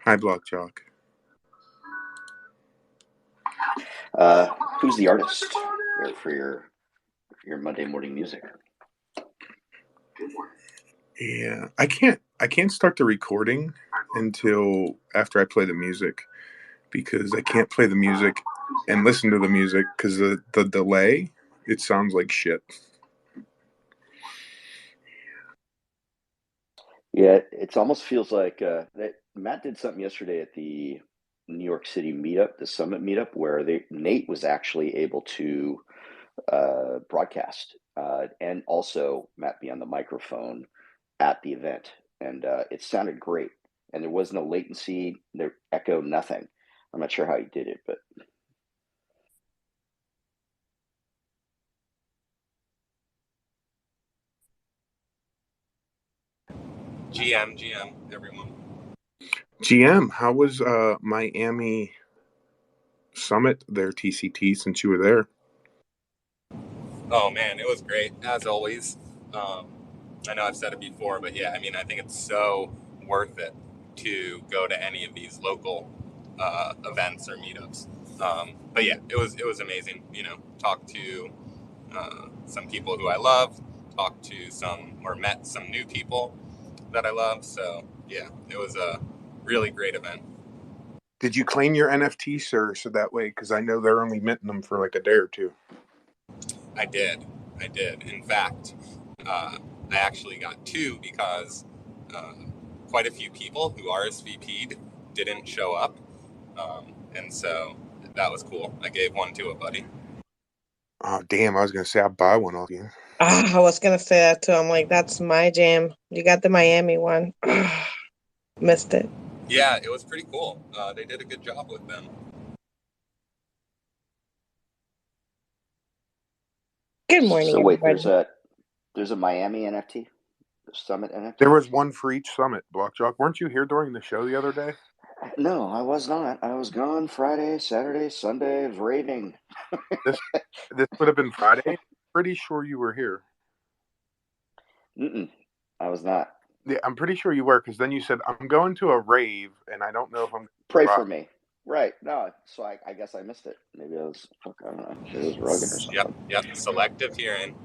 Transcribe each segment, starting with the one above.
Hi, BlockJock. Who's the artist there for your Monday morning music? Yeah, I can't start the recording until after I play the music because I can't play the music and listen to the music because the delay, it sounds like shit. Yeah, it almost feels like that Matt did something yesterday at the New York City meetup, the Summit meetup, where Nate was actually able to broadcast and also Matt be on the microphone at the event, and it sounded great. And there was no latency, there echo, nothing. I'm not sure how he did it, but GM, everyone. GM, how was Miami Summit there, TCT, since you were there? Oh man, it was great as always. I know I've said it before, but yeah, I mean, I think it's so worth it to go to any of these local events or meetups. But yeah, it was amazing. You know, talk to some people who I love, talk to met some new people that I love. So yeah, it was a really great event. Did you claim your NFT, sir, so that way, because I know they're only minting them for like a day or two? I did. In fact, I actually got two because quite a few people who RSVP'd didn't show up. And so that was cool. I gave one to a buddy. Oh, damn, I was going to say I'll buy one off you. I was going to say that too. I'm like, that's my jam. You got the Miami one. Missed it. Yeah, it was pretty cool. They did a good job with them. Good morning, so wait, everybody. there's a Miami NFT, the Summit NFT. There was one for each summit, BlockJock. Weren't you here during the show the other day? No, I was not. I was gone Friday, Saturday, Sunday. I was raving. This would have been Friday. Pretty sure you were here. I was not. Yeah, I'm pretty sure you were, because then you said, I'm going to a rave, and I don't know if I'm... Pray for me. Right. No, so I guess I missed it. Maybe I don't know. Maybe it was rugged or something. Yep. Selective hearing.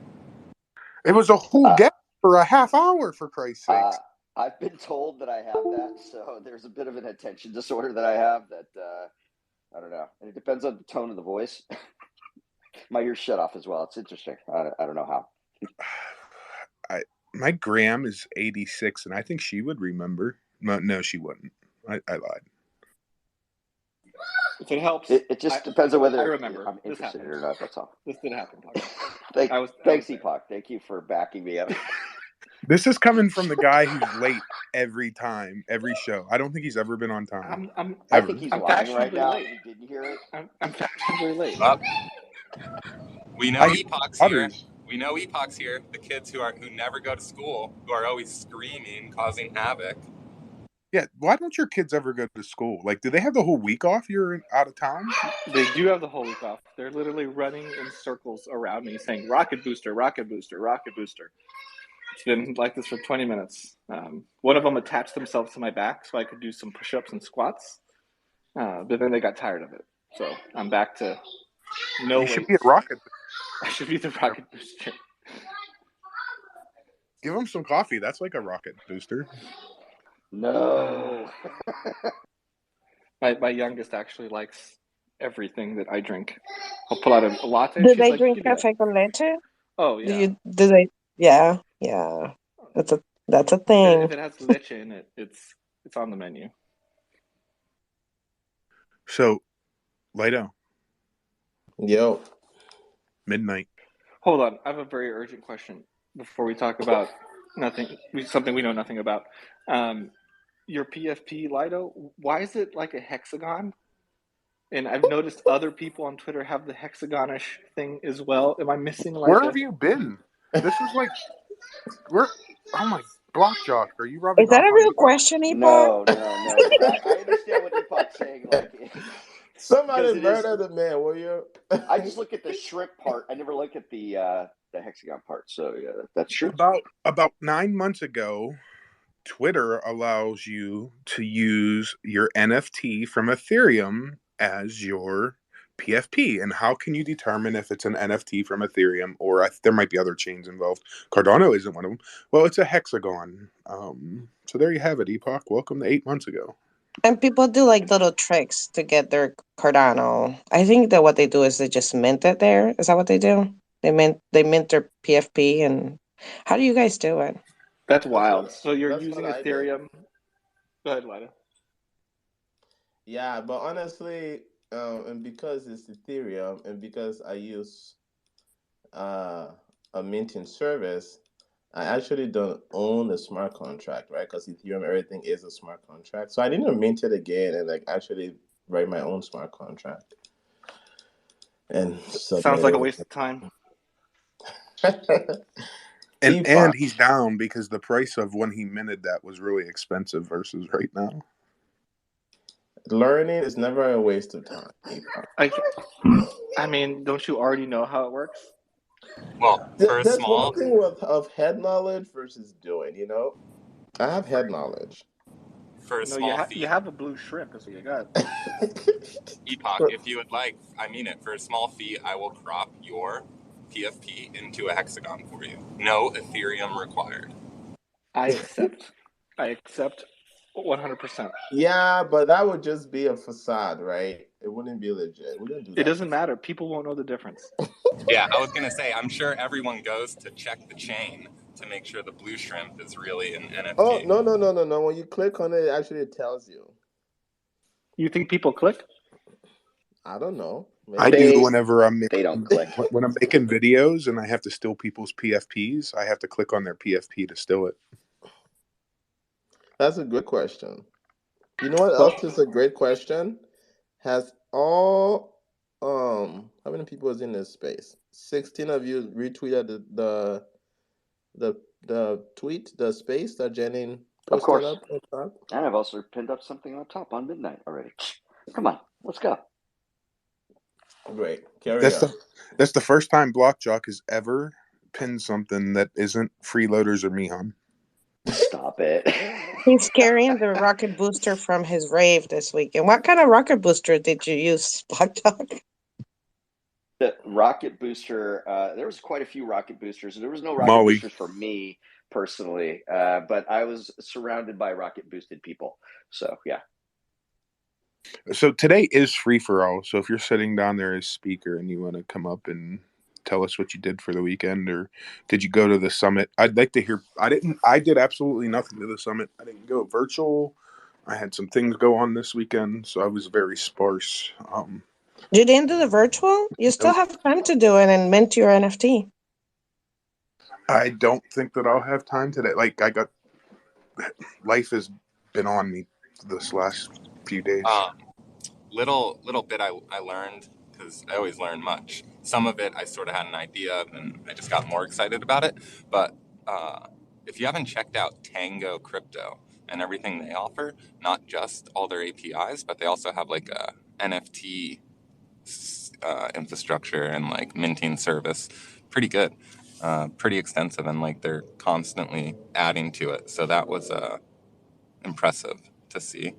It was a whole guest for a half hour, for Christ's sake. I've been told that I have that, so there's a bit of an attention disorder that I have that, I don't know. And it depends on the tone of the voice. My ears shut off as well. It's interesting. I don't know how. My gram is 86, and I think she would remember. No, she wouldn't. I lied. If it helps, it just depends on whether I remember. I'm interested or not. That's all. This did happen. Thanks, Epoch. Thank you for backing me up. This is coming from the guy who's late every time, every show. I don't think he's ever been on time. I think he's lying right now. He didn't hear it. I'm fashionably late. We know Epoch's here. We know Epoch's here. The kids who never go to school, who are always screaming, causing havoc. Yeah, why don't your kids ever go to school? Like, do they have the whole week off? You're out of town? They do have the whole week off. They're literally running in circles around me saying, rocket booster, rocket booster, rocket booster. It's been like this for 20 minutes. One of them attached themselves to my back so I could do some push-ups and squats. But then they got tired of it. So I'm back to no weights. You should be a rocket booster. I should be the rocket booster. Give them some coffee. That's like a rocket booster. No. My youngest actually likes everything that I drink. I'll pull out a latte. Do they drink café con leche? Oh yeah. Do they? Yeah. That's a thing. If it has leche in it, it's on the menu. So, Lido. Yo. Midnight. Hold on. I have a very urgent question before we talk about something we know nothing about. Your PFP, Lido, why is it like a hexagon? And I've noticed other people on Twitter have the hexagonish thing as well. Am I missing like Where have you been? This is like... Oh my... BlockJock, are you rubbing Is that off a real Epoch? question, Epoch? No. I understand what Epoch's saying. Like, somebody murder the man, will you? I just look at the shrimp part. I never look at the hexagon part. So yeah, that's true. About 9 months ago, Twitter allows you to use your NFT from Ethereum as your PFP. And how can you determine if it's an NFT from Ethereum or there might be other chains involved? Cardano isn't one of them. Well, it's a hexagon. So there you have it, Epoch. Welcome to 8 months ago. And people do like little tricks to get their Cardano. I think that what they do is they just mint it there. Is that what they do? They mint their PFP. And how do you guys do it? That's wild. So you're That's using what I did. Ethereum. Go ahead, Wada. Yeah, but honestly, and because it's Ethereum, and because I use a minting service, I actually don't own a smart contract, right? Because Ethereum, everything is a smart contract. So I didn't mint it again and like actually write my own smart contract. And sounds like a waste of time. And he's down because the price of when he minted that was really expensive versus right now. Learning is never a waste of time. I mean, don't you already know how it works? Well, there's one thing of head knowledge versus doing, you know? I have head knowledge. For a small fee. You have a blue shrimp, that's what you got. Epoch, if you would like, I mean it, for a small fee, I will crop your PFP into a hexagon for you. No Ethereum required. I accept 100%. Yeah, but that would just be a facade, right? It wouldn't be legit. We don't do that. It doesn't matter. People won't know the difference. Yeah, I was going to say, I'm sure everyone goes to check the chain to make sure the blue shrimp is really an NFT. Oh, no. When you click on it, actually it tells you. You think people click? I don't know. I do whenever I'm making, they don't click. When I'm making videos and I have to steal people's PFPs, I have to click on their PFP to steal it. That's a good question. You know what else is a great question? Has all how many people is in this space? 16 of you retweeted the tweet, the space that Jenny posted up on top. And I've also pinned up something on top on midnight already. Come on, let's go. Great. That's the first time BlockJock has ever pinned something that isn't freeloaders or Mihan. Stop it. He's carrying the rocket booster from his rave this week. And what kind of rocket booster did you use, BlockJock? The rocket booster, there was quite a few rocket boosters. There was no rocket boosters for me personally, but I was surrounded by rocket boosted people. So, yeah. So today is free for all. So if you're sitting down there as speaker and you want to come up and tell us what you did for the weekend, or did you go to the summit? I'd like to hear. I did absolutely nothing to the summit. I didn't go virtual. I had some things go on this weekend, so I was very sparse. You didn't do the virtual? You still have time to do it and mint your NFT. I don't think that I'll have time today. Like life has been on me this last few days. Little bit I learned, because I always learn much. Some of it I sort of had an idea of, and I just got more excited about it. But if you haven't checked out Tango Crypto and everything they offer, not just all their APIs, but they also have like a NFT infrastructure and like minting service. Pretty good, pretty extensive, and like they're constantly adding to it. So that was impressive to see.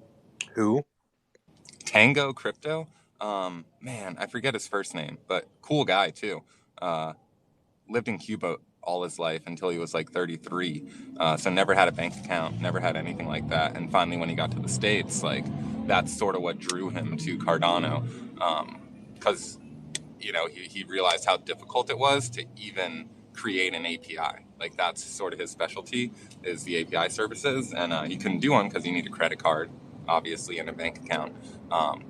Who? Tango Crypto. Man, I forget his first name, but cool guy too. Lived in Cuba all his life until he was like 33. So never had a bank account, never had anything like that. And finally, when he got to the States, like that's sort of what drew him to Cardano, because he realized how difficult it was to even create an API. Like that's sort of his specialty, is the API services, and he couldn't do one because you need a credit card, obviously, and a bank account.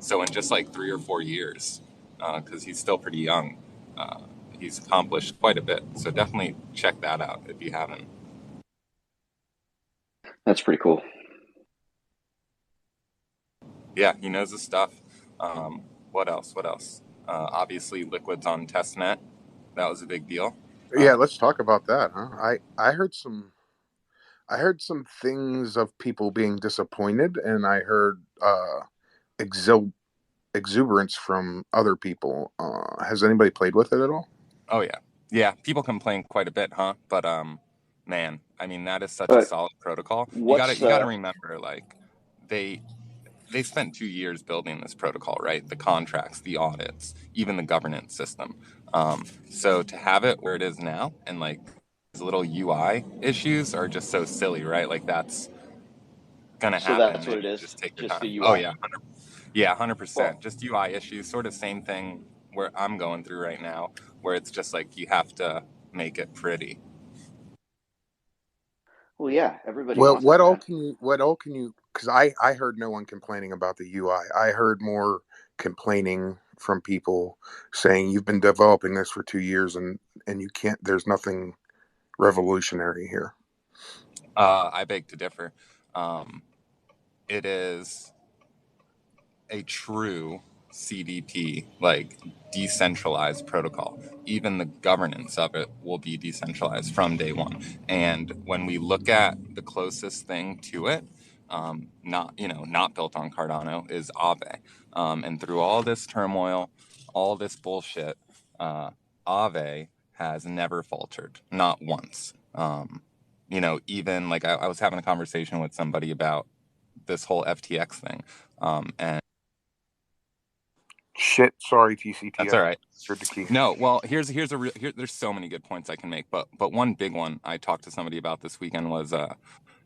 So in just like 3 or 4 years, because he's still pretty young, he's accomplished quite a bit. So definitely check that out if you haven't. That's pretty cool. Yeah, he knows his stuff. What else? Obviously, Liquid's on testnet. That was a big deal. Yeah, let's talk about that, huh? I heard some things of people being disappointed, and I heard exuberance from other people. Has anybody played with it at all? Oh yeah. People complain quite a bit, huh? But man, I mean, that is such a But solid protocol. You what's gotta remember, like, they spent 2 years building this protocol, right? The contracts, the audits, even the governance system. So to have it where it is now, and like these little UI issues are just so silly, right? Like that's gonna so happen. that's what Maybe it is? just take your Just the time. Oh UI? yeah, yeah, 100%. Well, Just UI issues, sort of same thing where I'm going through right now, where it's just like you have to make it pretty. well, yeah. Everybody Well, wants it, man. what all can you? Because I heard no one complaining about the UI. I heard more complaining from people saying you've been developing this for 2 years and you can't. There's nothing revolutionary here. I beg to differ. It is a true CDP, like decentralized protocol. Even the governance of it will be decentralized from day one. And when we look at the closest thing to it, not built on Cardano, is Aave. And through all this turmoil, all this bullshit, Aave has never faltered, not once. Even like I was having a conversation with somebody about this whole FTX thing, and Shit, sorry, TCT. that's all right. Heard the key. No, well, here's a real there's so many good points I can make, but one big one I talked to somebody about this weekend was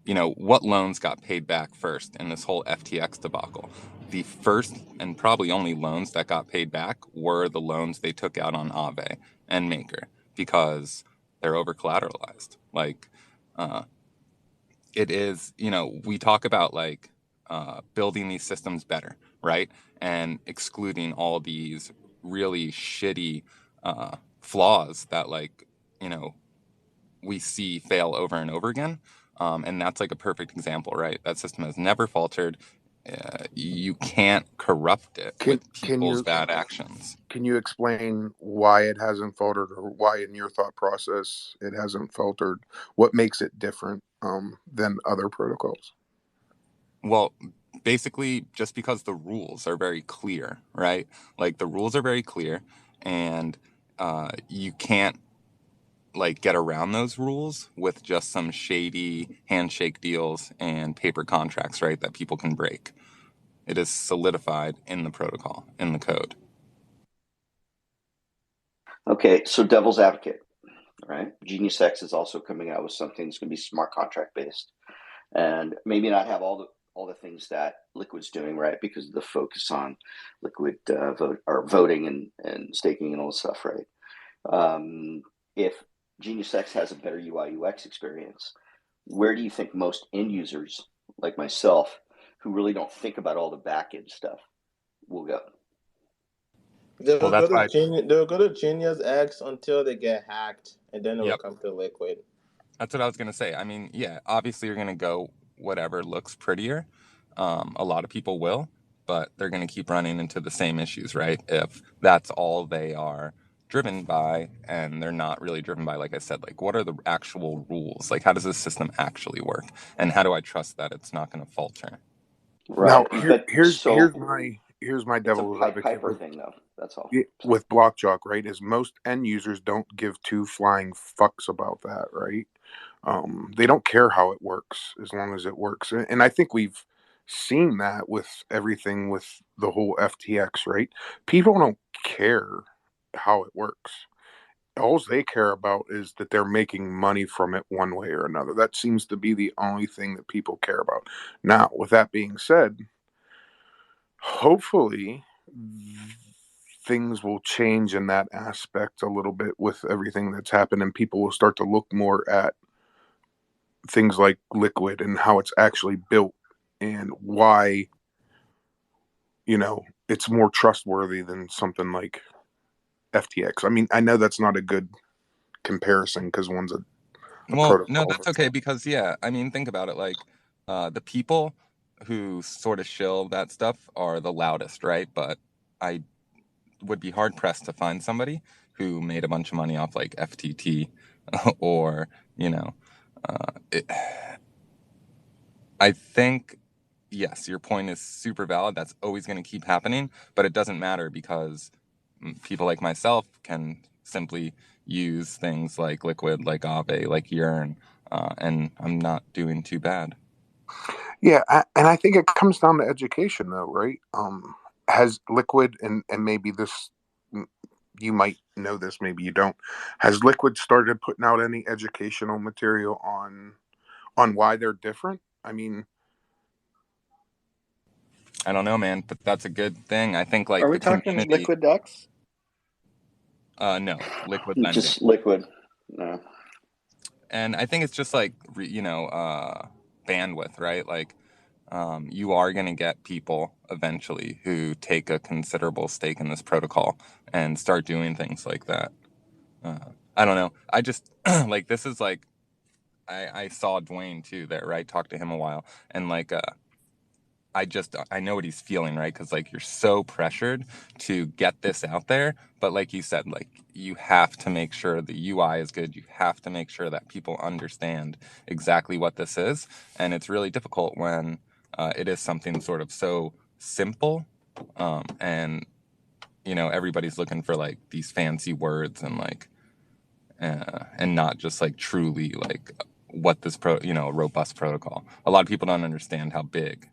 what loans got paid back first in this whole FTX debacle. The first and probably only loans that got paid back were the loans they took out on Aave and Maker because they're over collateralized. Like it is, we talk about like building these systems better, right? And excluding all these really shitty flaws that, like, we see fail over and over again. And that's like a perfect example, right? That system has never faltered. You can't corrupt it with people's bad actions. Can you explain why it hasn't faltered, or why, in your thought process, it hasn't faltered? What makes it different than other protocols? Well, basically, just because the rules are very clear, right? Like the rules are very clear, and you can't like get around those rules with just some shady handshake deals and paper contracts, right? That people can break. It is solidified in the protocol, in the code. Okay, so devil's advocate, right? Genius X is also coming out with something that's going to be smart contract based, and maybe not have all the things that Liquid's doing, right? Because of the focus on Liquid voting and staking and all this stuff, right? If Genius X has a better UI UX experience, where do you think most end users like myself, who really don't think about all the back end stuff, will go? They'll Well, go that's to why. They'll go to Genius X until they get hacked, and then it will Yep, come to Liquid. that's what I was gonna say. I mean, yeah, obviously you're gonna go whatever looks prettier. A lot of people will, but they're gonna keep running into the same issues, right? If that's all they are driven by, and they're not really driven by, like I said, like what are the actual rules? Like how does this system actually work, and how do I trust that it's not gonna falter? Right. Now, But here's so my it's a devil's Pied advocate Piper thing, though. That's all. with BlockJock, right? Is most end users don't give two flying fucks about that, right? They don't care how it works as long as it works, and I think we've seen that with everything with the whole FTX, right? People don't care how it works. All they care about is that they're making money from it one way or another. That seems to be the only thing that people care about. Now, with that being said, hopefully things will change in that aspect a little bit with everything that's happened, and people will start to look more at things like Liquid and how it's actually built and why it's more trustworthy than something like FTX. I mean, I know that's not a good comparison because one's a Well, no, protocol. that's okay because yeah, I mean, think about it. Like, the people who sort of shill that stuff are the loudest, right? But I would be hard pressed to find somebody who made a bunch of money off like FTT or you know, it, I think yes, your point is super valid. That's always going to keep happening, but it doesn't matter because people like myself can simply use things like Liquid, like Aave, like Yearn, and I'm not doing too bad. Yeah, and I think it comes down to education, though, right? Has Liquid, and maybe this, you might know this, maybe you don't. Has Liquid started putting out any educational material on why they're different? I mean, I don't know, man, but that's a good thing. I think Are like we the talking community. liquid ducks? No, liquid lending. Just liquid. No. And I think it's just like bandwidth, right? Like you are going to get people eventually who take a considerable stake in this protocol and start doing things like that. I don't know. I just like this is like I saw Dwayne too there, right? Talked to him a while, and like I know what he's feeling, right? Because like you're so pressured to get this out there, but like you said, like you have to make sure the UI is good. You have to make sure that people understand exactly what this is, and it's really difficult when it is something sort of so simple, and everybody's looking for like these fancy words and like and not just like truly like what this robust protocol. A lot of people don't understand how big.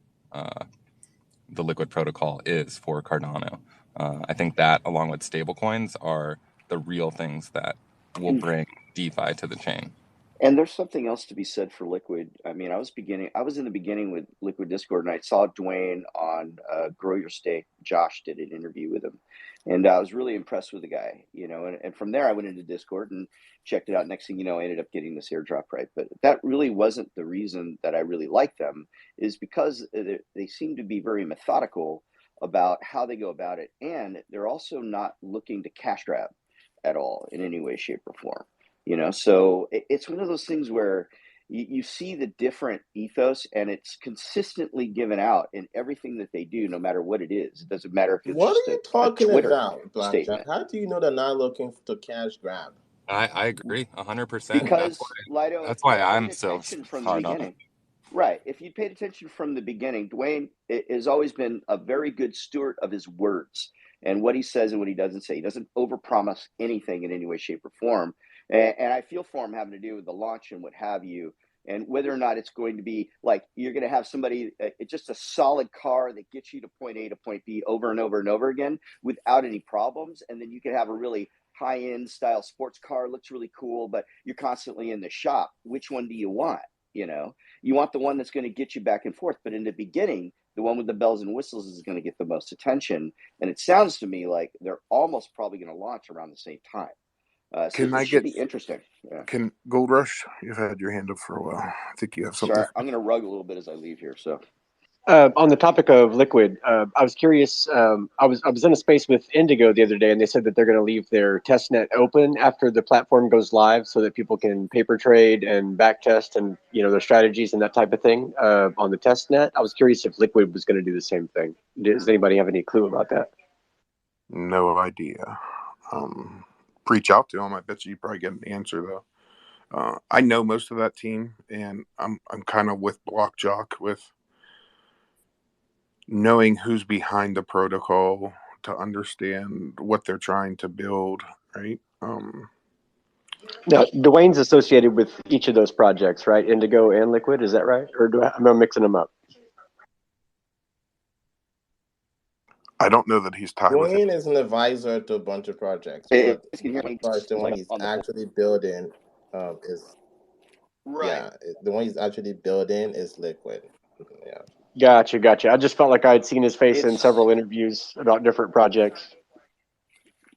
The Liquid protocol is for Cardano. I think that, along with stablecoins, are the real things that will bring DeFi to the chain. And there's something else to be said for Liquid. I mean, I was in the beginning with Liquid Discord, and I saw Dwayne on Grow Your Stake. Josh did an interview with him, and I was really impressed with the guy. And from there I went into Discord and checked it out. Next thing you know, I ended up getting this airdrop right. But that really wasn't the reason that I really liked them, is because they seem to be very methodical about how they go about it, and they're also not looking to cash grab at all in any way, shape, or form. So it's one of those things where you see the different ethos, and it's consistently given out in everything that they do, no matter what it is. It doesn't matter if it's What just are you a talking Twitter about, BlockJock? statement. How do you know they're not looking to cash grab? I agree 100%. Because, Lido, if That's why you'd paid I'm so attention from the hard on it. beginning, right, if you'd paid attention from the beginning, Dwayne has always been a very good steward of his words and what he says and what he doesn't say. He doesn't overpromise anything in any way, shape, or form. And I feel for him having to do with the launch and what have you, and whether or not it's going to be like you're going to have somebody, it's just a solid car that gets you to point A to point B over and over and over again without any problems. And then you can have a really high-end style sports car, looks really cool, but you're constantly in the shop. Which one do you want? You want the one that's going to get you back and forth. But in the beginning, the one with the bells and whistles is going to get the most attention. And it sounds to me like they're almost probably going to launch around the same time. So can it I should get be interesting. Yeah. can Gold Rush? You've had your hand up for a while. I think you have something. Sorry, I'm going to rug a little bit as I leave here. So On the topic of Liquid, I was curious. I was in a space with Indigo the other day, and they said that they're going to leave their testnet open after the platform goes live, so that people can paper trade and back test and their strategies and that type of thing on the testnet. I was curious if Liquid was going to do the same thing. Does anybody have any clue about that? No idea. Reach out to them. I bet you probably get an answer though. I know most of that team, and I'm kind of with BlockJock with knowing who's behind the protocol to understand what they're trying to build, right? Now, Dwayne's associated with each of those projects, right? Indigo and Liquid, is that right? Or am I mixing them up? I don't know that he's tied with it. Dwayne is an advisor to a bunch of projects, you but can hear as me far as the one like he's on the board. actually building is Right. the one he's actually building is Liquid. Yeah. Gotcha. I just felt like I had seen his face in It's several interviews about different projects.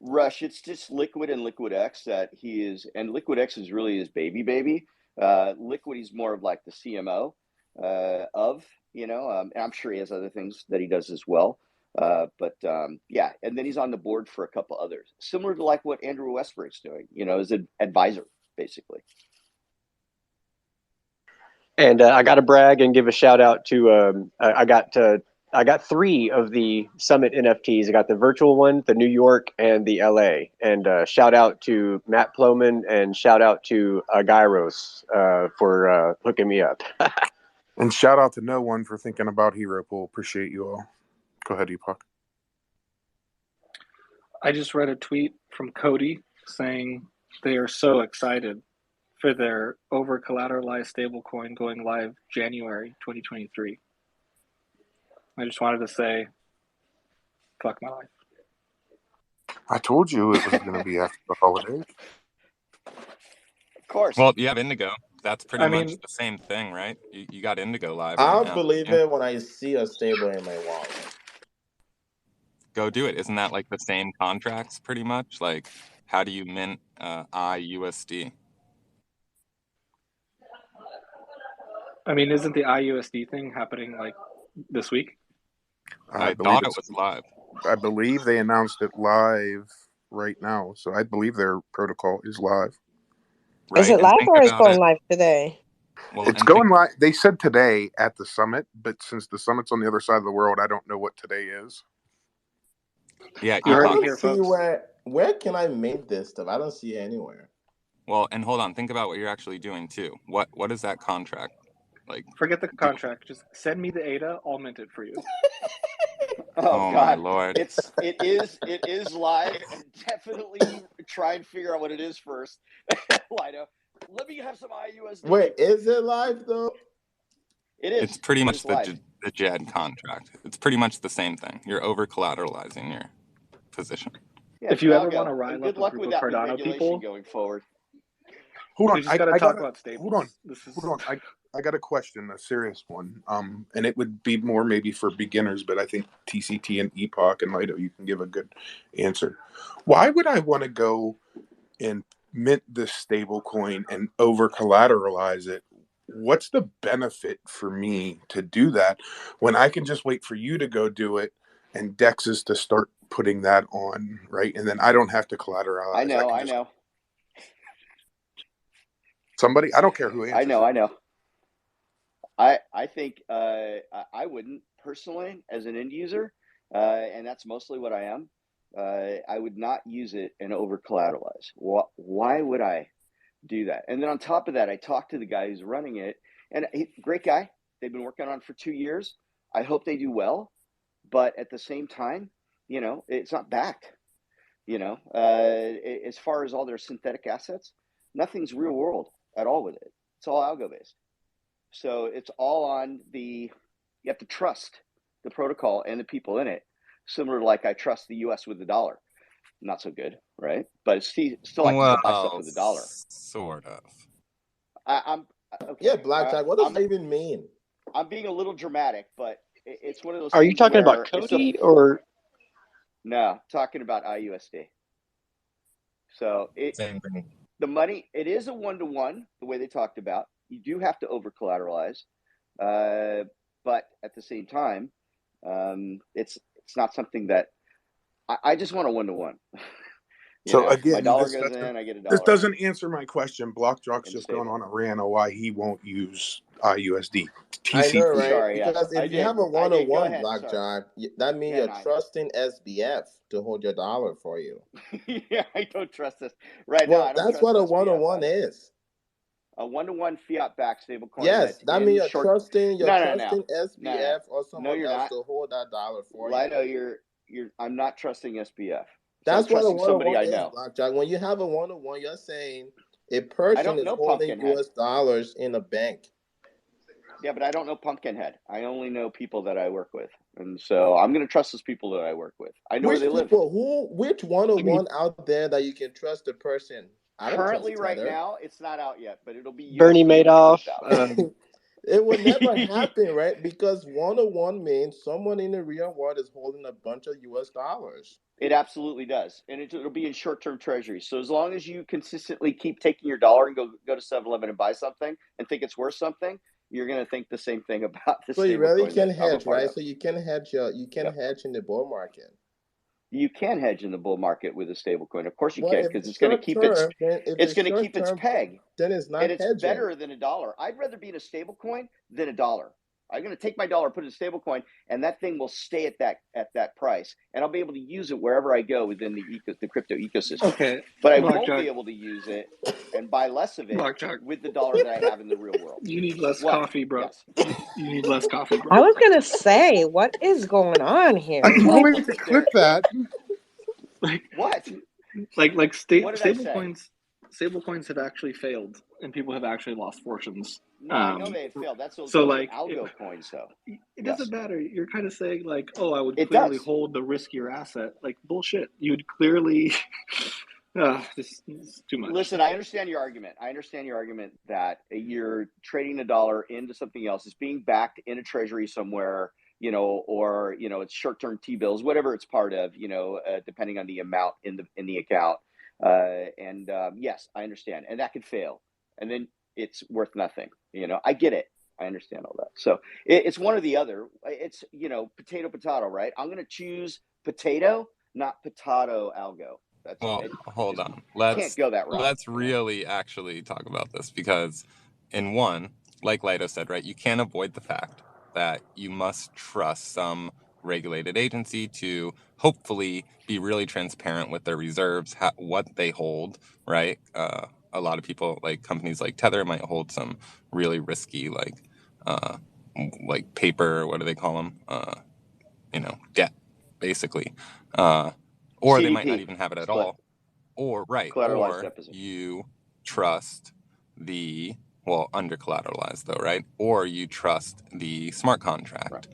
Rush. It's just Liquid and Liquid X that he is, and Liquid X is really his baby. Liquid, he's more of like the CMO of, and I'm sure he has other things that he does as well. Yeah, and then he's on the board for a couple others, similar to like what Andrew Westbury's doing, as an advisor, basically. And I got to brag and give a shout out to I got 3 of the Summit NFTs. I got the virtual one, the New York, and the LA. And shout out to Matt Ploman and shout out to Gyros for hooking me up. And shout out to no one for thinking about Hero Pool. Appreciate you all. Go ahead, Epoch. I just read a tweet from Cody saying they are so excited for their over collateralized stablecoin going live January 2023. I just wanted to say, fuck my life. I told you it was going to be after the holidays. Of course. Well, you have Indigo. That's pretty much the same thing, right? You got Indigo live. I'll right now. believe it when I see a stable in my wallet. Go do it. Isn't that like the same contracts pretty much? Like, how do you mint IUSD? I mean, isn't the IUSD thing happening like this week? I thought it was live. I believe they announced it live right now, so I believe their protocol is live. Right? Is it live or is it going live today? Well, it's going live. They said today at the summit, but since the summit's on the other side of the world, I don't know what today is. Yeah, I don't see where can I mint this stuff? I don't see it anywhere. Well, and hold on, think about what you're actually doing too. What is that contract like? Forget the contract. Just send me the ADA. I'll mint it for you. Oh my God, Lord! It is live, and definitely try and figure out what it is first. Lido, let me have some IUSD. Wait, is it live though? It is. It's pretty much the JED contract. It's pretty much the same thing. You're over collateralizing your position. Yeah, if you ever want to rile up a group of Cardano people going forward. Hold on, we just got to talk about stables. Hold on. I got a question, a serious one. And it would be more maybe for beginners, but I think TCT and Epoch and Lido, you can give a good answer. Why would I want to go and mint this stable coin and over collateralize it? What's the benefit for me to do that when I can just wait for you to go do it and Dex's to start putting that on, right? And then I don't have to collateralize. I know. Somebody, I don't care who answers. I know. I think I wouldn't personally as an end user, and that's mostly what I am. I would not use it and over collateralize. Why would I do that? And then on top of that, I talked to the guy who's running it, and great guy. They've been working on it for 2 years. I hope they do well, but at the same time, it's not backed. As far as all their synthetic assets, nothing's real world at all with it. It's all algo based. So it's all on you have to trust the protocol and the people in it. Similar to like I trust the US with the dollar. Not so good, right? But it's still like to buy stuff with the dollar. Sort of. I'm okay. Yeah, BlockJock. What does that even mean? I'm being a little dramatic, but it's one of those. Are you talking about Cody or? No, talking about IUSD. So same thing. The money, it is a 1-to-1, the way they talked about. You do have to over collateralize, but at the same time, it's not something that I just want a 1-to-1. So again, my dollar goes in, I get a dollar. This doesn't answer my question. BlockJock's just going on a rant on why he won't use IUSD. I know, right? Sorry, because if you have a 1-to-1 BlockJock, that means you're trusting SBF to hold your dollar for you. Yeah, I don't trust this right now. Well, that's what a 1-to-1 is. A 1-to-1 fiat-backed stablecoin. Yes, that means you're trusting SBF or someone else to hold that dollar for you. Lido, I'm not trusting SBF. That's what a 1-to-1 is, BlockJock. When you have a 1-to-1, you're saying a person is holding US dollars in a bank. Yeah, but I don't know Pumpkinhead. I only know people that I work with. And so I'm going to trust those people that I work with. I know where they live. Which 1-to-1 out there that you can trust the person? Currently, right now, it's not out yet, but it'll be Bernie Madoff. It will never happen, right? Because 1-to-1 means someone in the real world is holding a bunch of US dollars. It absolutely does. And it'll be in short-term treasuries. So as long as you consistently keep taking your dollar and go to 7-Eleven and buy something and think it's worth something, you're going to think the same thing about this. So you really can hedge, right? So you can hedge hedge in the bull market. You can hedge in the bull market with a stablecoin. Of course you can, because it's going to keep its peg. Then it's not hedging. It's better than a dollar. I'd rather be in a stablecoin than a dollar. I'm going to take my dollar, put it in a stablecoin, and that thing will stay at that price, and I'll be able to use it wherever I go within the crypto ecosystem. Okay, but I won't be able to use it and buy less of it with the dollar that I have in the real world. You need less coffee, bro. Yes. You need less coffee, bro. I was going to say, what is going on here? I can't wait to clip that. What? Stablecoins have actually failed and people have actually lost fortunes. No, I know they failed. Those so are like algo coins, though. It doesn't matter. You're kind of saying like, oh, I would It clearly does. hold the riskier asset. Like bullshit. You would clearly. This is too much. Listen, I understand your argument. I understand your argument that you're trading a dollar into something else. It's being backed in a treasury somewhere, or it's short-term T-bills, whatever it's part of, depending on the amount in the account. Yes, I understand, and that could fail, and then it's worth nothing. I get it. I understand all that. So it's one or the other. It's potato, right? I'm going to choose potato, not potato algo. Well, hold on. Can't go that route. Let's really actually talk about this, because in one, like Lido said, right, you can't avoid the fact that you must trust some regulated agency to hopefully be really transparent with their reserves, what they hold, right? A lot of people, like companies like Tether, might hold some really risky, like paper, what do they call them? Debt, basically. Or they might not even have it at all. Or collateralized deposit. You trust under collateralized though, right? Or you trust the smart contract,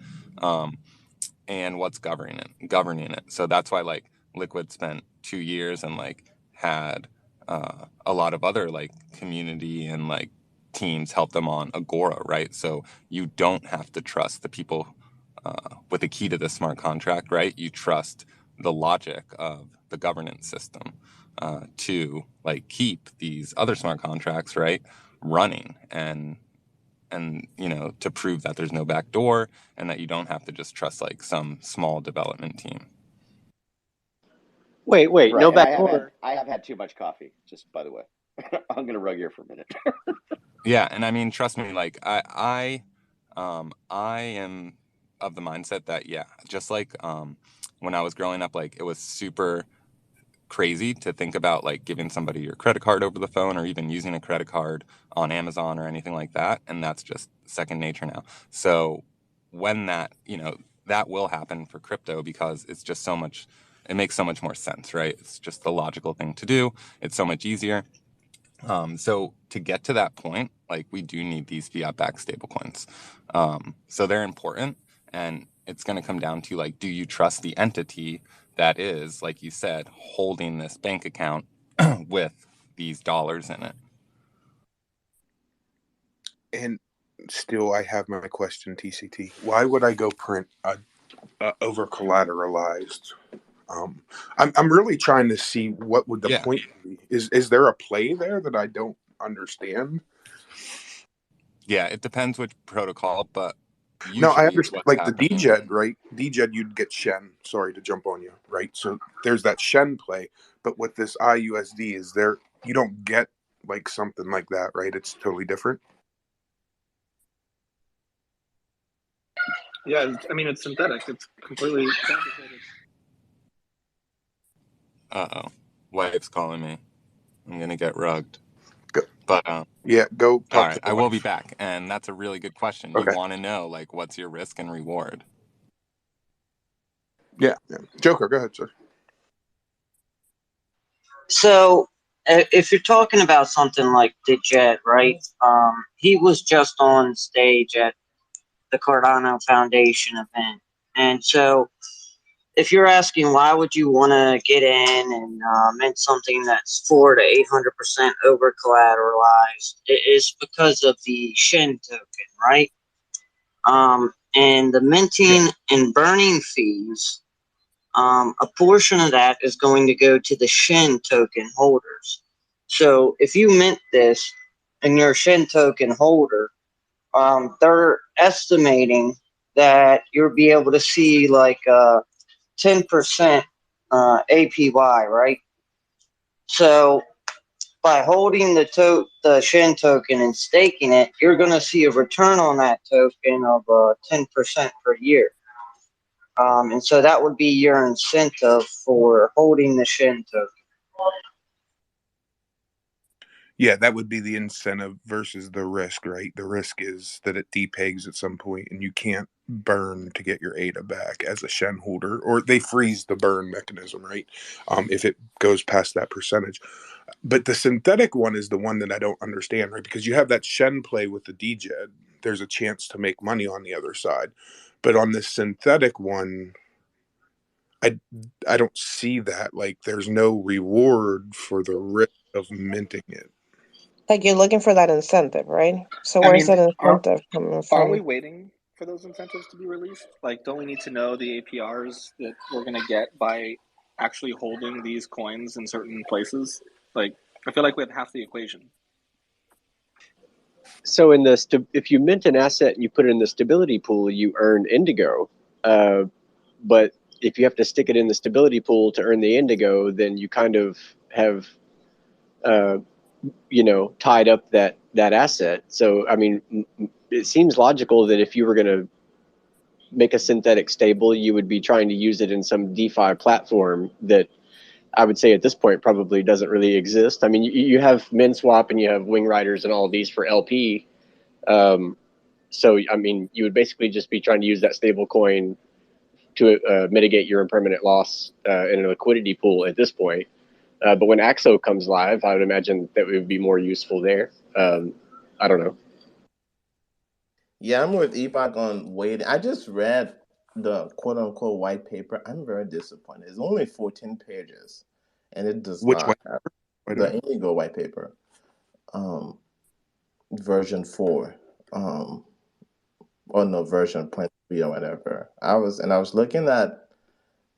and what's governing it. So that's why like Liquid spent 2 years and like had a lot of other like community and like teams help them on Agora, right? So you don't have to trust the people with the key to the smart contract, right? You trust the logic of the governance system to like keep these other smart contracts, right, running, and to prove that there's no back door and that you don't have to just trust like some small development team. Wait, right. No back door. I have had too much coffee, just by the way. I'm gonna rug here for a minute. Yeah, and I mean, trust me, like I am of the mindset that just like when I was growing up, like it was super crazy to think about like giving somebody your credit card over the phone or even using a credit card on Amazon or anything like that, and that's just second nature now. So when that that will happen for crypto, because it's just it makes so much more sense, right? It's just the logical thing to do. It's so much easier. So to get to that point, like we do need these fiat-backed stablecoins. So they're important, and it's going to come down to like, do you trust the entity that is, like you said, holding this bank account with these dollars in it? And still, I have my question, TCT. Why would I go print a over collateralized? I'm really trying to see what would the point be. Is there a play there that I don't understand? Yeah, it depends which protocol, but no, I understand. Like happening. The DJed, right? DJed, you'd get Shen. Sorry to jump on you, right? So there's that Shen play, but with this IUSD, is there? You don't get like something like that, right? It's totally different. Yeah, I mean, it's synthetic. It's completely fabricated. Uh-oh. Wife's calling me. I'm going to get rugged. Go. But, yeah, go talk all right, I will be back. And that's a really good question. Okay. You want to know, like, what's your risk and reward? Yeah. Joker, go ahead, sir. So, if you're talking about something like Digit, right? He was just on stage at the Cardano Foundation event. And so, if you're asking why would you want to get in and mint something that's 400 to 800% over collateralized, it is because of the Shen token, right? And the minting and burning fees, a portion of that is going to go to the Shen token holders. So if you mint this and you're a Shen token holder, they're estimating that you'll be able to see like 10% APY, right? So by holding the Shen token and staking it, you're going to see a return on that token of 10% per year. And so that would be your incentive for holding the Shen token. Yeah, that would be the incentive versus the risk, right? The risk is that it depegs at some point and you can't burn to get your ADA back as a Shen holder, or they freeze the burn mechanism, right? If it goes past that percentage. But the synthetic one is the one that I don't understand, right? Because you have that Shen play with the DJed. There's a chance to make money on the other side. But on this synthetic one, I don't see that. Like, there's no reward for the risk of minting it. Like you're looking for that incentive, right? So I where's mean, that incentive coming are we from? waiting for those incentives to be released? Like, don't we need to know the APRs that we're going to get by actually holding these coins in certain places? Like, I feel like we have half the equation. So if you mint an asset and you put it in the stability pool, you earn indigo. But if you have to stick it in the stability pool to earn the indigo, then you kind of have, tied up that asset. So, I mean, it seems logical that if you were going to make a synthetic stable, you would be trying to use it in some DeFi platform that I would say at this point probably doesn't really exist. I mean, you have MinSwap and you have Wing Riders and all of these for LP. So, I mean, you would basically just be trying to use that stable coin to mitigate your impermanent loss in a liquidity pool at this point. But when AXO comes live, I would imagine that would be more useful there. I don't know. Yeah, I'm with Epoch on waiting. I just read the quote unquote white paper. I'm very disappointed. It's only 14 pages, and it does Which not one? have the Indigo white paper, version 4, or no, version 0.3 or whatever. I was looking at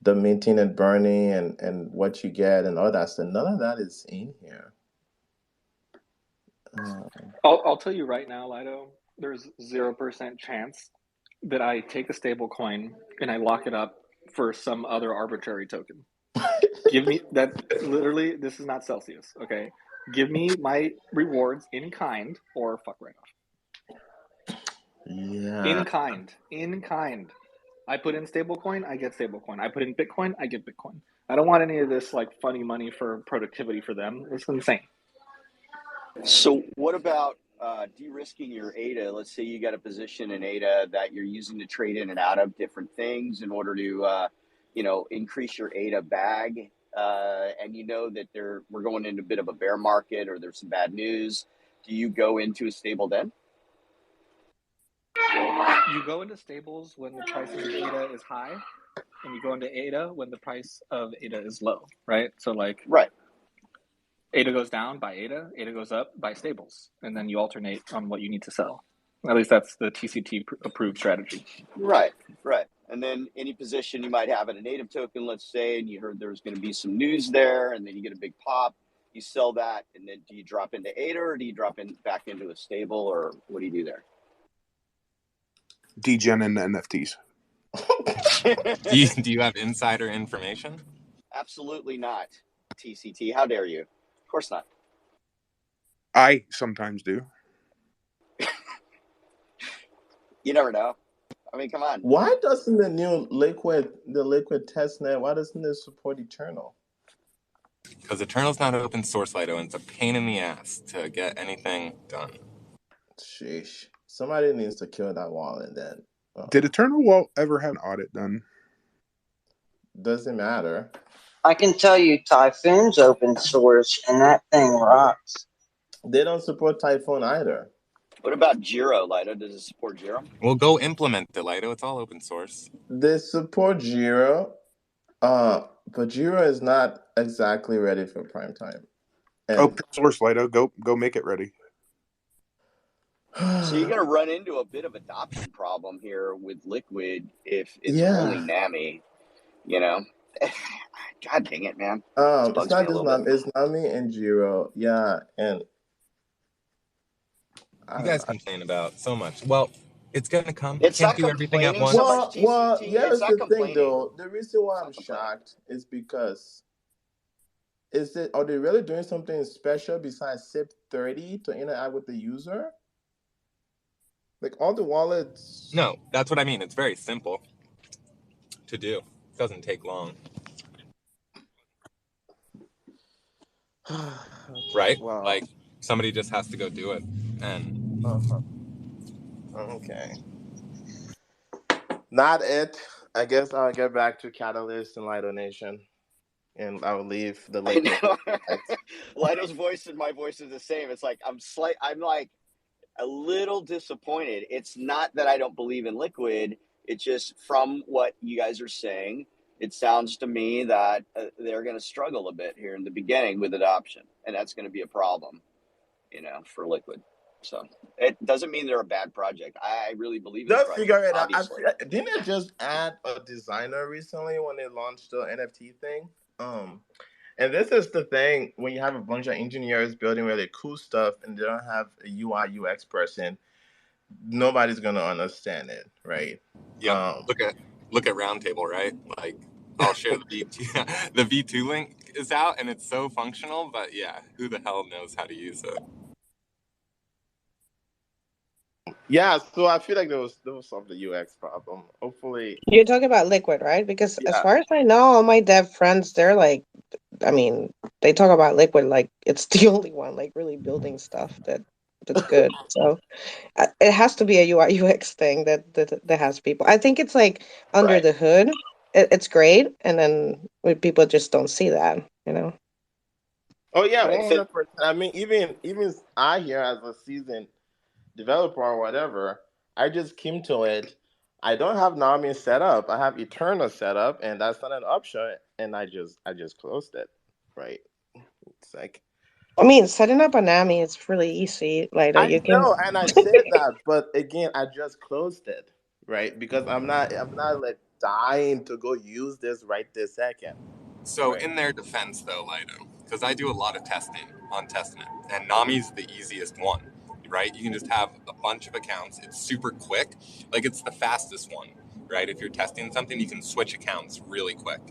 the minting and burning and what you get and all that stuff. None of that is in here. I'll tell you right now, Lido, there's 0% chance that I take a stable coin and I lock it up for some other arbitrary token. Give me that. Literally, this is not Celsius, okay? Give me my rewards in kind or fuck right off. Yeah. In kind. I put in stablecoin, I get stablecoin. I put in Bitcoin, I get Bitcoin. I don't want any of this like funny money for productivity for them. It's insane. So what about de-risking your ADA? Let's say you got a position in ADA that you're using to trade in and out of different things in order to, increase your ADA bag. And you know that we're going into a bit of a bear market or there's some bad news. Do you go into a stable then? You go into stables when the price of ADA is high, and you go into ADA when the price of ADA is low, right? So like, right. ADA goes down, buy ADA. ADA goes up, buy stables, and then you alternate on what you need to sell. At least that's the TCT approved strategy. Right. And then any position you might have in a native token, let's say, and you heard there's going to be some news there, and then you get a big pop, you sell that, and then do you drop into ADA or do you drop back into a stable, or what do you do there? Degen and the NFTs. Do you have insider information? Absolutely not. TCT, how dare you? Of course not. I sometimes do. You never know. I mean, come on. Why doesn't the new liquid testnet, why doesn't it support Eternal? Because Eternal's not open source, Lido, and it's a pain in the ass to get anything done. Sheesh. Somebody needs to kill that wallet then. Did Eternal Wall ever have an audit done? Doesn't matter. I can tell you Typhoon's open source, and that thing rocks. They don't support Typhoon either. What about Giro, Lido? Does it support Giro? Well, go implement it, Lido. It's all open source. They support Giro, but Giro is not exactly ready for prime time. Open source, Lido. Go make it ready. So you're going to run into a bit of adoption problem here with Liquid if it's only NAMI, God dang it, man. It's not just NAMI, it's NAMI and Giro. Yeah, and you guys complain about so much. Well, it's going to come. It's can't not do everything at once. So much, TCT. Well, here's the thing, though. The reason why I'm shocked is because are they really doing something special besides SIP 30 to interact with the user? Like all the wallets. No, that's what I mean. It's very simple to do. It doesn't take long. Right? Wow. Like somebody just has to go do it. And okay. Not it. I guess I'll get back to Catalyst and Lido Nation. and I'll leave the I liquid. know. Lido's voice and my voice is the same. It's like I'm like a little disappointed. It's not that I don't believe in liquid. It's just from what you guys are saying, it sounds to me that they're going to struggle a bit here in the beginning with adoption, and that's going to be a problem, for liquid. So it doesn't mean they're a bad project. I really believe in the They'll project, figure it out. obviously. Didn't they just add a designer recently when they launched the NFT thing? And this is the thing when you have a bunch of engineers building really cool stuff and they don't have a UI UX person, nobody's gonna understand it, right? Yep. Look at Roundtable, right? Like, I'll share the V2 the V2 link is out and it's so functional, but yeah, who the hell knows how to use it? Yeah, so I feel like there was some of the UX problem. Hopefully, You're talking about liquid, right? Because as yeah. far as I know, all my dev friends, they're like, I mean, they talk about liquid like it's the only one like really building stuff that's good. So it has to be a UI UX thing that has people. I think it's like under Right. the hood, it's great, and then people just don't see that, Oh yeah, Right. 100%. I mean, even I here as a seasoned developer or whatever, I just came to it. I don't have Nami set up. I have Eternal set up, and that's not an option. And I just closed it. Right. It's like I mean, setting up a NAMI is really easy. Like I you can. know, and I said that, but again, I just closed it, right? Because I'm not like dying to go use this right this second. So Right. in their defense, though, Lido, because I do a lot of testing on testnet, and Nami's the easiest one, right? You can just have a bunch of accounts. It's super quick. Like, it's the fastest one, right? If you're testing something, you can switch accounts really quick.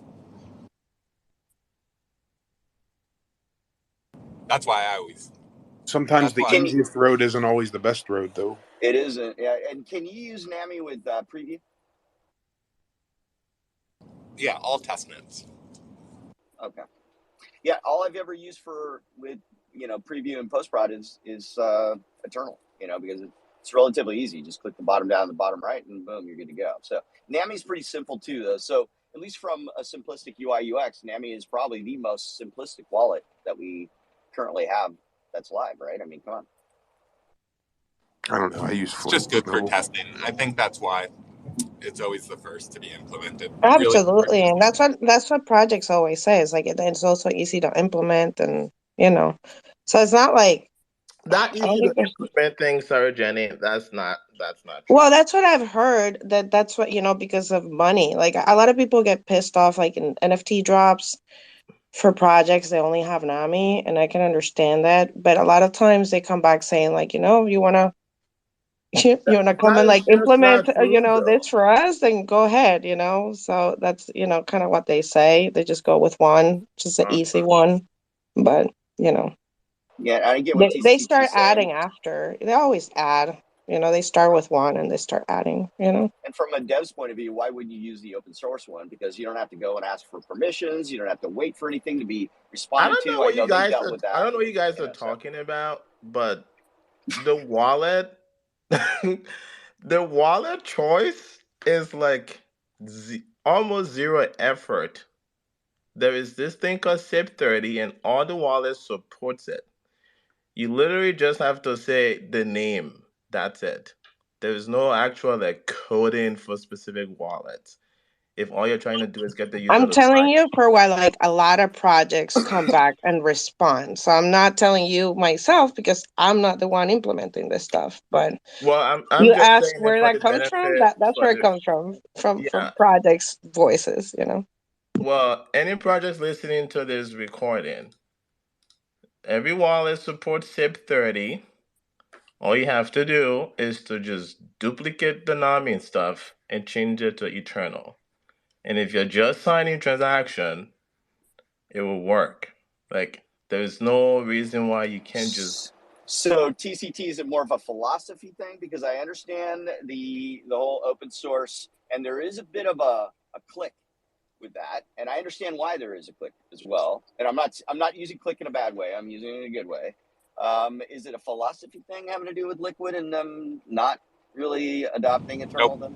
That's why I always... Sometimes the easiest road isn't always the best road, though. It isn't. Yeah. And can you use NAMI with preview? Yeah, all testnets. Okay. Yeah, all I've ever used with preview and post prod is Eternal, because it's relatively easy. You just click the bottom down, the bottom right, and boom, you're good to go. So NAMI's pretty simple too, though. So at least from a simplistic UI UX, NAMI is probably the most simplistic wallet that we currently have that's live, right? I mean, come on. I don't know. I use It's just good for testing. I think that's why it's always the first to be implemented. Absolutely, and that's what projects always say. It's like it's also easy to implement, and so it's not like that easy to implement things, sorry, Jenny. That's not true. Well, that's what I've heard. That's what because of money. Like a lot of people get pissed off, like in NFT drops for projects they only have Nami, and I can understand that. But a lot of times they come back saying like, you wanna you wanna come and like implement this for us, then go ahead. So that's kind of what they say. They just go with one, just an easy one, but Yeah, I get what they start adding after. They always add. They start with one and they start adding. And from a dev's point of view, why wouldn't you use the open source one? Because you don't have to go and ask for permissions. You don't have to wait for anything to be responded to. I don't know what you guys are talking about, but the wallet, the wallet choice is like almost zero effort. There is this thing called SIP30, and all the wallets supports it. You literally just have to say the name. That's it. There's no actual coding for specific wallets. If all you're trying to do is get the user I'm telling you, for a while, like a lot of projects come back and respond. So I'm not telling you myself because I'm not the one implementing this stuff. But I'm you just ask saying where that comes from. That's where it comes from projects' voices. Well, any projects listening to this recording, every wallet supports SIP30. All you have to do is to just duplicate the Nami stuff and change it to Eternal. And if you're just signing transaction, it will work. There's no reason why you can't just... So TCT, is it more of a philosophy thing? Because I understand the whole open source, and there is a bit of a click with that, and I understand why there is a click as well. And I'm not using click in a bad way. I'm using it in a good way. Is it a philosophy thing having to do with liquid and them not really adopting Eternal? Nope.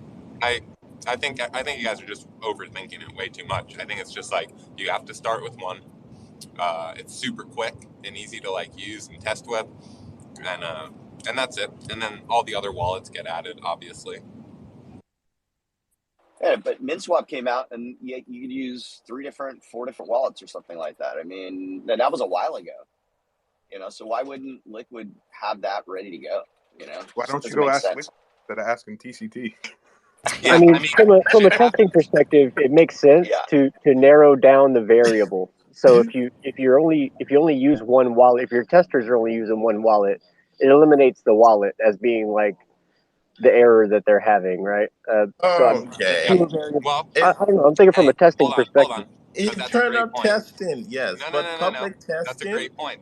I think you guys are just overthinking it way too much. I think it's just like you have to start with one. It's super quick and easy to like use and test with, and that's it. And then all the other wallets get added, obviously. Yeah, but MinSwap came out and you could use 4 different wallets or something like that. I mean, that was a while ago. So why wouldn't Liquid have that ready to go? Why Just don't you doesn't go make ask sense. Liquid instead of asking TCT? Yeah, I mean, from a testing perspective, it makes sense Yeah. to narrow down the variables. So if you only use one wallet, if your testers are only using one wallet, it eliminates the wallet as being like the error that they're having, right? Okay. Well, I don't know. I'm thinking from a testing hold perspective. on, because that's a Internal great point. testing, yes, No. but public That's a testing, great point.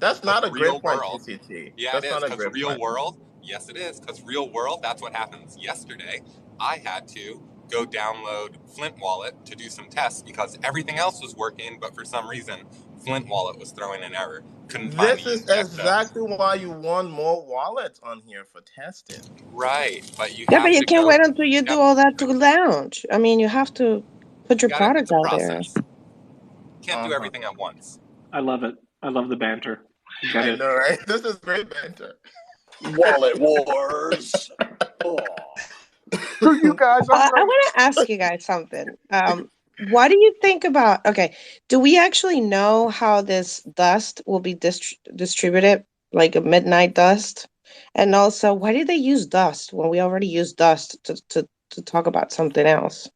that's not a Real great point, world. TCT. Yeah, That's it is, not a because great real point. world, yes, it is, because real world, that's what happens. Yesterday, I had to go download Flint Wallet to do some tests because everything else was working, but for some reason, Flint Wallet was throwing an error. Couldn't find This the is ejecta. exactly why you want more wallets on here for testing. Right, but you Yeah, have but you to can't go. wait until you do all that to launch. I mean, you have to put your product It's a out there. process. Can't do everything at once. I love it. I love the banter. Get I it. know, right? This is great banter. Wallet wars. Oh. Screw you guys. I'm I right. want to ask you guys something. What do you think about? Okay, do we actually know how this dust will be distributed, like a midnight dust? And also, why did they use dust when we already used dust to talk about something else?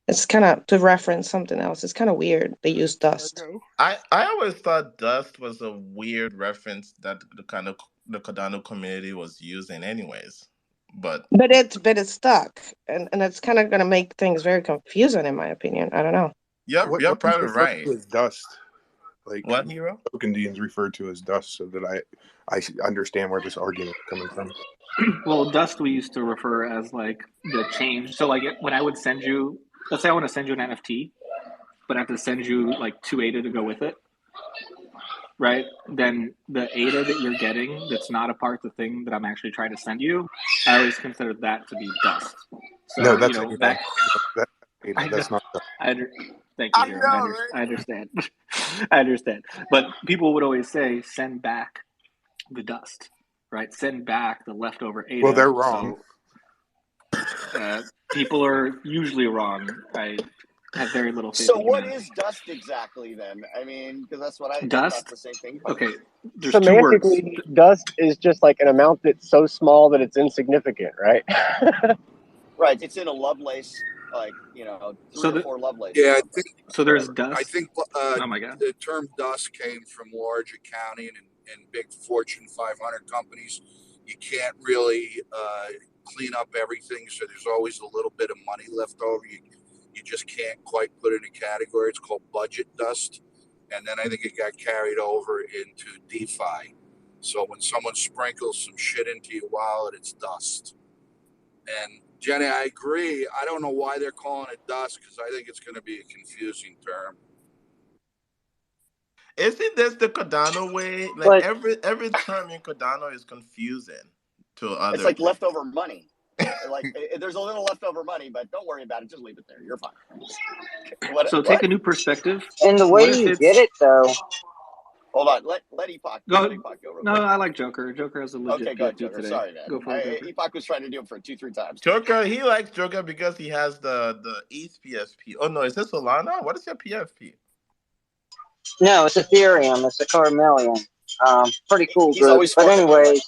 It's kind of to reference something else. It's kind of weird. They use dust. I always thought Dust was a weird reference that the Cardano community was using anyways. But But it's stuck, and it's kind of going to make things very confusing, in my opinion. I don't know. you're What do you probably refer right. to as dust? Like What, Hero? Tokendians refer to as dust, so that I understand where this argument is coming from. Well, dust we used to refer as like the change. So like when I would send you, let's say I want to send you an NFT, but I have to send you like 2 ADA to go with it, right? Then the ADA that you're getting that's not a part of the thing that I'm actually trying to send you, I always consider that to be dust. So No, that's that that's not dust. Thank you, I Hero. know, right? I understand. I understand. But people would always say, send back the dust, right? Send back the leftover ADA. Well, they're wrong. So, people are usually wrong. I have very little faith So in what humanity. is dust exactly then? I mean, because that's what I Dust? thought the same thing. Okay, there's 2 words. Semantically, dust is just like an amount that's so small that it's insignificant, right? Right, it's in a Lovelace, like 3 or 4 Lovelace. Yeah, I think so. There's dust. I think Oh my god. the term dust came from large accounting and big Fortune 500 companies. You can't really clean up everything, so there's always a little bit of money left over. You just can't quite put it in a category. It's called budget dust, and then I think it got carried over into DeFi. So when someone sprinkles some shit into your wallet, it's dust. And Jenny, I agree. I don't know why they're calling it dust, because I think it's going to be a confusing term. Isn't this the Cardano way? Like But every term in Cardano is confusing to others. It's like leftover money. Like there's a little leftover money, but don't worry about it. Just leave it there. You're fine. So take a new perspective. in the way you get it, though. Hold on. Let Epoch Go. Let Epoch go real No, quick. I like Joker. Joker has a legit Okay, go ahead, PFP Joker. today. Sorry, man. Go for it, Joker. Epoch was trying to do it for 2-3 times. Joker, he likes Joker because he has the ETH PSP. Oh no, is this Solana? What is your PFP? No, it's Ethereum. It's a Carmelian. Pretty cool He's group. always But smart anyway. anyways,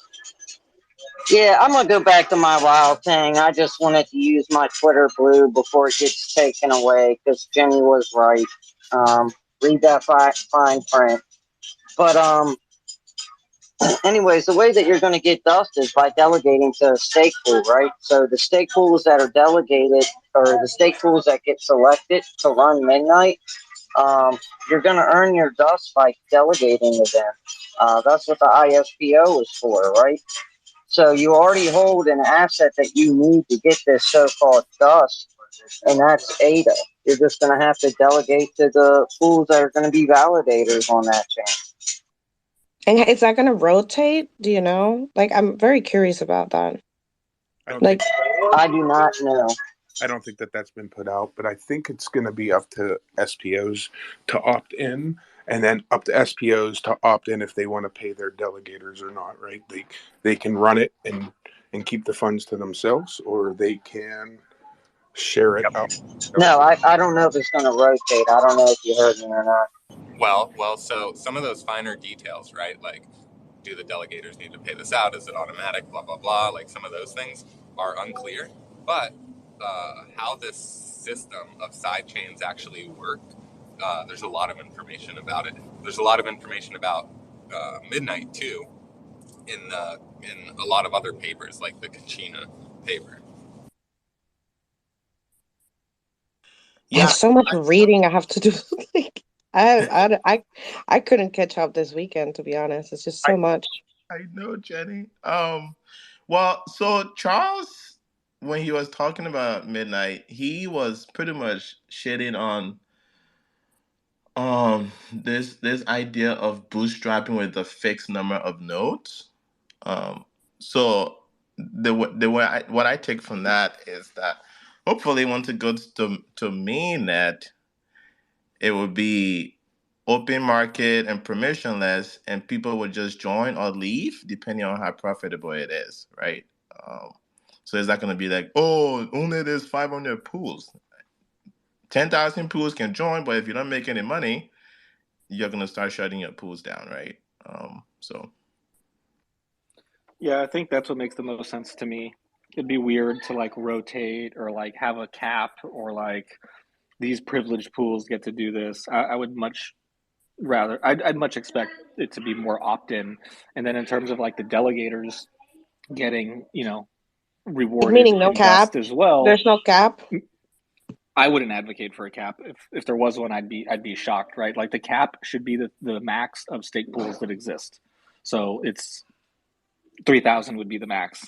yeah, I'm gonna go back to my wild thing. I just wanted to use my Twitter blue before it gets taken away because Jenny was right. Read that fine print. But anyways, the way that you're going to get dust is by delegating to a stake pool, right? So the stake pools that are delegated, or the stake pools that get selected to run midnight, you're going to earn your dust by delegating to them. That's what the ISPO is for, right? So you already hold an asset that you need to get this so-called dust, and that's ADA. You're just going to have to delegate to the pools that are going to be validators on that chain. And is that going to rotate? Do you know? Like, I'm very curious about that. I don't Like, I do not know. I don't think that that's been put out, but I think it's going to be up to SPOs to opt in, and then up to SPOs to opt in if they want to pay their delegators or not. Right? They can run it and keep the funds to themselves, or they can share it out. No, I don't know if it's going to rotate. I don't know if you heard me or not. Well, so some of those finer details, right? Like, do the delegators need to pay this out? Is it automatic? Blah, blah, blah. Like, some of those things are unclear. But how this system of side chains actually work, there's a lot of information about it. There's a lot of information about Midnight, too, in a lot of other papers, like the Kachina paper. I have so much I- reading I have to do. Like, I couldn't catch up this weekend, to be honest. It's just so much. I know, Jenny. Well, so Charles, when he was talking about Midnight, he was pretty much shitting on this idea of bootstrapping with a fixed number of nodes. So the way what I take from that is that hopefully once it goes to mainnet, it would be open market and permissionless, and people would just join or leave depending on how profitable it is, right? So it's not going to be like, oh, only there's 500 pools. 10,000 pools can join, but if you don't make any money, you're going to start shutting your pools down, right? So Yeah, I think that's what makes the most sense to me. It'd be weird to like rotate or like have a cap or like these privileged pools get to do this. I would much rather, I'd much expect it to be more opt-in. And then in terms of like the delegators getting, rewarded Meaning no in dust cap? as well, There's no cap? I wouldn't advocate for a cap. If there was one, I'd be shocked, right? Like the cap should be the max of stake pools that exist. So it's 3,000 would be the max.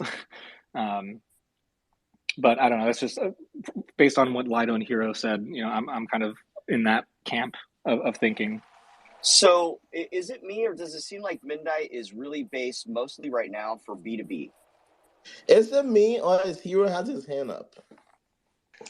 But I don't know. That's just based on what Lido and Hero said. I'm kind of in that camp of thinking. So is it me, or does it seem like Midnight is really based mostly right now for B2B? is it me or is Hero has his hand up?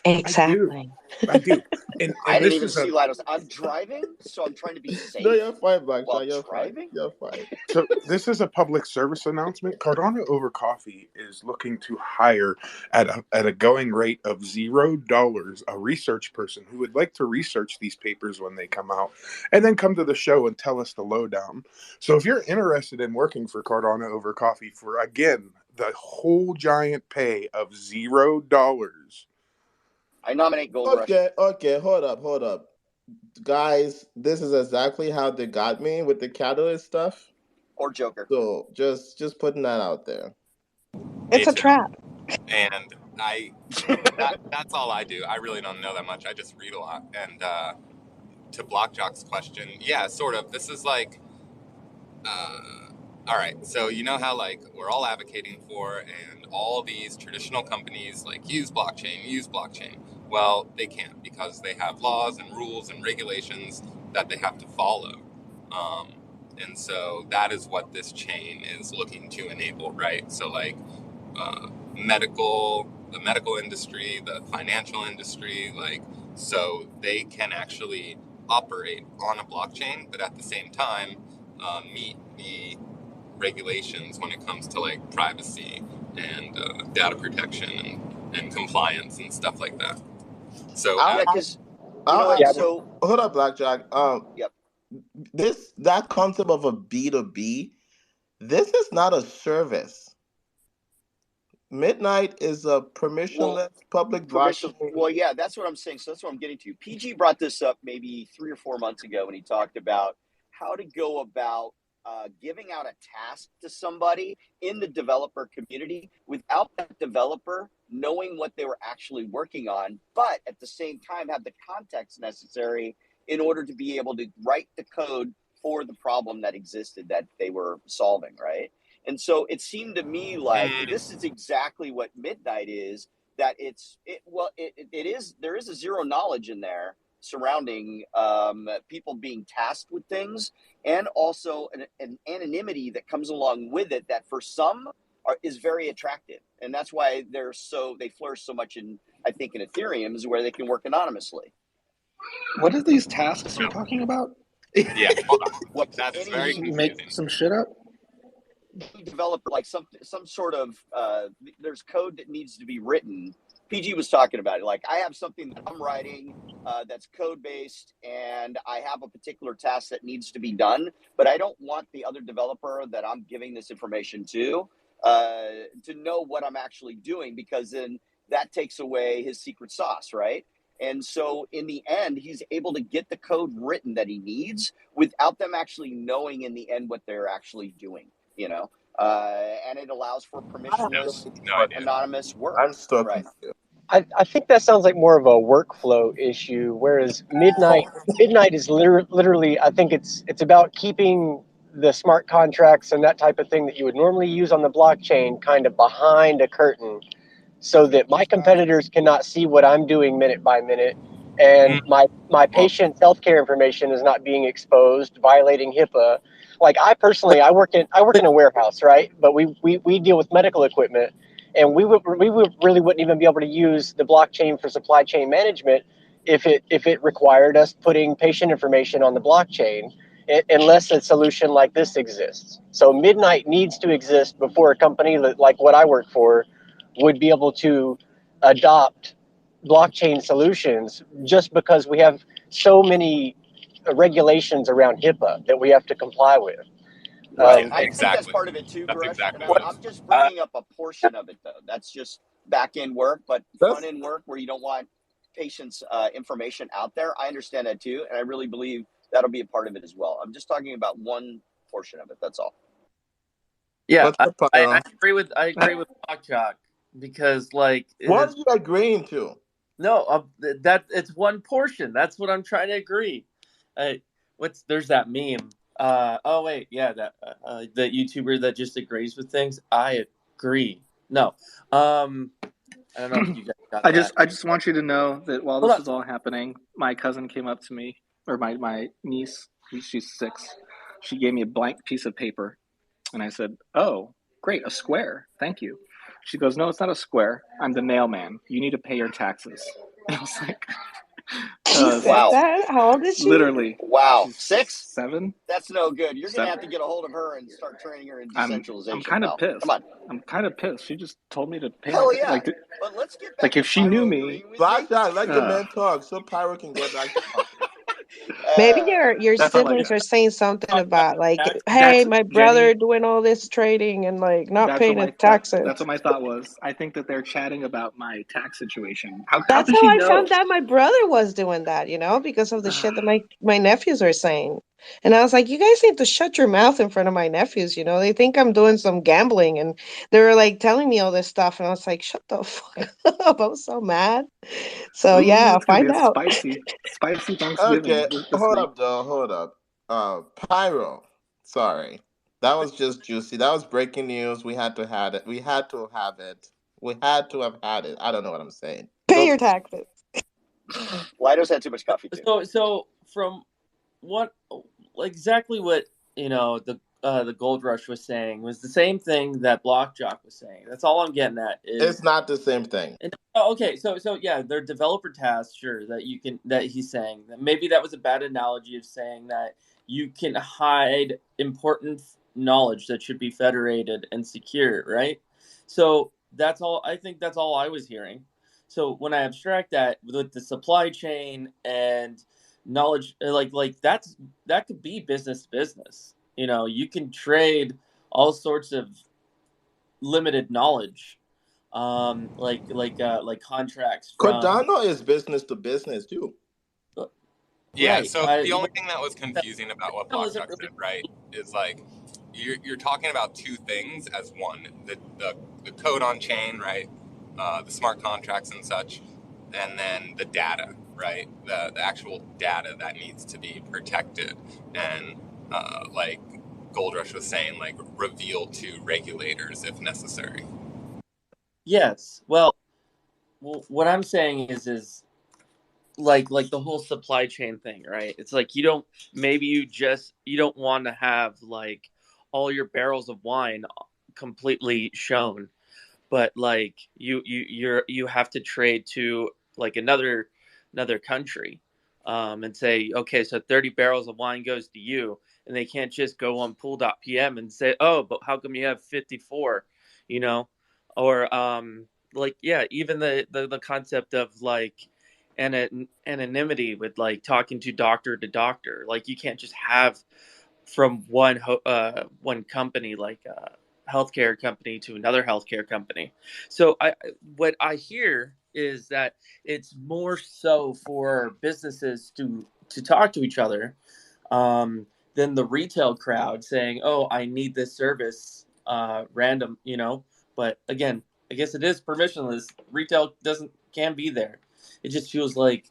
Exactly. I do. And I didn't this even is see Lido's. I'm driving, so I'm trying to be safe. No, you're fine, Black. While You're fine. driving? You're fine. so this is a public service announcement. Cardano Over Coffee is looking to hire at a going rate of $0 a research person who would like to research these papers when they come out, and then come to the show and tell us the lowdown. So if you're interested in working for Cardano Over Coffee for, again, the whole giant pay of $0. I nominate Gold Rush. Okay, hold up. Guys, this is exactly how they got me with the catalyst stuff. Or Joker. So just putting that out there. It's a trap. And that's all I do. I really don't know that much. I just read a lot. And to BlockJock's question, yeah, sort of. This is like, all right. So you know how like we're all advocating for, and all these traditional companies like use blockchain. Well, they can't because they have laws and rules and regulations that they have to follow. And so that is what this chain is looking to enable, right? So like the medical industry, the financial industry, like, so they can actually operate on a blockchain, but at the same time meet the regulations when it comes to like privacy and data protection and compliance and stuff like that. So hold up, Blackjack. Yep. That concept of a B2B, this is not a service. Midnight is a permissionless public blockchain. Well, yeah, that's what I'm saying. So that's what I'm getting to. PG brought this up maybe 3 or 4 months ago when he talked about how to go about giving out a task to somebody in the developer community without that developer knowing what they were actually working on, but at the same time have the context necessary in order to be able to write the code for the problem that existed that they were solving, right? And so it seemed to me like this is exactly what Midnight is, that there is a zero knowledge in there surrounding people being tasked with things, and also an anonymity that comes along with it that for some is very attractive, and that's why they flourish so much in I think, in Ethereum is where they can work anonymously. What are these tasks you're talking about? Yeah, hold on. What That's any very Make confusing. some shit up? developer, like some sort of there's code that needs to be written. PG was talking about it. Like, I have something that I'm writing that's code based, and I have a particular task that needs to be done, but I don't want the other developer that I'm giving this information to know what I'm actually doing, because then that takes away his secret sauce, right? And so in the end, he's able to get the code written that he needs without them actually knowing in the end what they're actually doing, you know? And it allows for permissionless, No idea. anonymous work. I'm stuck Right. with you. I think that sounds like more of a workflow issue, whereas midnight is literally, I think it's about keeping the smart contracts and that type of thing that you would normally use on the blockchain kind of behind a curtain, so that my competitors cannot see what I'm doing minute by minute, and my patient's healthcare information is not being exposed, violating HIPAA. Like, I personally, I work in a warehouse, right? But we deal with medical equipment, and we really wouldn't even be able to use the blockchain for supply chain management if it required us putting patient information on the blockchain, unless a solution like this exists. So Midnight needs to exist before a company like what I work for would be able to adopt blockchain solutions, just because we have so many regulations around HIPAA that we have to comply with. Right. Yeah, I think that's exactly. part of it too, That's Gresh. exactly And what it I'm is. just bringing up a portion of it, though. That's just back end work, but front end work where you don't want patients' information out there. I understand that too, and I really believe that'll be a part of it as well. I'm just talking about one portion of it. That's all. Yeah, What's up, Pyro? I agree with BlockJock, because like What are you agreeing to? no, that it's one portion. That's what I'm trying to agree. There's that meme. Oh wait, yeah, that the YouTuber that just agrees with things. I agree. No, I don't know if you guys got that. I just want you to know that while Hold this on. was all happening, my cousin came up to me, or my niece, she's 6. She gave me a blank piece of paper, and I said, "Oh, great, a square. Thank you." She goes, "No, it's not a square. I'm the mailman. You need to pay your taxes." And I was like, She said Wow. that? How old is she? literally, Wow. she's 6? 7. That's no good. You're going to 7. have to get a hold of her and start turning her into I'm decentralization, kind of pal. pissed. Come on. I'm kind of pissed. She just told me to pay my Hell yeah. like. But let's get back Like, to if she knew Pyro me, agreeing with me. BlockJock, let the man talk so Pyro can get back to talking. Maybe your that's all I siblings got. are saying something about like, hey, That's my brother Jenny. doing all this trading and like not paying his taxes. That's what my thought was. I think that they're chatting about my tax situation. How That's does how she I know? found out my brother was doing that, because of the shit that my nephews are saying. And I was like, you guys need to shut your mouth in front of my nephews, They think I'm doing some gambling, and they were like telling me all this stuff, and I was like, shut the fuck up. I was so mad. So Ooh, yeah, it's gonna be find a out. spicy Thanksgiving Okay, this hold week. up, though. Hold up. Pyro. Sorry, that was just juicy. That was breaking news. We had to have it. We had to have it. We had to have had it. I don't know what I'm saying. Pay Go. your taxes. Lido's had too much coffee too. So from what exactly what the Gold Rush was saying was the same thing that BlockJock was saying. That's all I'm getting at. It's not the same thing. Okay, so yeah, they're developer tasks, sure, that he's saying that maybe that was a bad analogy of saying that you can hide important knowledge that should be federated and secure, right? So that's all. I think that's all I was hearing. So when I abstract that with the supply chain and knowledge, like that could be business to business. You can trade all sorts of limited knowledge, like contracts from. Cardano is business to business too. Yeah, Right. so the only thing that was confusing about what That wasn't BlockJock really. said, right, is like you're talking about two things as one: the code on chain, right, the smart contracts and such, and then the data, right, the actual data that needs to be protected, and like Gold Rush was saying, like reveal to regulators if necessary. Yes. Well, what I'm saying is like the whole supply chain thing, right? It's like you don't want to have like all your barrels of wine completely shown, but like you have to trade to like another country, and say, okay, so 30 barrels of wine goes to you, and they can't just go on pool.pm and say, oh, but how come you have 54, you know, or like, yeah, even the concept of like anonymity with like talking to doctor, like you can't just have from one company, like a healthcare company, to another healthcare company. So what I hear is that it's more so for businesses to talk to each other, than the retail crowd saying, "Oh, I need this service, random," you know. But again, I guess it is permissionless. Retail can be there. It just feels like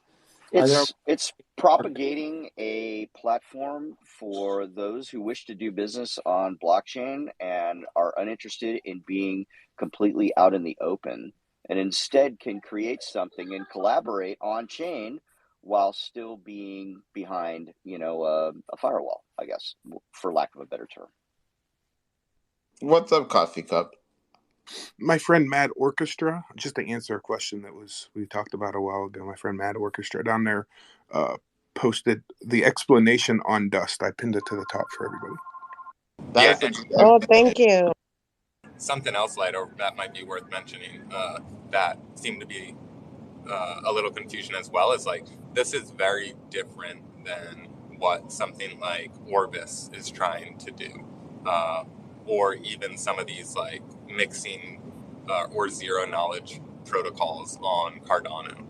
It's propagating a platform for those who wish to do business on blockchain and are uninterested in being completely out in the open, and instead can create something and collaborate on chain while still being behind, a firewall, I guess, for lack of a better term. What's up, Coffee Cup? My friend Mad Orchestra, just to answer a question that we talked about a while ago, my friend Mad Orchestra down there posted the explanation on Dust. I pinned it to the top for everybody. That's Oh, thank you. Something else, Lido, that might be worth mentioning, that seemed to be a little confusion as well, is like, this is very different than what something like Orbis is trying to do, or even some of these like mixing or zero knowledge protocols on Cardano.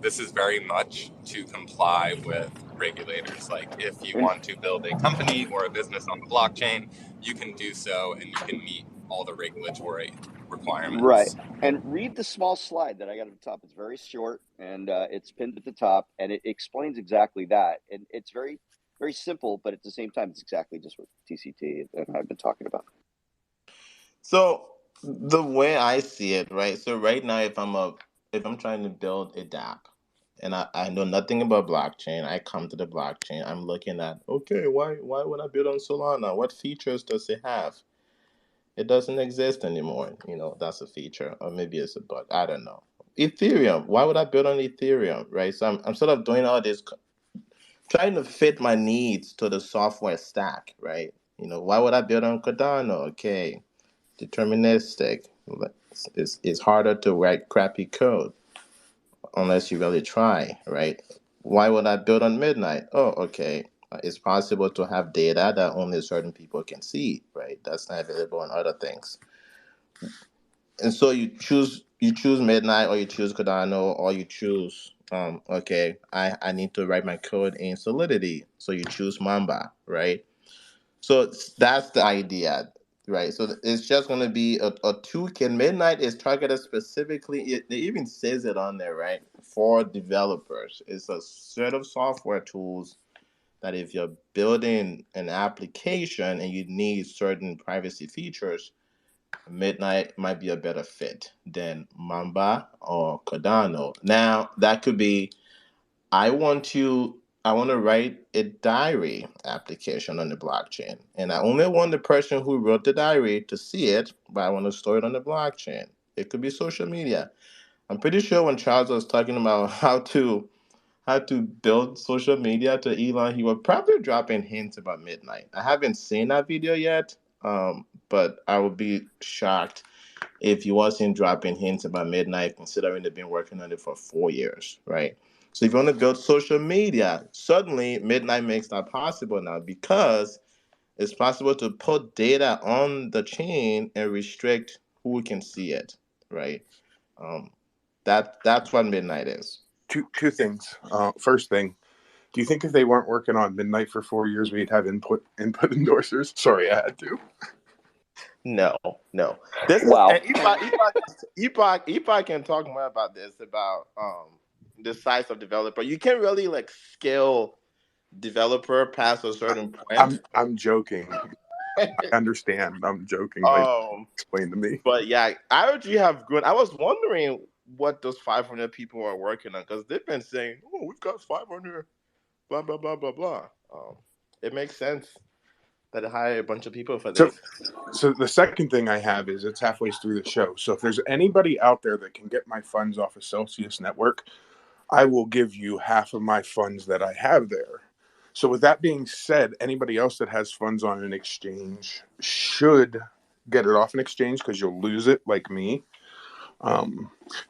This is very much to comply with regulators. Like, if you want to build a company or a business on the blockchain, you can do so, and you can meet all the regulatory requirements. Right. And read the small slide that I got at the top. It's very short, and it's pinned at the top, and it explains exactly that. And it's very, very simple, but at the same time, it's exactly just what TCT and I've been talking about. So the way I see it, right? So right now, if I'm trying to build a dApp and I know nothing about blockchain, I come to the blockchain. I'm looking at, okay, why would I build on Solana? What features does it have? It doesn't exist anymore. That's a feature, or maybe it's a bug. I don't know. Ethereum. Why would I build on Ethereum, right? So I'm sort of doing all this, trying to fit my needs to the software stack, right? Why would I build on Cardano? Okay, deterministic. It's harder to write crappy code unless you really try, right? Why would I build on Midnight? Oh, okay. It's possible to have data that only certain people can see, right? That's not available on other things. And so you choose Midnight, or you choose Cardano, or you choose okay, I need to write my code in Solidity. So you choose Mamba, right? So that's the idea, right? So it's just going to be a toolkit. Midnight is targeted specifically, it even says it on there, right? For developers. It's a set of software tools that if you're building an application and you need certain privacy features, Midnight might be a better fit than Mamba or Cardano. Now, that could be, I want to write a diary application on the blockchain, and I only want the person who wrote the diary to see it, but I want to store it on the blockchain. It could be social media. I'm pretty sure when Charles was talking about how to build social media to Elon, he was probably dropping hints about Midnight. I haven't seen that video yet, but I would be shocked if he wasn't dropping hints about Midnight, considering they've been working on it for 4 years, right? So if you want to build social media, suddenly Midnight makes that possible now, because it's possible to put data on the chain and restrict who can see it, right? That's what Midnight is. Two things. First thing, do you think if they weren't working on Midnight for 4 years, we'd have input endorsers? Sorry, I had to. No. This is, Wow. and Epoch can talk more about this, about the size of developer. You can't really like scale developer past a certain point. I'm joking. I understand. I'm joking. Like, explain to me. But yeah, IOG have good. I was wondering what those 500 people are working on, because they've been saying, "Oh, we've got 500, blah blah blah blah blah." It makes sense. that they hire a bunch of people for So, this. so the second thing I have is it's halfway through the show. So if there's anybody out there that can get my funds off of Celsius Network, I will give you half of my funds that I have there. So with that being said, anybody else that has funds on an exchange should get it off an exchange because you'll lose it like me.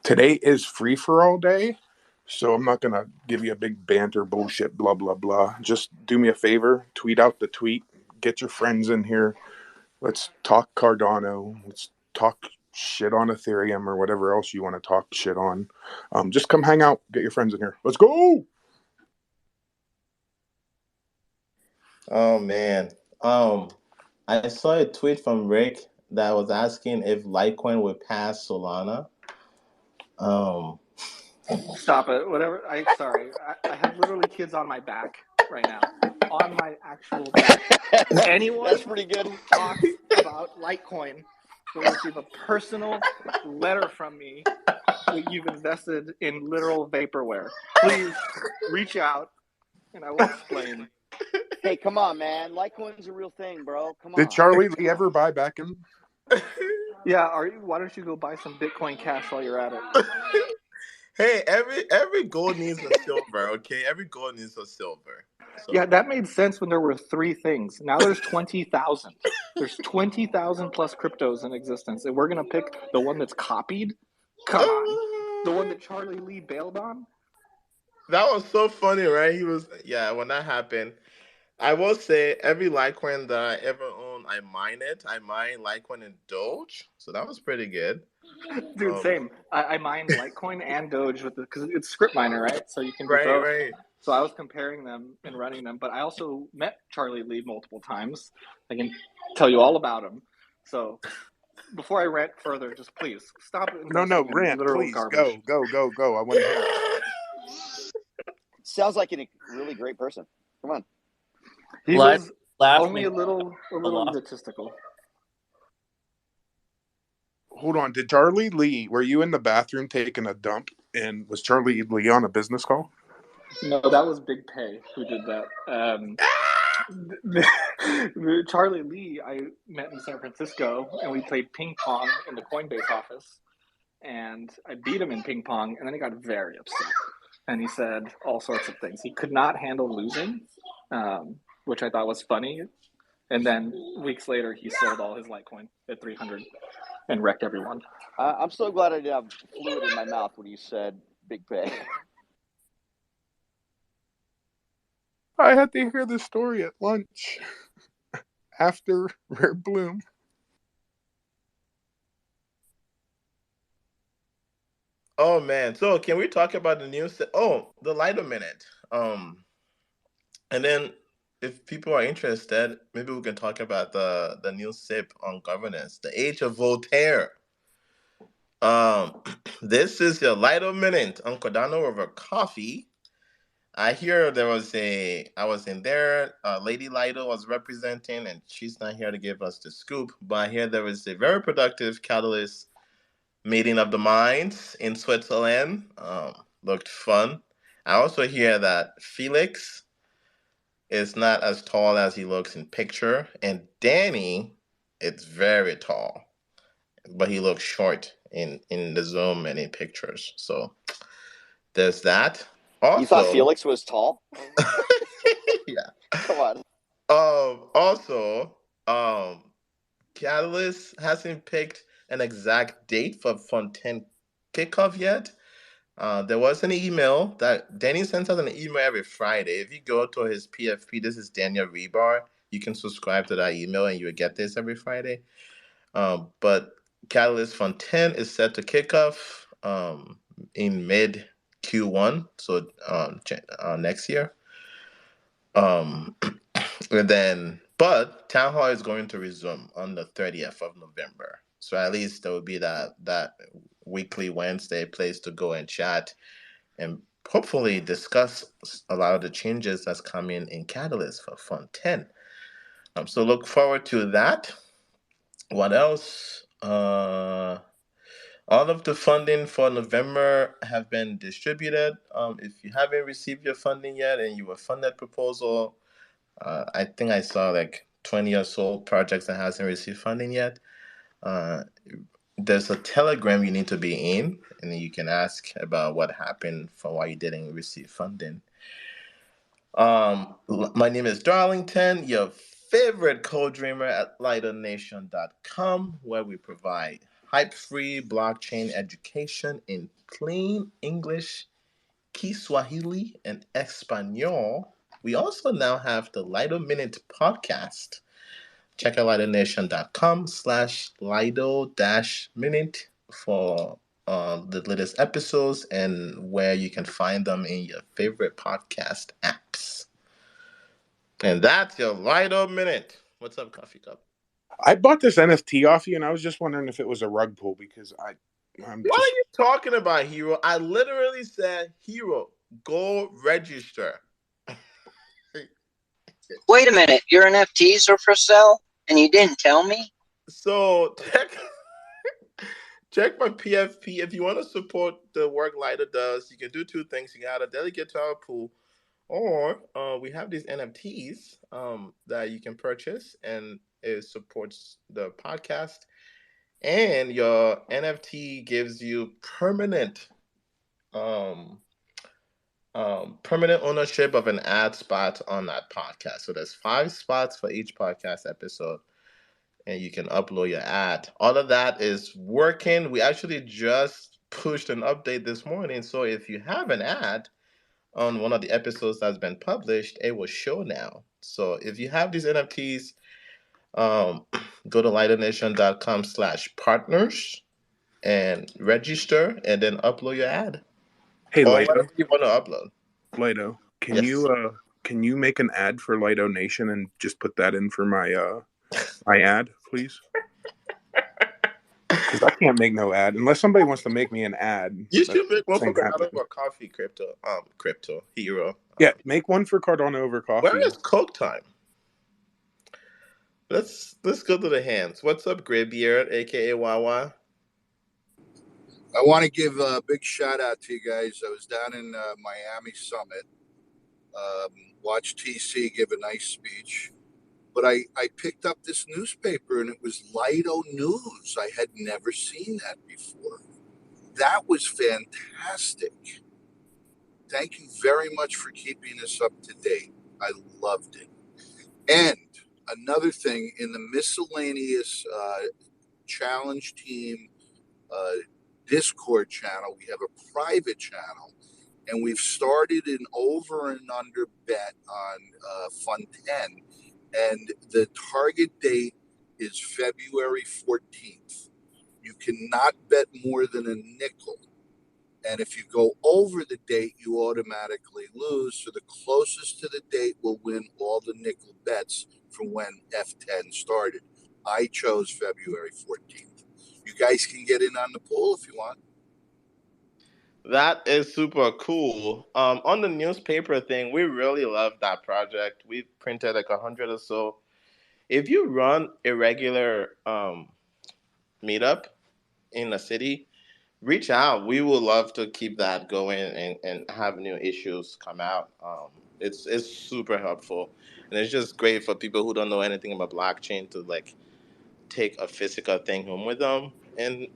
Today is free for all day. So I'm not going to give you a big banter bullshit, blah, blah, blah. Just do me a favor, tweet out the tweet, get your friends in here. Let's talk Cardano. Let's talk shit on Ethereum or whatever else you want to talk shit on. Just come hang out, get your friends in here. Let's go. Oh man. I saw a tweet from Rick that was asking if Litecoin would pass Solana. Stop it. Whatever. Sorry. I have literally kids on my back right now. On my actual back. Anyone That's pretty good. who talks about Litecoin will receive a personal letter from me that you've invested in literal vaporware. Please reach out and I will explain. Hey, come on, man. Litecoin's a real thing, bro. Come on. Did Charlie Lee ever buy back in? Yeah, why don't you go buy some Bitcoin Cash while you're at it? Hey, every gold needs a silver, okay? Every gold needs a silver. So. Yeah, that made sense when there were 3 things. Now there's 20,000. There's 20,000 plus cryptos in existence, and we're gonna pick the one that's copied. Come on, the one that Charlie Lee bailed on. That was so funny, right? When that happened. I will say every Litecoin that I ever own, I mine it. I mine Litecoin and Doge, so that was pretty good. Dude, same. I mined Litecoin and Doge because it's script miner, right? So you can do both. Right. So I was comparing them and running them, but I also met Charlie Lee multiple times. I can tell you all about him. So before I rant further, just please stop. No, rant, please. Garbage. Go. I want to hear it. Sounds like a really great person. Come on. He was only a little egotistical. Hold on. Did Charlie Lee, were you in the bathroom taking a dump, and was Charlie Lee on a business call? No, that was Big Pay who did that. Charlie Lee, I met in San Francisco, and we played ping pong in the Coinbase office. And I beat him in ping pong, and then he got very upset. And he said all sorts of things. He could not handle losing, which I thought was funny. And then weeks later, he sold all his Litecoin at 300 and wrecked everyone. I'm so glad I didn't have fluid in my mouth when you said Big Pay. I had to hear this story at lunch after Rare Bloom. Oh man! So can we talk about the news? The Lido Minute. And then if people are interested, maybe we can talk about the new SIP on governance, the age of Voltaire. This is your Lido Minute on Cardano Over Coffee. I hear I was in there, Lady Lido was representing, and she's not here to give us the scoop, but I hear there was a very productive Catalyst meeting of the minds in Switzerland. Looked fun. I also hear that Felix is not as tall as he looks in picture, and Danny is very tall, but he looks short in the Zoom and in pictures. So there's that. Also, you thought Felix was tall? Yeah. Come on. Also, Catalyst hasn't picked an exact date for Fund 10 kickoff yet. There was an email that Danny sends out an email every Friday. If you go to his PFP, this is Daniel Rebar. You can subscribe to that email and you will get this every Friday. But Catalyst Fund 10 is set to kick off in mid Q1, so next year. But Town Hall is going to resume on the 30th of November. So at least there will be that weekly Wednesday place to go and chat and hopefully discuss a lot of the changes that's coming in Catalyst for Fund 10. So look forward to that. What else? All of the funding for November have been distributed. If you haven't received your funding yet and you were funded proposal, I think I saw like 20 or so projects that hasn't received funding yet, there's a Telegram you need to be in, and you can ask about what happened for why you didn't receive funding. My name is Darlington, your favorite co-dreamer at lighternation.com, where we provide hype-free blockchain education in plain English, Kiswahili, and Espanol. We also now have the Lido Minute podcast. Check out lighternation.com/Lido-Minute for the latest episodes and where you can find them in your favorite podcast apps. And that's your Lido Minute. What's up, Coffee Cup? I bought this NFT off you, and I was just wondering if it was a rug pull because I'm What are you talking about, Hero? I literally said, Hero, go register. Wait a minute, your NFTs are for sale and you didn't tell me? So check my PFP. If you want to support the work Lido does, you can do two things. You got a delegate to our pool, or we have these NFTs that you can purchase, and it supports the podcast. And your NFT gives you permanent ownership of an ad spot on that podcast. So there's 5 spots for each podcast episode, and you can upload your ad. All of that is working. We actually just pushed an update this morning, so if you have an ad on one of the episodes that's been published, it will show now. So if you have these NFTs, go to lighternation.com/partners and register, and then upload your ad. Hey, Or Lido. whatever you want to upload. Lido, can Yes. you make an ad for Lido Nation and just put that in for my my ad, please? Because I can't make no ad unless somebody wants to make me an ad. You should make one for Ain't Cardano happening. Over Coffee crypto hero. Yeah, make one for Cardano Over Coffee. Where is CookThyme? Let's go to the hands. What's up, Graybeard, aka Wawa? I want to give a big shout out to you guys. I was down in Miami Summit, watched TC give a nice speech, but I picked up this newspaper and it was Lido News. I had never seen that before. That was fantastic. Thank you very much for keeping us up to date. I loved it. And another thing, in the miscellaneous challenge team Discord channel, we have a private channel, and we've started an over and under bet on Fund 10, and the target date is February 14th. You cannot bet more than a nickel, and if you go over the date, you automatically lose. So the closest to the date will win all the nickel bets from when F10 started. I chose February 14th. You guys can get in on the pool if you want. That is super cool. On the newspaper thing, we really love that project. We've printed like 100 or so. If you run a regular meetup in a city, reach out. We would love to keep that going and have new issues come out. It's super helpful, and it's just great for people who don't know anything about blockchain to like take a physical thing home with them and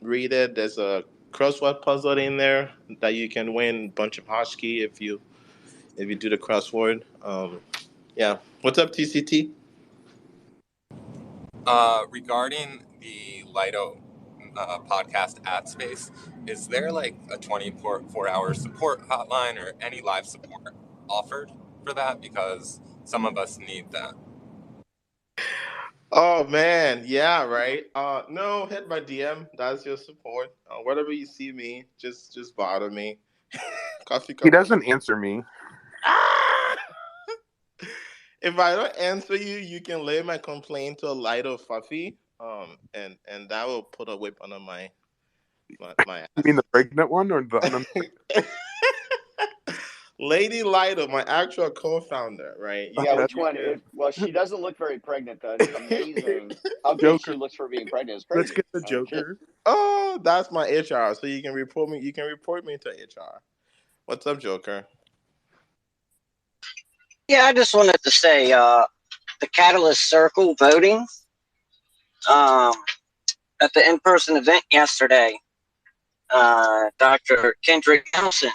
read it. There's a crossword puzzle in there that you can win a bunch of hashkey if you do the crossword. Yeah. What's up, TCT? Regarding the Lido podcast ad space, is there like a 24-hour support hotline or any live support offered for that? Because some of us need that. Oh man, yeah, right. No, hit my DM. That's your support. Wherever you see me, just bother me. Coffee He cup. doesn't answer me. Ah! If I don't answer you, you can lay my complaint to a Lido Fuffy. And that will put a whip under my ass. You mean the pregnant one or the Lady Lido, my actual co-founder, right? Yeah, which one? Well, she doesn't look very pregnant, though. It's amazing how good she looks for being pregnant. It's crazy. Let's get the Joker. Oh, that's my HR. So you can report me. You can report me to HR. What's up, Joker? Yeah, I just wanted to say, the Catalyst Circle voting at the in-person event yesterday. Dr. Kendrick Nelson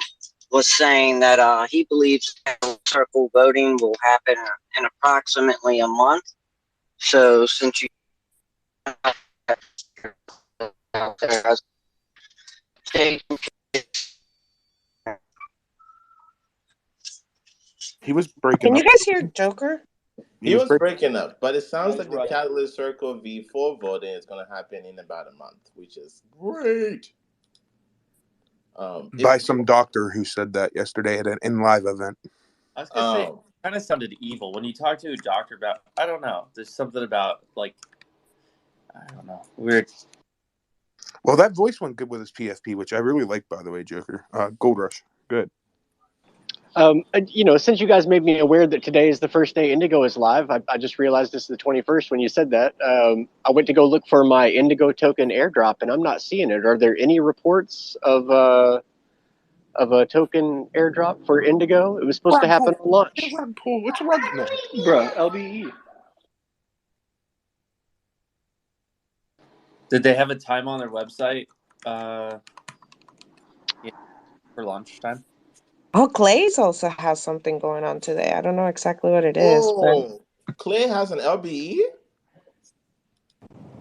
was saying that he believes Catalyst Circle voting will happen in approximately a month. So since you out there, He was breaking Can you up. guys hear Joker? He was breaking. breaking up, but it sounds He's like the right. Catalyst Circle V4 voting is going to happen in about a month, which is great. By some doctor who said that yesterday at an in-live event. I was gonna say, it kind of sounded evil when you talk to a doctor about. I don't know. There's something about like, I don't know, weird. Well, that voice went good with his PFP, which I really like, by the way, Joker. Gold Rush, good. Since you guys made me aware that today is the first day Indigo is live, I just realized this is the 21st when you said that. I went to go look for my Indigo token airdrop, and I'm not seeing it. Are there any reports of a token airdrop for Indigo? It was supposed to happen on launch. Rug pull. What's a rug? No. Bruh, LBE. Did they have a time on their website for lunchtime? Oh, Clay's also has something going on today. I don't know exactly what it is, but Oh, Clay has an LBE?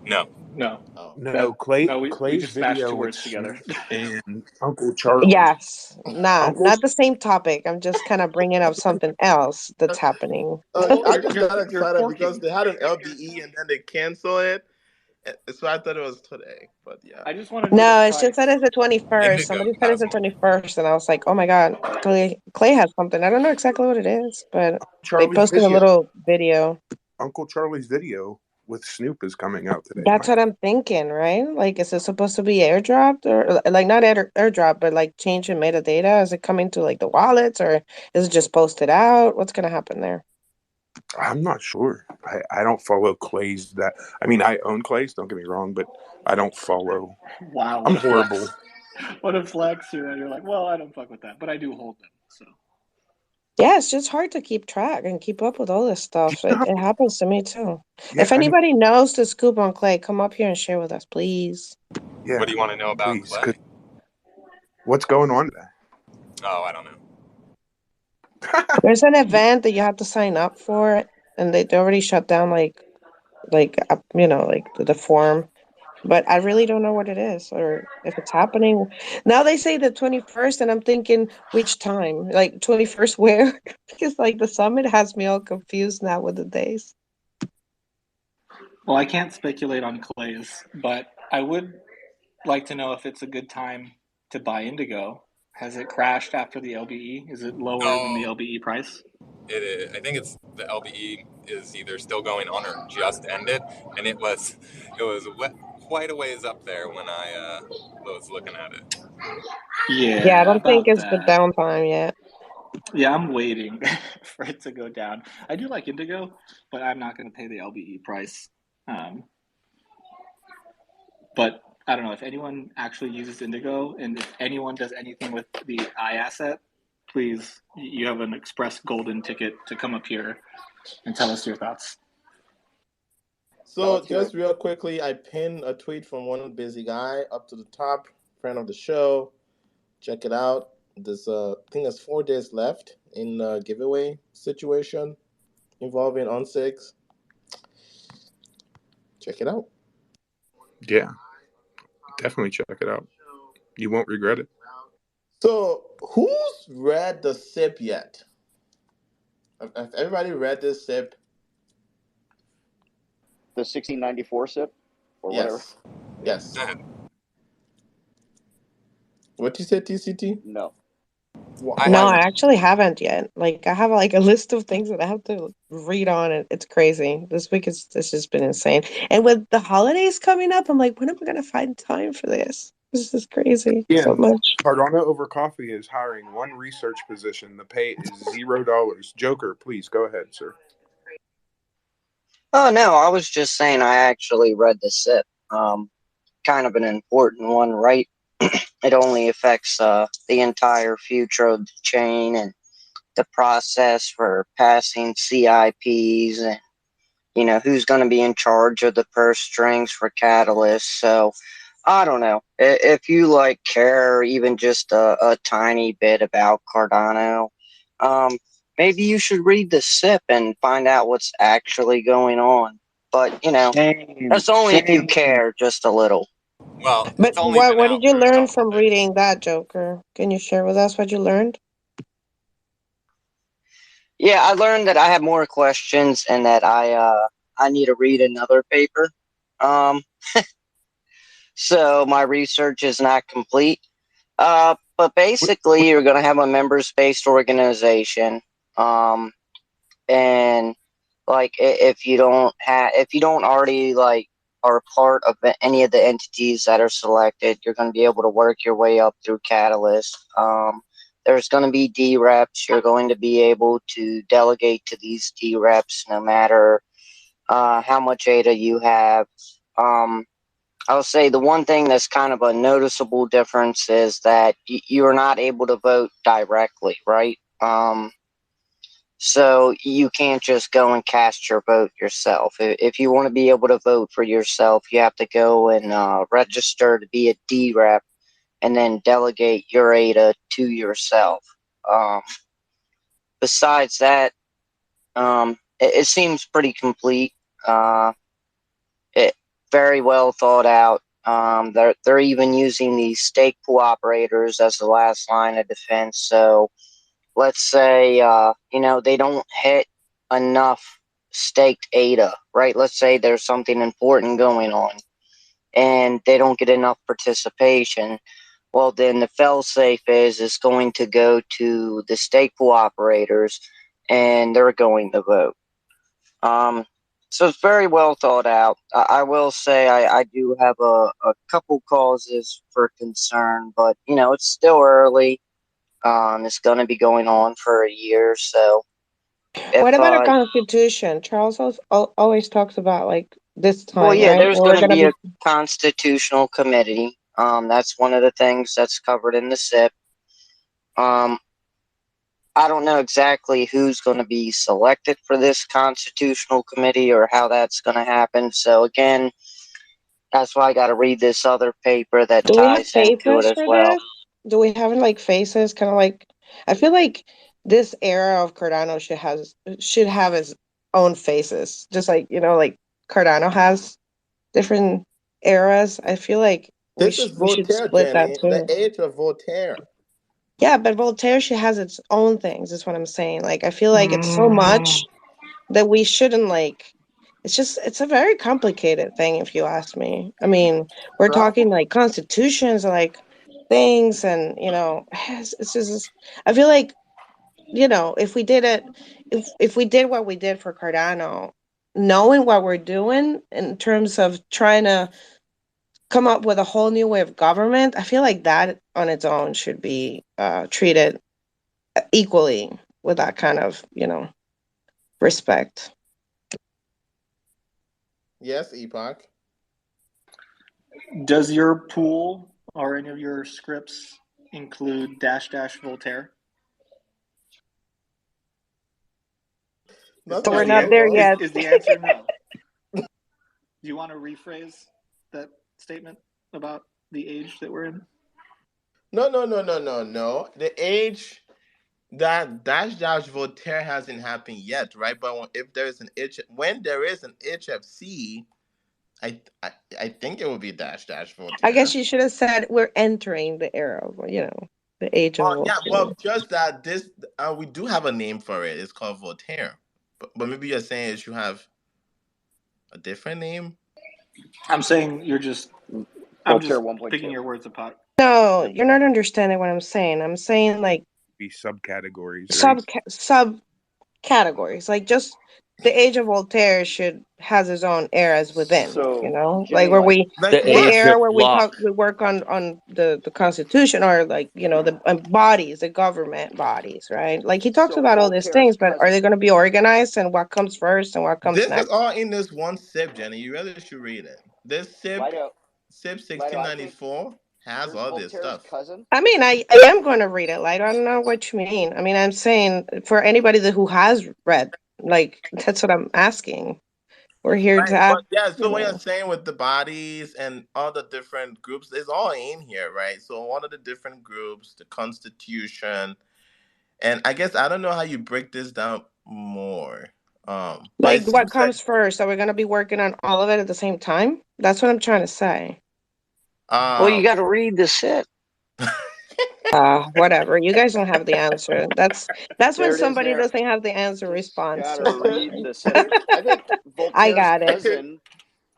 No. No. Oh. No, we Clay's just smashed video two with words together. Snoop and Uncle Charlie. yes, Uncle- not the same topic. I'm just kind of bringing up something else that's happening. I just got You're excited forking. because they had an LBE and then they canceled it. So I thought it was today, but yeah. I just want to know No, the it's just price. that it's the 21st. Indigo Somebody said it's has the one. 21st, and I was like, oh my God, Clay has something. I don't know exactly what it is, but they Charlie's posted a video. little video. Uncle Charlie's video with Snoop is coming out today. That's what I'm thinking, right? Like, is it supposed to be airdropped or like not airdrop, but like change in metadata? Is it coming to like the wallets or is it just posted out? What's going to happen there? I'm not sure. I don't follow Clay's that. I mean, I own Clay's. Don't get me wrong, but I don't follow. Wow, I'm what a horrible. flex. What a flex. You're like, well, I don't fuck with that, but I do hold them. So Yeah, it's just hard to keep track and keep up with all this stuff. It happens to me too. Yeah, If anybody knows the scoop on Clay, come up here and share with us, please. yeah. What do you want to know about Please, Clay? what's going on there? Oh, I don't know. There's an event that you have to sign up for, and they already shut down like the form. But I really don't know what it is or if it's happening. Now they say the 21st, and I'm thinking which time? Like 21st where? Because like the summit has me all confused now with the days. well, I can't speculate on Clay's, but I would like to know if it's a good time to buy Indigo. Has it crashed after the LBE? Is it lower than the LBE price? It is, I think it's the LBE is either still going on or just ended, and it was quite a ways up there when I was looking at it. Yeah, I Yeah, don't think about it's the that. downtime yet. Yeah, I'm waiting for it to go down. I do like Indigo, but I'm not going to pay the LBE price. But I don't know if anyone actually uses Indigo, and if anyone does anything with the I asset, please, you have an express golden ticket to come up here and tell us your thoughts. So just real quickly, I pinned a tweet from one busy guy up to the top, friend of the show. Check it out. There's I think there's 4 days left in the giveaway situation involving ON6. Check it out. Yeah, definitely check it out. You won't regret it. So who's read the SIP yet? Have everybody read this SIP? The 1694 SIP or whatever. Yes. What you said, TCT? No. No, I actually haven't yet. Like I have like a list of things that I have to read on and it's crazy. This week it's just been insane. And with the holidays coming up, I'm like, when am I gonna find time for this? This is crazy. So much. Cardano Over Coffee is hiring one research position. The pay is $0. Joker, please go ahead, sir. Oh, no, I was just saying I actually read the SIP. Kind of an important one, right? It only affects the entire future of the chain and the process for passing CIPs and who's going to be in charge of the purse strings for Catalyst. So I don't know if you care even just a tiny bit about Cardano. Maybe you should read the SIP and find out what's actually going on. But that's only if you care just a little. Well, But it's only been what out did you for a learn couple from of days. reading that, Joker? Can you share with us what you learned? Yeah, I learned that I have more questions and that I need to read another paper. So my research is not complete. But basically, you're gonna have a members-based organization. And if you don't already are part of any of the entities that are selected, you're going to be able to work your way up through Catalyst. There's going to be D reps. You're going to be able to delegate to these D reps no matter how much ADA you have. I'll say the one thing that's kind of a noticeable difference is that you're not able to vote directly, right? So you can't just go and cast your vote yourself. If you want to be able to vote for yourself, you have to go and register to be a D rep and then delegate your ADA to yourself. Besides that, it seems pretty complete. It very well thought out. They're even using these stake pool operators as the last line of defense. So let's say they don't hit enough staked ADA, right? Let's say there's something important going on and they don't get enough participation. Well, then the fail-safe is going to go to the stake pool operators and they're going to vote. So it's very well thought out. I will say I do have a couple causes for concern, but it's still early. It's going to be going on for a year, so. What about a constitution? Charles always talks about this time. Well, yeah, right? there's going to be a constitutional committee. That's one of the things that's covered in the SIP. I don't know exactly who's going to be selected for this constitutional committee or how that's going to happen. So again, that's why I got to read this other paper that ties into it as well. Do we have faces? Kind of I feel like this era of Cardano should have its own faces, just Cardano has different eras. I feel like we should split that too. The age of Voltaire. Yeah, but Voltaire has its own things. Is what I'm saying. I feel like it's so much that we shouldn't it's a very complicated thing if you ask me. I mean, we're talking constitutions, things, and it's just I feel like if we did it, if we did what we did for Cardano, knowing what we're doing in terms of trying to come up with a whole new way of government, I feel like that on its own should be treated equally with that kind of respect. Yes, Epoch. Does your pool or any of your scripts include -- Voltaire? But we're not there yet. Is the answer no? Do you want to rephrase that statement about the age that we're in? No. The age that -- Voltaire hasn't happened yet, right? But if there is when there is an HFC, I think it will be -- Voltaire. I guess you should have said we're entering the era of, the age of Voltaire. Yeah, well, just that we do have a name for it. It's called Voltaire. But maybe you're saying it should have a different name? I'm saying you're just... I'm just picking your words apart. No, you're not understanding what I'm saying. I'm saying be subcategories. Subcategories. Just the age of Voltaire has its own eras within. Jimmy, where we the era where we work on the Constitution or the bodies, the government bodies, right? He talks about all these things, but are they going to be organized and what comes first and what comes next? This is all in this one SIP, Jenny. You really should read it. This SIP 1694 has all this stuff. I mean, I am going to read it. I don't know what you mean. I mean, I'm saying for anybody who has read, that's what I'm asking. We're here to Right, ask, but yeah, you so what you're know. saying with the bodies and all the different groups is all in here, right? So one of the different groups, the Constitution, and I guess I don't know how you break this down more. But Like, it what seems like comes first? Are we going to be working on all of it at the same time? That's what I'm trying to say. Well, um you got to read the SIP. Whatever. You guys don't have the answer. That's when There it is. somebody There, doesn't have the answer just response. gotta So it's read okay. the SIP. I think I Voltaire's got it. cousin.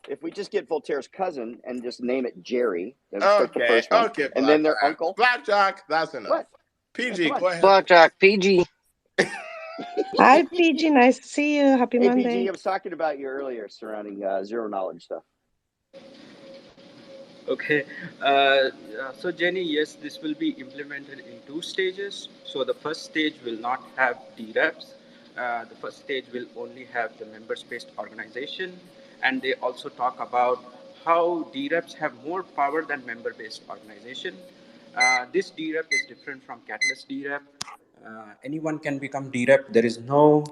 If we just get Voltaire's cousin and just name it Jerry, that's like the okay, first one, okay, and then their Blackjack. uncle. Blackjack, that's enough. What? Yeah, PG, come on. go ahead. BlockJock, PG. Hi, PG. Nice to see you. Happy Hey, PG, Monday. I was talking about you earlier surrounding zero knowledge stuff. Okay, uh, so Jenny, yes, this will be implemented in two stages. So the first stage will not have DREPs. The first stage will only have the members-based organization, and they also talk about how DREPs have more power than member-based organization. This DREP is different from Catalyst DREP. Anyone can become DREP. There is no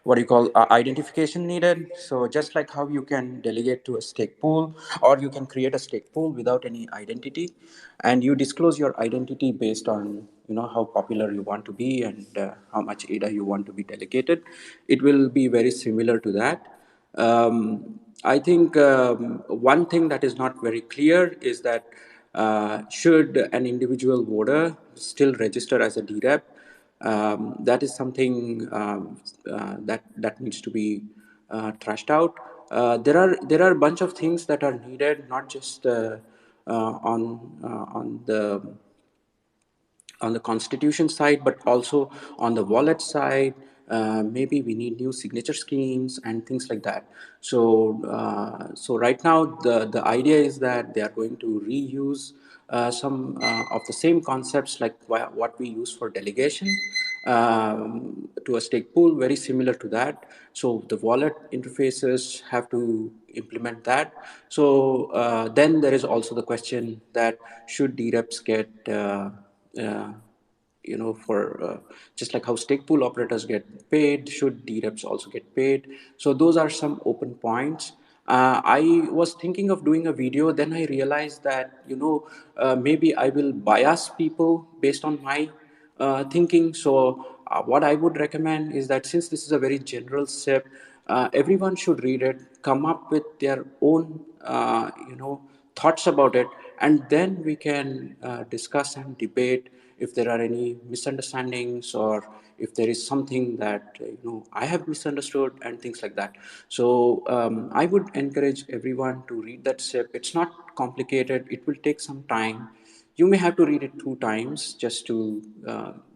what do you call identification needed. So just like how you can delegate to a stake pool, or you can create a stake pool without any identity, and you disclose your identity based on how popular you want to be and how much ADA you want to be delegated. It will be very similar to that. I think one thing that is not very clear is that should an individual voter still register as a DREP? That is something that needs to be trashed out. There are a bunch of things that are needed, not just on the constitution side, but also on the wallet side. Maybe we need new signature schemes and things like that. So right now the idea is that they are going to reuse some of the same concepts like what we use for delegation to a stake pool, very similar to that. So the wallet interfaces have to implement that. So then there is also the question that should DREPs get uh, for just like how stake pool operators get paid, should DREPs also get paid? So those are some open points. I was thinking of doing a video, then I realized that maybe I will bias people based on my thinking. So what I would recommend is that since this is a very general SIP, everyone should read it, come up with their own thoughts about it, and then we can discuss and debate if there are any misunderstandings, or if there is something that I have misunderstood and things like that. So I would encourage everyone to read that SIP. It's not complicated. It will take some time. You may have to read it 2 times just to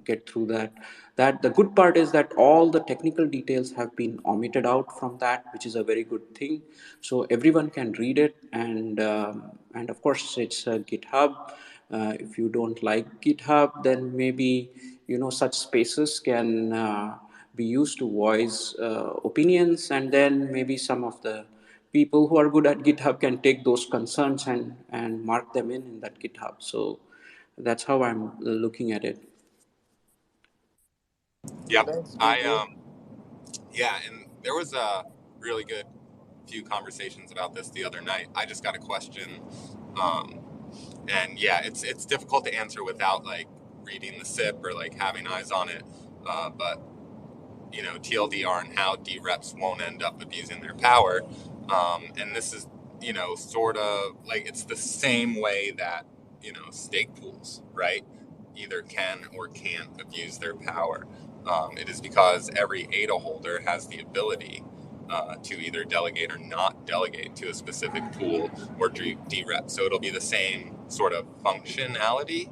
get through that. That the good part is that all the technical details have been omitted out from that, which is a very good thing. So everyone can read it, and of course it's a GitHub. If you don't like GitHub, then maybe such spaces can be used to voice opinions, and then maybe some of the people who are good at GitHub can take those concerns and mark them in that GitHub. So that's how I'm looking at it. Yep. Thanks, PG. Yeah, and there was a really good few conversations about this the other night. I just got a question, um, and yeah, it's difficult to answer without like reading the SIP or like having eyes on it. But TLDR and how DREPs won't end up abusing their power, and this is sort of like it's the same way that stake pools, right, either can or can't abuse their power. It is because every ADA holder has the ability to either delegate or not delegate to a specific pool or DREP. So it'll be the same sort of functionality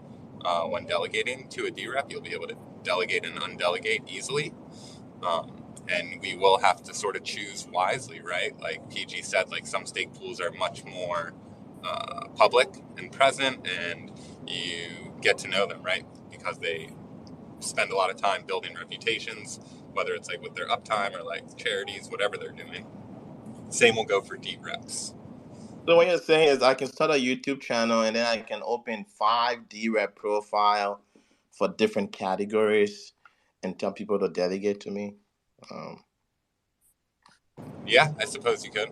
when delegating to a DREP. You'll be able to delegate and undelegate easily. And we will have to sort of choose wisely, right? Like PG said, like some stake pools are much more public and present, and you get to know them, right? Because they spend a lot of time building reputations, whether it's like with their uptime or like charities, whatever they're doing. Same will go for DREPs. So what you're saying is I can start a YouTube channel and then I can open 5 DREP profile for different categories and tell people to delegate to me. Um, Yeah, I suppose you could.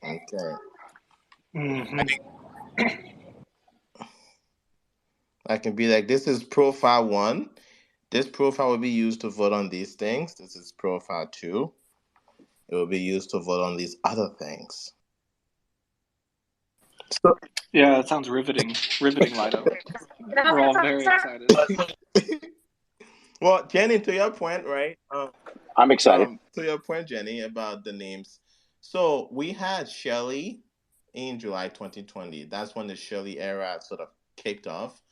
Okay. Mm-hmm. I think I can be like, this is profile 1. This profile will be used to vote on these things. This is profile 2. It will be used to vote on these other things. So, Yeah, it sounds riveting, Lido. We're all very excited. well, Jenny, to your point, right? I'm excited. To your point, Jenny, about the names. So we had Shelly in July 2020. That's when the Shelly era sort of kicked off.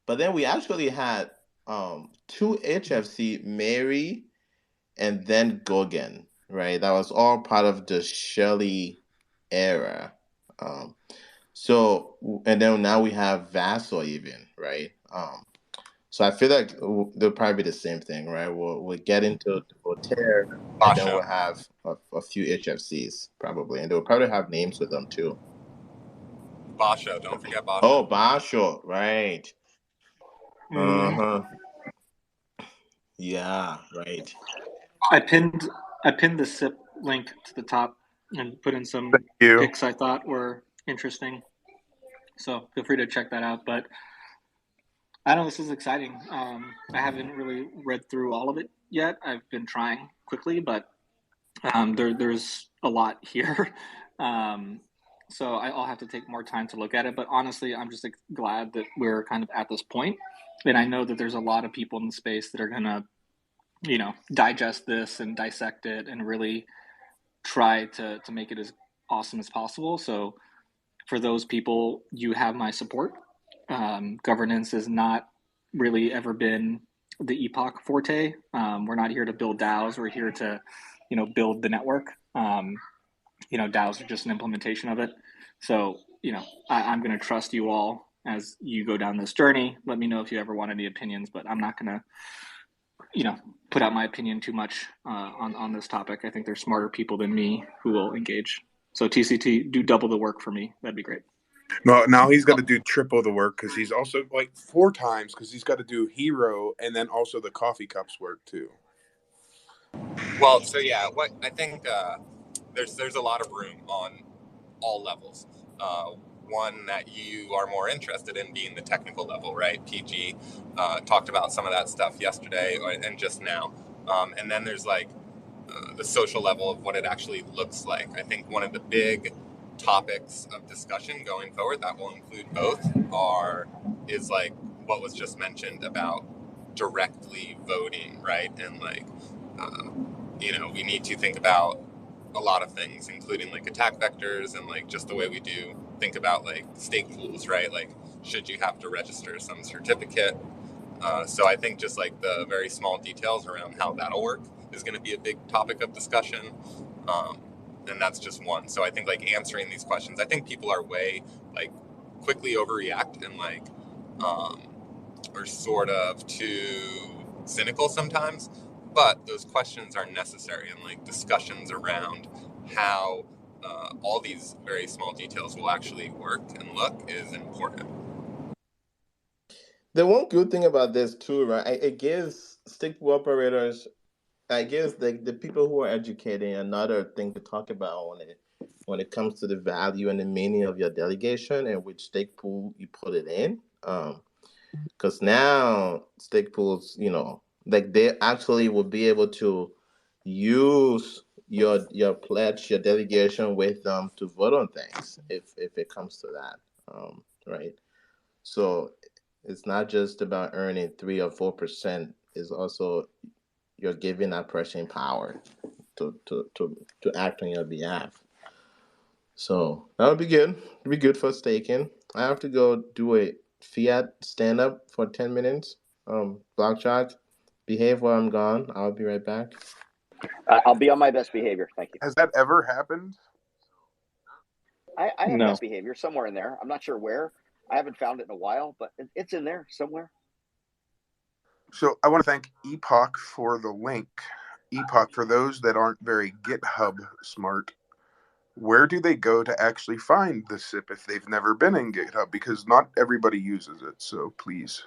But then we actually had 2 HFC, Mary and then Gogan, right? That was all part of the Shelly era. Um, and then now we have Vassal even, right? So I feel like they'll probably be the same thing, right? We'll get into Voltaire, and then we'll Basho. have a few HFCs probably, and they'll probably have names with them too. Basho, don't forget Basho. Oh, Basho, right? Uh-huh. Yeah, right. I pinned the SIP link to the top and put in some Thank you. pics I thought were interesting. So feel free to check that out. But I know this is exciting. I haven't really read through all of it yet. I've been trying quickly, but there's a lot here. So I'll have to take more time to look at it. But honestly, I'm just glad that we're kind of at this point. And I know that there's a lot of people in the space that are going to, digest this and dissect it and really try to make it as awesome as possible. So for those people, you have my support. Governance has not really ever been the Epoch forte. We're not here to build DAOs. We're here to, build the network. DAOs are just an implementation of it. So, I'm going to trust you all as you go down this journey. Let me know if you ever want any opinions, but I'm not going to, put out my opinion too much on this topic. I think there's smarter people than me who will engage. So TCT, do double the work for me. That'd be great. No, now he's got to do triple the work because he's also like 4 times because he's got to do Hero and then also the coffee cups work too. Well, so yeah, what I think there's a lot of room on all levels. One that you are more interested in being the technical level, right? PG talked about some of that stuff yesterday and just now. And then there's like the social level of what it actually looks like. I think one of the big topics of discussion going forward that will include both is like what was just mentioned about directly voting, right? And like, we need to think about a lot of things, including like attack vectors and like just the way we do think about like stake pools, right? Like, should you have to register some certificate? So I think just like the very small details around how that'll work is going to be a big topic of discussion. And that's just one. So I think like answering these questions, I think people are way like quickly overreact and like are sort of too cynical sometimes. But those questions are necessary, and like discussions around how all these very small details will actually work and look is important. The one good thing about this too, right? It gives stake pool operators, I guess, the people who are educating another thing to talk about when it comes to the value and the meaning of your delegation and which stake pool you put it in. Because now stake pools, like they actually will be able to use your pledge, your delegation with them to vote on things if it comes to that, right? So it's not just about earning 3 or 4%. It's also you're giving that person power to act on your behalf. So that would be good. It'd be good for staking. I have to go do a fiat stand up for 10 minutes. BlockJock, behave while I'm gone. I'll be right back. I'll be on my best behavior. Thank you. Has that ever happened? I have No. best behavior somewhere in there. I'm not sure where. I haven't found it in a while, but it's in there somewhere. So I want to thank Epoch for the link. Epoch, for those that aren't very GitHub smart, where do they go to actually find the SIP if they've never been in GitHub? Because not everybody uses it, so please.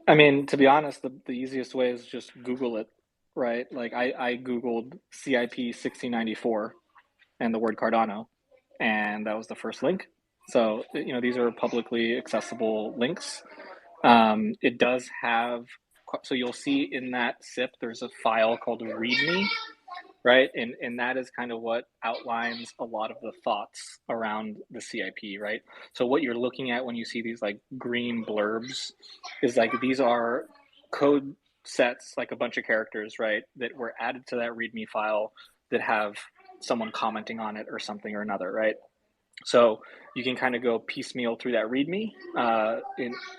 I mean, to be honest, the easiest way is just Google it. right? Like I Googled CIP 1694 and the word Cardano, and that was the first link. So, these are publicly accessible links. It does have, so you'll see in that SIP, there's a file called README, right? And that is kind of what outlines a lot of the thoughts around the CIP, right? So what you're looking at when you see these like green blurbs is like, these are code sets, like a bunch of characters, right, that were added to that README file that have someone commenting on it or something or another, right? So you can kind of go piecemeal through that README,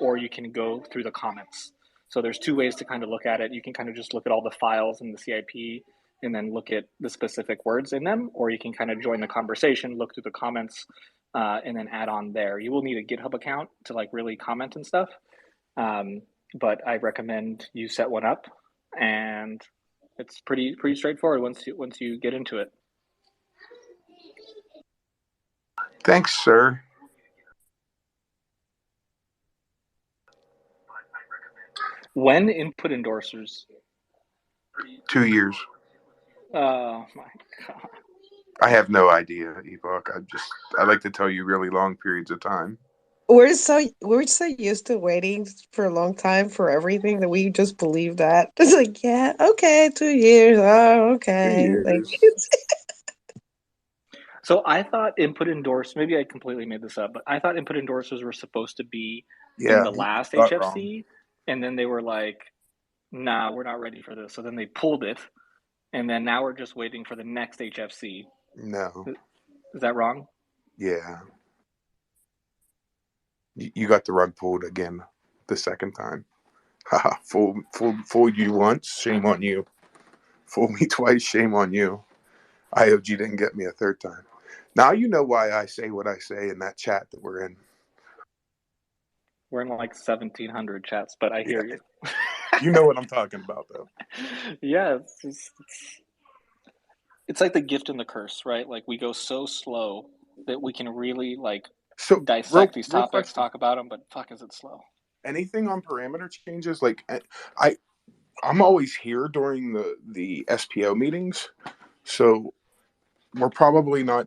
or you can go through the comments. So there's two ways to kind of look at it. You can kind of just look at all the files in the CIP and then look at the specific words in them, or you can kind of join the conversation, look through the comments, and then add on there. You will need a GitHub account to like really comment and stuff, but I recommend you set one up, and it's pretty straightforward once you get into it. Thanks, sir. When input endorsers? 2 years. Oh my god. I have no idea, Epoch. I like to tell you really long periods of time. We're so used to waiting for a long time for everything that we just believe that. It's like, yeah, okay, 2 years. Oh, okay. 2 years. Like So I thought input endorse, maybe I completely made this up, but I thought input endorsers were supposed to be in the last thought wrong. HFC, and then they were like, nah, we're not ready for this. So then they pulled it, and then now we're just waiting for the next HFC. No. Is that wrong? Yeah. You got the rug pulled again the second time. Haha, fool you once, shame on you. Fool me twice, shame on you. IOG didn't get me a third time. Now you know why I say what I say in that chat that we're in. We're in like 1,700 chats, but I hear you. You know what I'm talking about, though. Yeah, it's like the gift and the curse, right? Like we go so slow that we can really like dissect these topics, talk about them, but fuck, is it slow? Anything on parameter changes? Like I'm always here during the SPO meetings, so we're probably not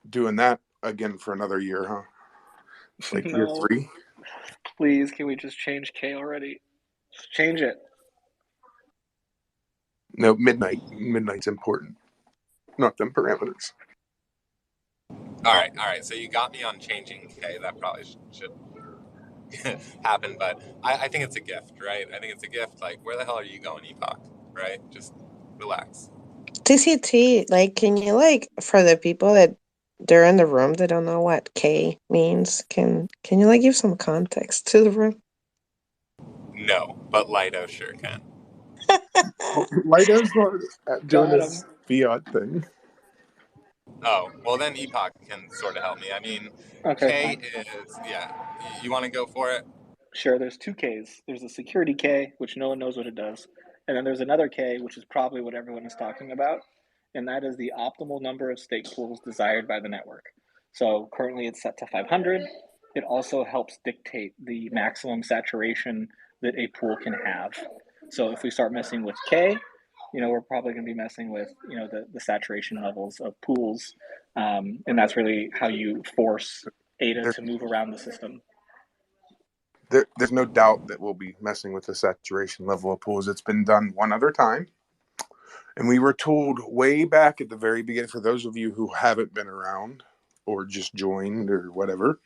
doing that again for another year, huh? Like No. year 3. Please, can we just change K already? Just change it. No, midnight's important, not them parameters. All right. So you got me on changing K. That probably should happen, but I think it's a gift, right? I think it's a gift. Like, where the hell are you going, Epoch? Right? Just relax. TCT, like, can you, like, for the people that they're in the room that don't know what K means, can you, like, give some context to the room? No, but Lido sure can. Lido's doing his fiat thing. Oh, well then Epoch can sort of help me. I mean, okay, K is, you want to go for it? Sure, there's two Ks. There's a security K, which no one knows what it does. And then there's another K, which is probably what everyone is talking about. And that is the optimal number of stake pools desired by the network. So currently it's set to 500. It also helps dictate the maximum saturation that a pool can have. So if we start messing with K, we're probably going to be messing with, the saturation levels of pools. And that's really how you force ADA to move around the system. There's no doubt that we'll be messing with the saturation level of pools. It's been done one other time. And we were told way back at the very beginning, for those of you who haven't been around or just joined or whatever,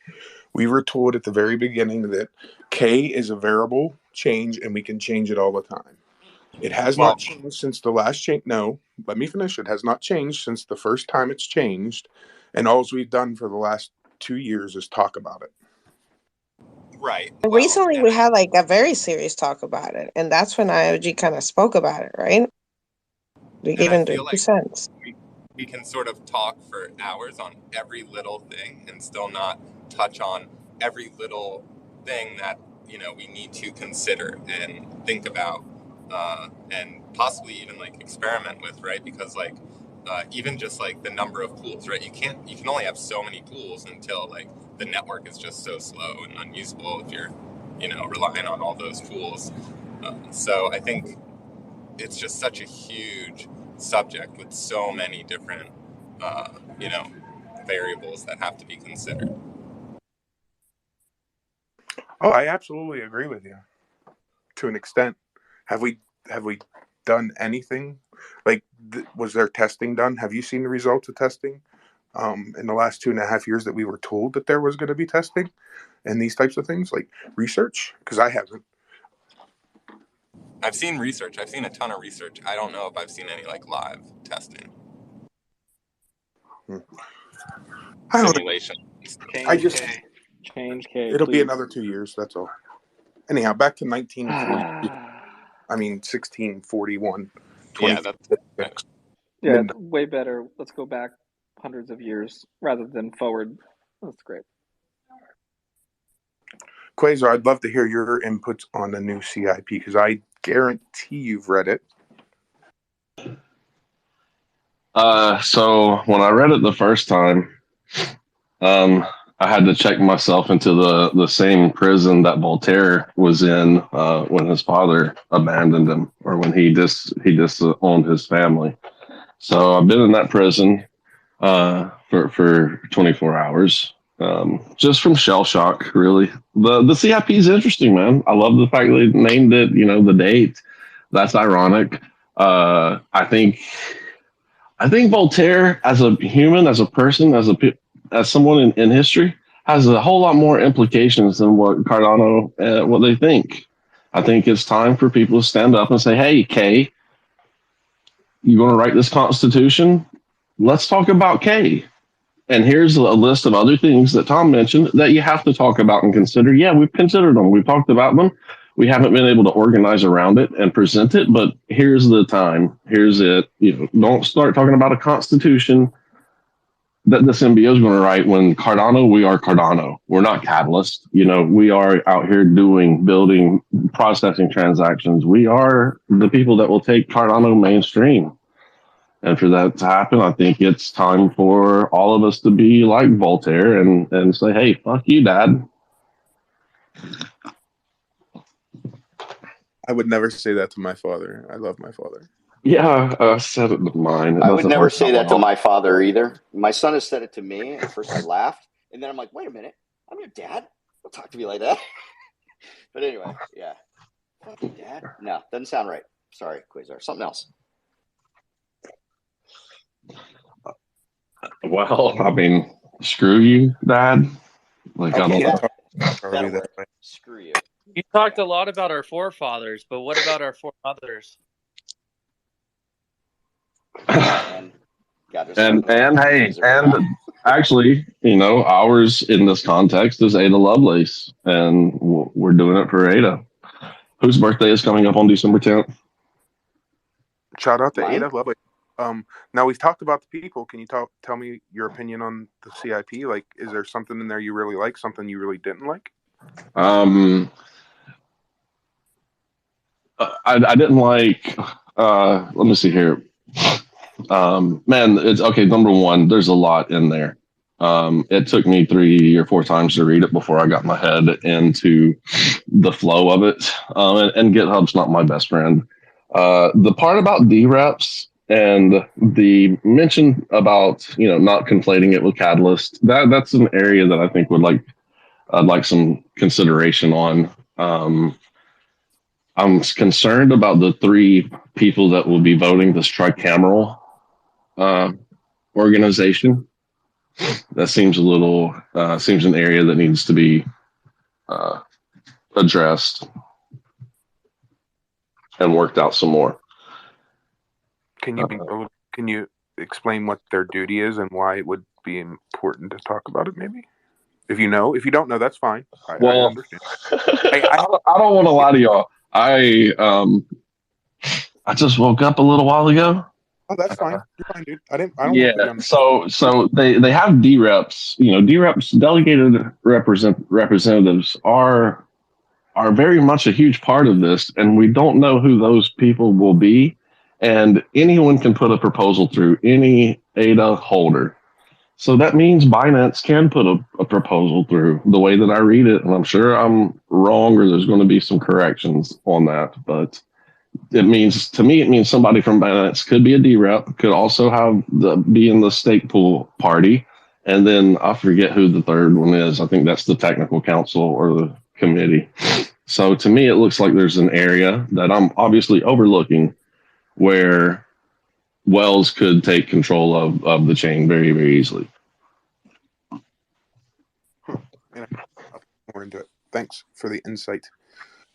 we were told at the very beginning that K is a variable change and we can change it all the time. It has not changed since the last change. No, let me finish. It has not changed since the first time it's changed. And all we've done for the last 2 years is talk about it. Right. Recently, we had like a very serious talk about it, and that's when IOG kind of spoke about it, right? We gave him 2 cents. We can sort of talk for hours on every little thing and still not touch on every little thing that we need to consider and think about, and possibly even like experiment with, right? Because like even just like the number of pools, right? You can only have so many pools until like the network is just so slow and unusable if you're relying on all those pools. So I think it's just such a huge subject with so many different, you know, variables that have to be considered. Oh, I absolutely agree with you to an extent. Have we done anything? Like, was there testing done? Have you seen the results of testing in the last 2.5 years that we were told that there was going to be testing and these types of things, like research? Because I haven't. I've seen research. I've seen a ton of research. I don't know if I've seen any like live testing. I don't know. Simulation. Change K. It'll please. be another 2 years. That's all. Anyhow, back to 1942. I mean, 1641. Yeah, that's yeah, way better. Let's go back hundreds of years rather than forward. That's great. Quasar, I'd love to hear your inputs on the new CIP because I guarantee you've read it. So when I read it the first time, I had to check myself into the same prison that Voltaire was in when his father abandoned him, or when he disowned his family. So I've been in that prison for 24 hours, just from shell shock. Really, the CIP is interesting, man. I love the fact they named it. You know, the date. That's ironic. I think Voltaire, as a human, as a person, as someone in history, has a whole lot more implications than what Cardano, what they think. I think it's time for people to stand up and say, "Hey, Kay, you going to write this Constitution? Let's talk about Kay." And here's a list of other things that Tom mentioned that you have to talk about and consider. Yeah, we've considered them. We've talked about them. We haven't been able to organize around it and present it, but here's the time. Here's it. You know, don't start talking about a constitution that the symbiote is going to write when Cardano, we are Cardano. We're not Catalyst. You know, we are out here building, processing transactions. We are the people that will take Cardano mainstream. And for that to happen, I think it's time for all of us to be like Voltaire and say, "Hey, fuck you, Dad." I would never say that to my father. I love my father. Yeah, I said it to mine. I would never say that to my father either. My son has said it to me. At first I laughed, and then I'm like, wait a minute. I'm your dad. Don't talk to me like that. But anyway, yeah. Fuck you, Dad. No, doesn't sound right. Sorry, Quasar. Something else. Well, I mean, screw you, Dad. Like, Okay, I don't that'll work. Screw you. You talked a lot about our forefathers, but what about our foremothers? and hey, and actually, you know, ours in this context is Ada Lovelace, and we're doing it for Ada, whose birthday is coming up on December 10th. Shout out to Ada Lovelace. Now we've talked about the people. Can you tell me your opinion on the CIP? Like, is there something in there you really like? Something you really didn't like? I didn't like. Let me see here. Man, it's okay. Number one, there's a lot in there. It took me 3 or 4 times to read it before I got my head into the flow of it. And GitHub's not my best friend. The part about dereps and the mention about, you know, not conflating it with Catalyst, that's an area that I think I'd like some consideration on. I'm concerned about the 3 people that will be voting this tricameral organization. That seems seems an area that needs to be addressed and worked out some more. Can you explain what their duty is and why it would be important to talk about it? Maybe, if you don't know, that's fine. I understand. I don't want to lie to y'all. I just woke up a little while ago. Oh, that's fine. You're fine, dude. I don't. Yeah. So they have DREPs. You know, DREPs, delegated representatives, are very much a huge part of this, and we don't know who those people will be. And anyone can put a proposal through, any ADA holder. So that means Binance can put a proposal through, the way that I read it. And I'm sure I'm wrong, or there's going to be some corrections on that. But it means somebody from Binance could be a D-rep, could also be in the stake pool party, and then I forget who the third one is. I think that's the technical council or the committee. So to me, it looks like there's an area that I'm obviously overlooking where Wells could take control of the chain very, very easily. More into it. Thanks for the insight.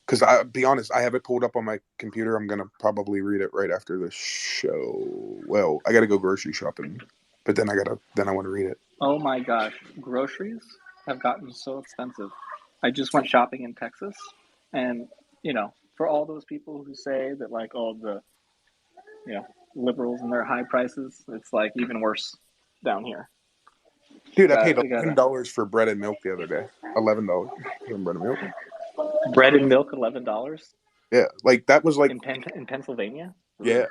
Because I'll be honest, I have it pulled up on my computer. I'm gonna probably read it right after the show. Well, I gotta go grocery shopping, but then I want to read it. Oh my gosh, groceries have gotten so expensive. I just went shopping in Texas, and for all those people who say that like all the liberals and their high prices, it's like even worse down here. Dude, I paid $11 for bread and milk the other day. $11 for bread and milk. Bread and milk, $11. Yeah, like that was like in Pennsylvania. Yeah.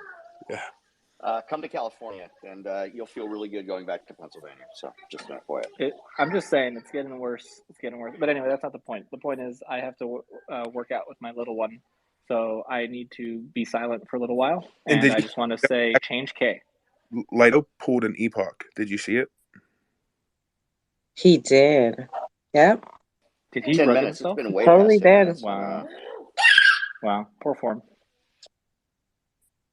Come to California, and you'll feel really good going back to Pennsylvania. So just an FYI. I'm just saying it's getting worse. It's getting worse. But anyway, that's not the point. The point is I have to work out with my little one, so I need to be silent for a little while. And I just want to say, change K. Lido pulled an Epoch. Did you see it? He did. Yep. Did he rug himself? Totally did. Wow. Wow. Poor form.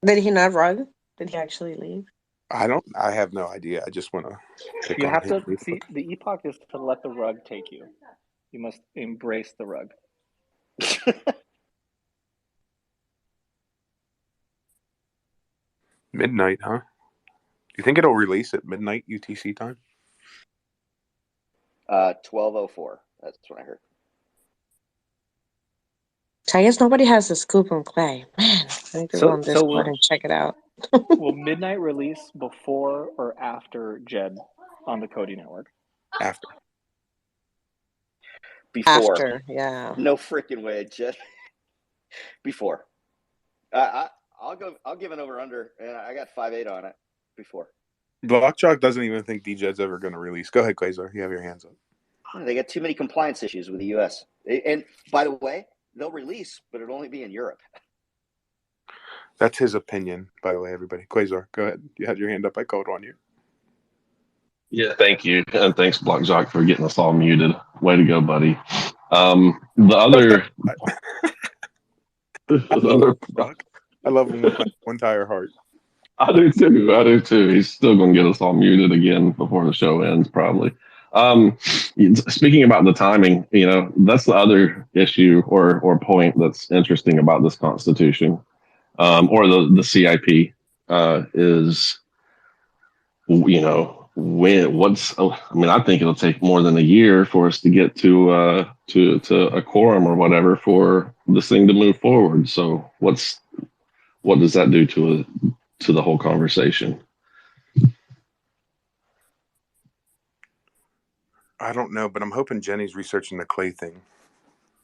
Did he not rug? Did he actually leave? I have no idea. I just want to. You have to see the Epoch is to let the rug take you. You must embrace the rug. Midnight, huh? You think it'll release at midnight UTC time? 12:04. That's what I heard. I guess nobody has a scoop on Clay. Man, I need to go on Discord and check it out. Will midnight release before or after Jed on the Cody network? After. Before. After, yeah. No freaking way, Jed. Before. I'll give an over under, and I got 5.8 on it. Before. BlockJock doesn't even think DJ's ever going to release. Go ahead, Quasar. You have your hands up. They got too many compliance issues with the U.S. And by the way, they'll release, but it'll only be in Europe. That's his opinion, by the way, everybody. Quasar, go ahead. You had your hand up. I called on you. Yeah, thank you. And thanks, BlockJock, for getting us all muted. Way to go, buddy. The other... I love him with my entire heart. I do too. He's still going to get us all muted again before the show ends, probably. Speaking about the timing, that's the other issue or point that's interesting about this Constitution, or the CIP, is, I think it'll take more than a year for us to get to a quorum or whatever for this thing to move forward. So what does that do to the whole conversation? I don't know, but I'm hoping Jenny's researching the Clay thing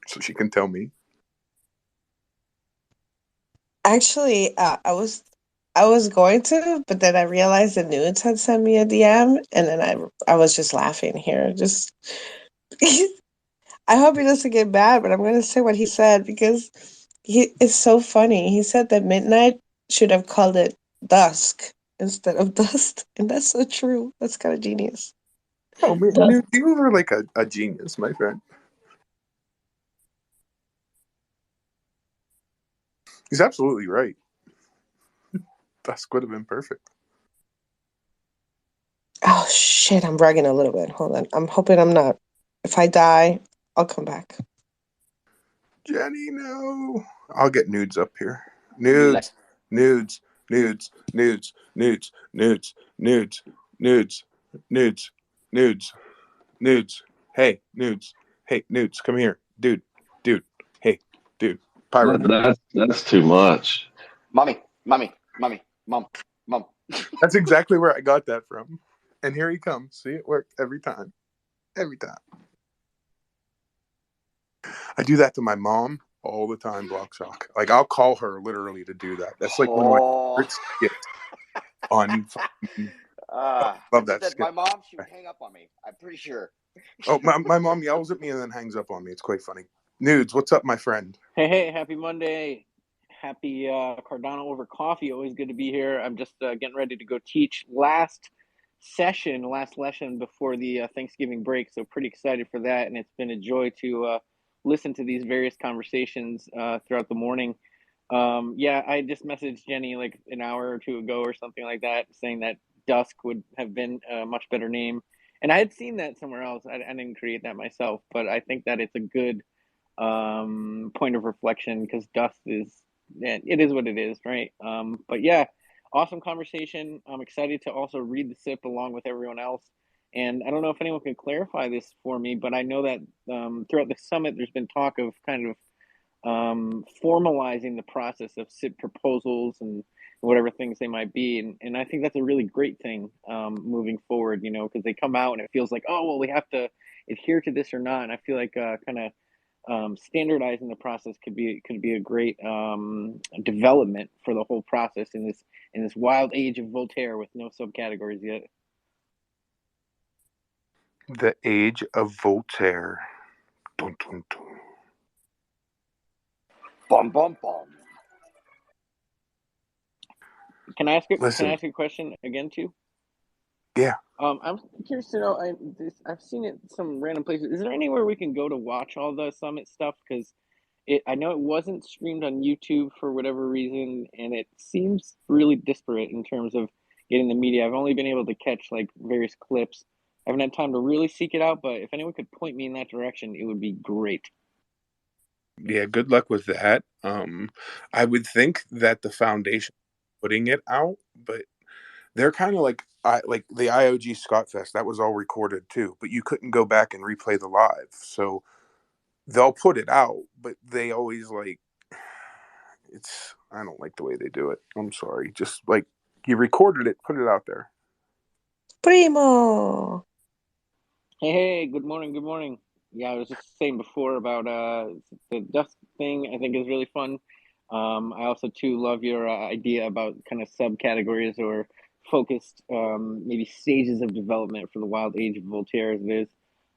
so she can tell me. Actually, I was going to, but then I realized the Nudes had sent me a DM, and then I was just laughing here. Just, I hope he doesn't get mad, but I'm going to say what he said because it's so funny. He said that Midnight should have called it Dusk instead of Dust, and that's so true. That's kind of genius. Oh, man, you are like a genius, my friend. He's absolutely right. Dusk would have been perfect. Oh, shit, I'm bragging a little bit. Hold on. I'm hoping I'm not. If I die, I'll come back. Jenny, no. I'll get Nudes up here. Nudes. Hey, Nudes, come here. Dude. Hey, dude. Pyro. That's too much. Mommy. Mom. That's exactly where I got that from. And here he comes. See, it worked every time. I do that to my mom all the time, BlockJock. Like, I'll call her literally to do that. That's like one of my favorite skits on love that skit. My mom, she would hang up on me. I'm pretty sure. Oh, my mom yells at me and then hangs up on me. It's quite funny. Nudes, what's up, my friend? Hey, happy Monday. Happy Cardano Over Coffee. Always good to be here. I'm just getting ready to go teach last lesson before the Thanksgiving break. So pretty excited for that. And it's been a joy to listen to these various conversations throughout the morning. Yeah, I just messaged Jenny like an hour or two ago or something like that, saying that Dusk would have been a much better name. And I had seen that somewhere else. I didn't create that myself, but I think that it's a good point of reflection because Dust is, yeah, it is what it is, right? But yeah, awesome conversation. I'm excited to also read the SIP along with everyone else. And I don't know if anyone can clarify this for me, but I know that throughout the summit, there's been talk of kind of formalizing the process of SIP proposals and whatever things they might be. And I think that's a really great thing moving forward, you know, because they come out and it feels like, oh, well, we have to adhere to this or not. And I feel like kind of standardizing the process could be a great development for the whole process in this wild age of Voltaire with no subcategories yet. The age of Voltaire. Dun, dun, dun. Bum, bum, bum. Can I ask Listen. a question again too? Yeah. I'm curious to know. I've seen it some random places. Is there anywhere we can go to watch all the summit stuff? Because I know it wasn't streamed on YouTube for whatever reason, and it seems really disparate in terms of getting the media. I've only been able to catch like various clips. I haven't had time to really seek it out, but if anyone could point me in that direction, it would be great. Yeah, good luck with that. I would think that the foundation putting it out, but they're kind of like the IOG Scott Fest. That was all recorded too, but you couldn't go back and replay the live. So they'll put it out, but they always I don't like the way they do it. I'm sorry. Just like you recorded it, put it out there. Primo. Hey, good morning, good morning. Yeah, I was just saying before about the dust thing. I think is really fun. I also too love your idea about kind of subcategories or focused maybe stages of development for the wild age of Voltaire as it is.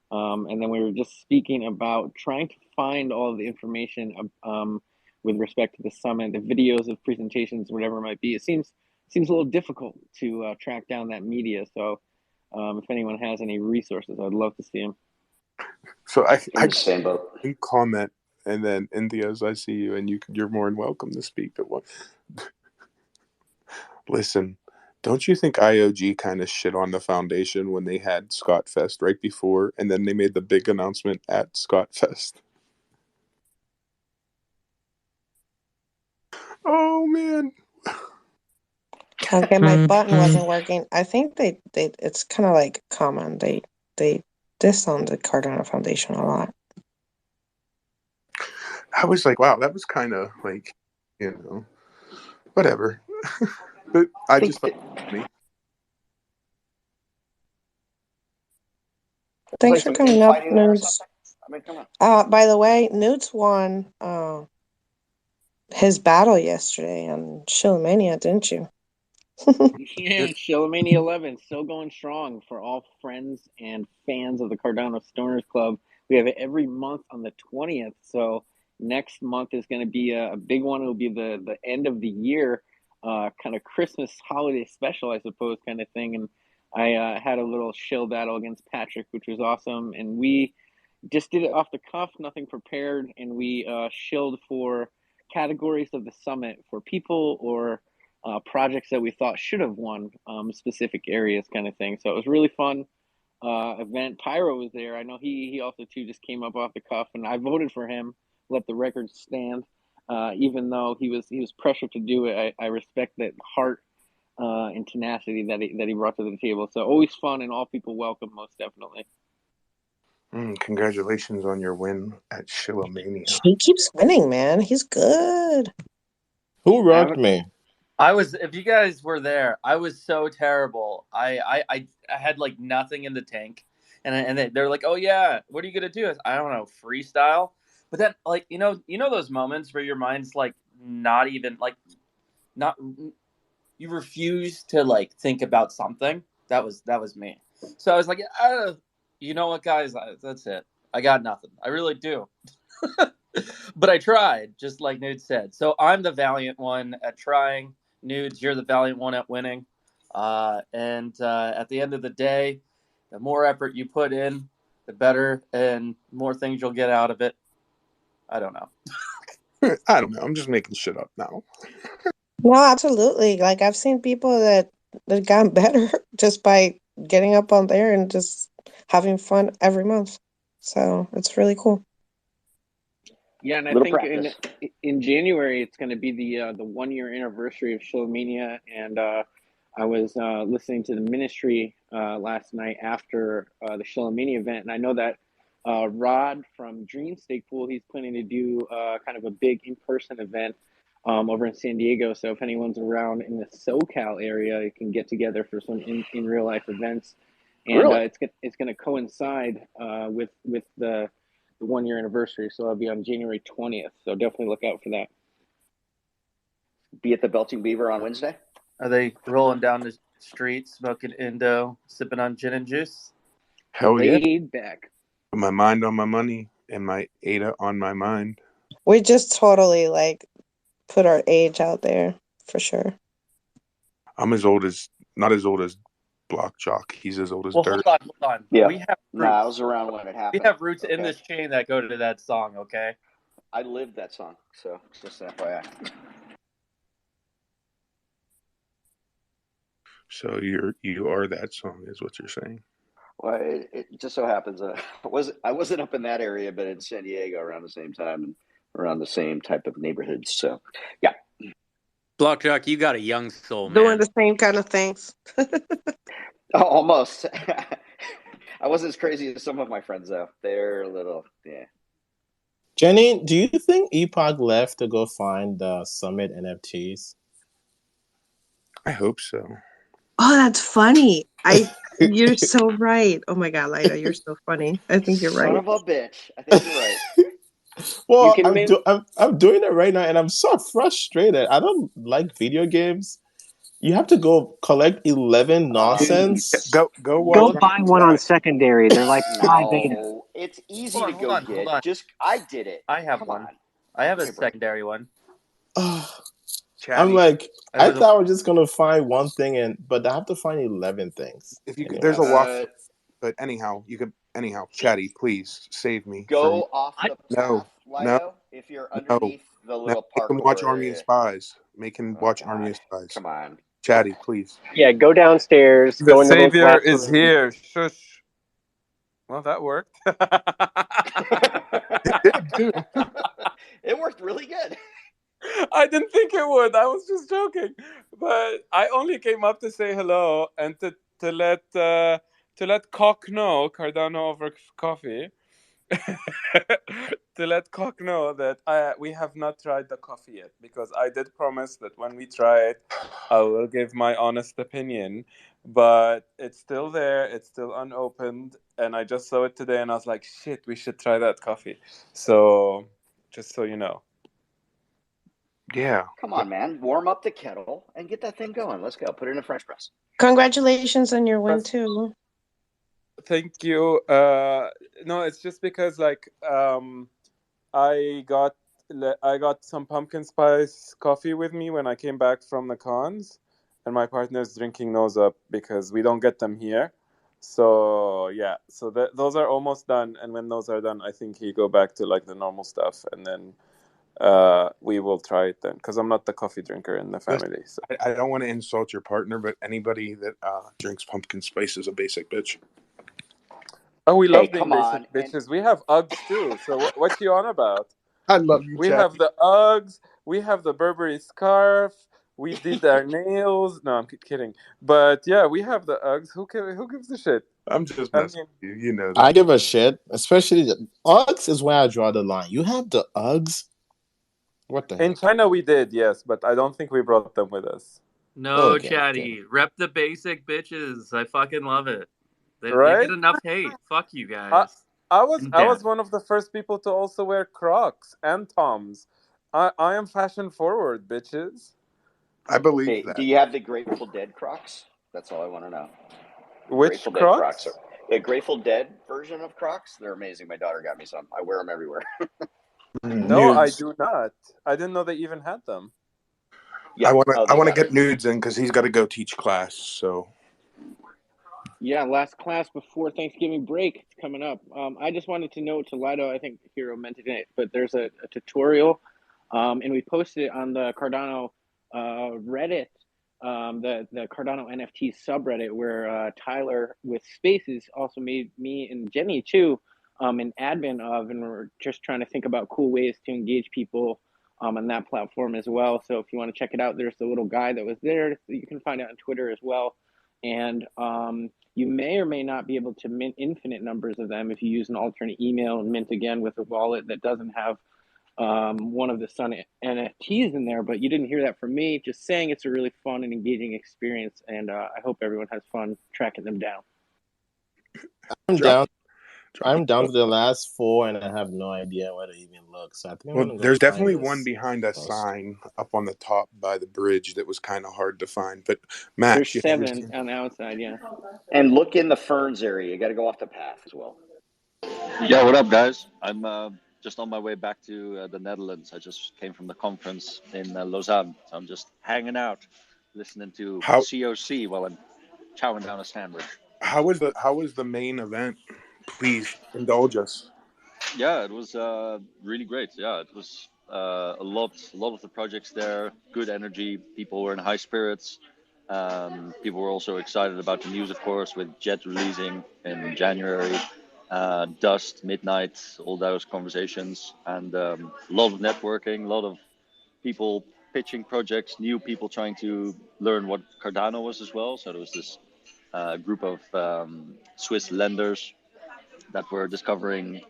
And then we were just speaking about trying to find all of the information with respect to the summit, the videos of presentations, whatever it might be. It seems a little difficult to track down that media. So if anyone has any resources, I'd love to see them. So I same boat. Comment, and then India's, I see you, and you're more than welcome to speak. But listen, don't you think IOG kind of shit on the foundation when they had Scott Fest right before, and then they made the big announcement at Scott Fest? Oh man. Okay, my button wasn't working. I think they it's kind of like common. They diss on the Cardano Foundation a lot. I was like, wow, that was kind of like, whatever. But I just thought me. Thanks for coming up, Nudes. By the way, Nudes won his battle yesterday on Shillmania, didn't you? Yeah, Shillmania 11 still going strong for all friends and fans of the Cardano Stoners Club. We have it every month on the 20th. So next month is going to be a big one. It'll be the end of the year, kind of Christmas holiday special, I suppose, kind of thing. And I had a little shill battle against Patrick, which was awesome. And we just did it off the cuff, nothing prepared. And we shilled for categories of the summit for people or projects that we thought should have won specific areas, kind of thing. So it was really fun event. Pyro was there. I know he also too just came up off the cuff, and I voted for him. Let the record stand. Even though he was pressured to do it, I respect that heart and tenacity that he brought to the table. So always fun, and all people welcome, most definitely. Congratulations on your win at Shillmania. He keeps winning, man. He's good. Who rocked me? If you guys were there, I was so terrible. I had like nothing in the tank, and they're like, "Oh yeah, what are you gonna do?" I don't know, freestyle. But then, like, you know those moments where your mind's like not even like not you refuse to like think about something. That was me. So I was like, you know what, guys, that's it. I got nothing. I really do. But I tried, just like Nude said. So I'm the valiant one at trying. Nudes, you're the valiant one at winning. And at the end of the day, the more effort you put in, the better and more things you'll get out of it. I don't know. I don't know. I'm just making shit up now. No, absolutely. Like I've seen people that got better just by getting up on there and just having fun every month. So it's really cool. Yeah, and I Little think practice. in January it's going to be the 1 year anniversary of Showmania, and I was listening to the Ministry last night after the Showmania event, and I know that Rod from Dream Steak Pool, he's planning to do kind of a big in-person event over in San Diego. So if anyone's around in the SoCal area, you can get together for some in real life events, and Really? it's going to coincide with the 1 year anniversary, so it'll be on January 20th. So definitely look out for that. Be at the Belting Beaver on Wednesday? Are they rolling down the street, smoking Indo, sipping on gin and juice? Hell yeah. Laid back. Put my mind on my money and my Ada on my mind. We just totally like put our age out there for sure. I'm not as old as BlockJock. He's as old as Well, dirt. hold on. Yeah. We have roots. Nah, I was around when it happened. We have roots in Okay. this chain that go to that song, okay? I lived that song, so it's just an FYI. So you are that song, is what you're saying. Well, it just so happens I wasn't up in that area, but in San Diego around the same time and around the same type of neighborhoods. So, yeah. BlockJock, you got a young soul, Doing man. the same kind of things. Oh, almost. I wasn't as crazy as some of my friends, though. They're a little, yeah. Jenny, do you think Epoch left to go find the Summit NFTs? I hope so. Oh, that's funny. You're so right. Oh my God, Lida, you're so funny. I think you're Son right. of a bitch. I think you're right. Well, You can I'm doing it right now, and I'm so frustrated. I don't like video games. You have to go collect 11 nonsense. Go watch Go Look, buy one on secondary. They're like $5.80. no, it's easy to Hold go on. get. I did it. I have Come one. on. I have a Give me a break. secondary one. I'm Chatty. like, I I was thought I was just gonna find one thing, but I have to find 11 things. If you could, Anyway, there's a walkthrough, but anyhow, Chatty, please save me. Go off the No, path, Lido, if you're underneath the no. little Make him watch parkour Army of area. Spies. Make him Oh, watch God. Army of Spies. Come on. Chatty, please. Yeah, go downstairs, The go in the little savior is classroom. here. Shush. Well, that worked. It did too. It worked really good. I didn't think it would. I was just joking. But I only came up to say hello and to let Cock know, Cardano Over Coffee, to let Cock know that we have not tried the coffee yet, because I did promise that when we try it, I will give my honest opinion. But it's still there. It's still unopened. And I just saw it today and I was like, shit, we should try that coffee. So, just so you know. Yeah. Come on, man. Warm up the kettle and get that thing going. Let's go. Put it in a French press. Congratulations on your win too. Thank you. No, it's just because I got some pumpkin spice coffee with me when I came back from the cons, and my partner's drinking those up because we don't get them here. So yeah, so those are almost done, and when those are done, I think he go back to like the normal stuff, and then we will try it then, because I'm not the coffee drinker in the family. So. I don't want to insult your partner, but anybody that drinks pumpkin spice is a basic bitch. Oh, we love being come basic on. bitches. We have Uggs too. So what you on about? I love you, We Chad. have the Uggs. We have the Burberry scarf. We did our nails. No, I'm kidding. But yeah, we have the Uggs. Who gives a shit? I'm just messing with you. You know that. I give a shit. Especially the Uggs is where I draw the line. You have the Uggs? What the In heck? China we did, yes, but I don't think we brought them with us. No, Okay, Chatty. Rep the basic bitches. I fucking love it. They Right? get enough hate. Fuck you guys. I was one of the first people to also wear Crocs and Toms. I am fashion forward, bitches. I believe that. Do you have the Grateful Dead Crocs? That's all I want to know. Which Grateful Crocs? Dead Crocs. The Grateful Dead version of Crocs. They're amazing. My daughter got me some. I wear them everywhere. No, I Nudes. do not. I didn't know they even had them. Yeah. I want to get nudes in because he's got to go teach class. So Yeah, last class before Thanksgiving break. It's coming up. I just wanted to note to Lido, I think Hero mentioned it, but there's a tutorial, and we posted it on the Cardano Reddit, the Cardano NFT subreddit, where Tyler with Spaces also made me and Jenny too an admin of, and we're just trying to think about cool ways to engage people on that platform as well. So if you want to check it out, there's the little guy that was there. You can find it on Twitter as well. And you may or may not be able to mint infinite numbers of them if you use an alternate email and mint again with a wallet that doesn't have one of the Sun NFTs in there. But you didn't hear that from me. Just saying it's a really fun and engaging experience, and I hope everyone has fun tracking them down. I'm down to the last 4, and I have no idea where to even look. So I think I'm gonna go there's find definitely this one behind a post. sign up on the top by the bridge that was kind of hard to find. But Matt, There's you have 7 on the outside, yeah. And look in the ferns area. You got to go off the path as well. Yeah, what up, guys? I'm just on my way back to the Netherlands. I just came from the conference in Lausanne, so I'm just hanging out, listening to How COC while I'm chowing down a sandwich. how was the main event? Please indulge us. Yeah, it was really great. Yeah, it was a lot of the projects there. Good energy. People were in high spirits. People were also excited about the news, of course, with Jet releasing in January. Dust, Midnight, all those conversations, and a lot of networking, a lot of people pitching projects, new people trying to learn what Cardano was as well. So there was this group of Swiss lenders that were discovering,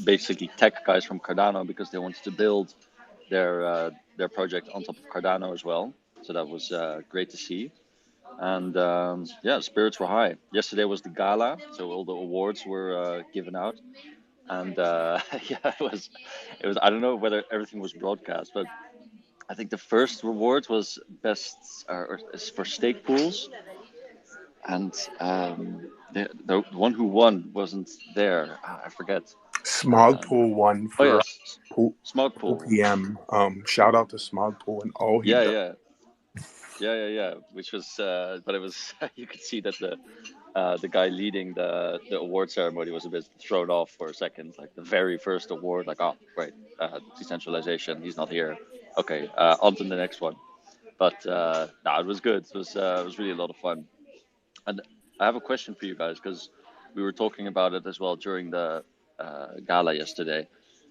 basically tech guys from Cardano because they wanted to build their project on top of Cardano as well. So that was great to see. And yeah, spirits were high. Yesterday was the gala, so all the awards were given out, and yeah, it was. I don't know whether everything was broadcast, but I think the first reward was best or is for stake pools, and the one who won wasn't there. I forget. Smog Pool won Oh for yes, pool, Smog pool Pool. PM. Shout out to Smog Pool and all he does. Yeah. Which was, but it was you could see that the guy leading the award ceremony was a bit thrown off for a second. Like the very first award, like, oh great, decentralization. He's not here. Okay, on to the next one. But no, it was good. It was really a lot of fun. And I have a question for you guys because we were talking about it as well during the gala yesterday.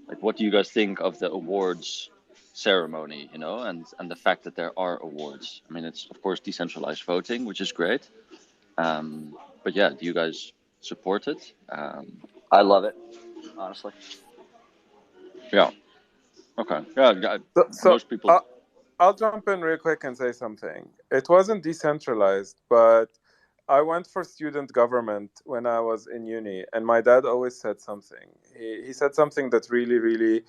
Like, what do you guys think of the awards ceremony? And the fact that there are awards. I mean, it's of course decentralized voting, which is great. But yeah, do you guys support it? I love it, honestly. Yeah. Okay. Yeah. So Most people. I'll jump in real quick and say something. It wasn't decentralized, but I went for student government when I was in uni, and my dad always said something. He said something that really, really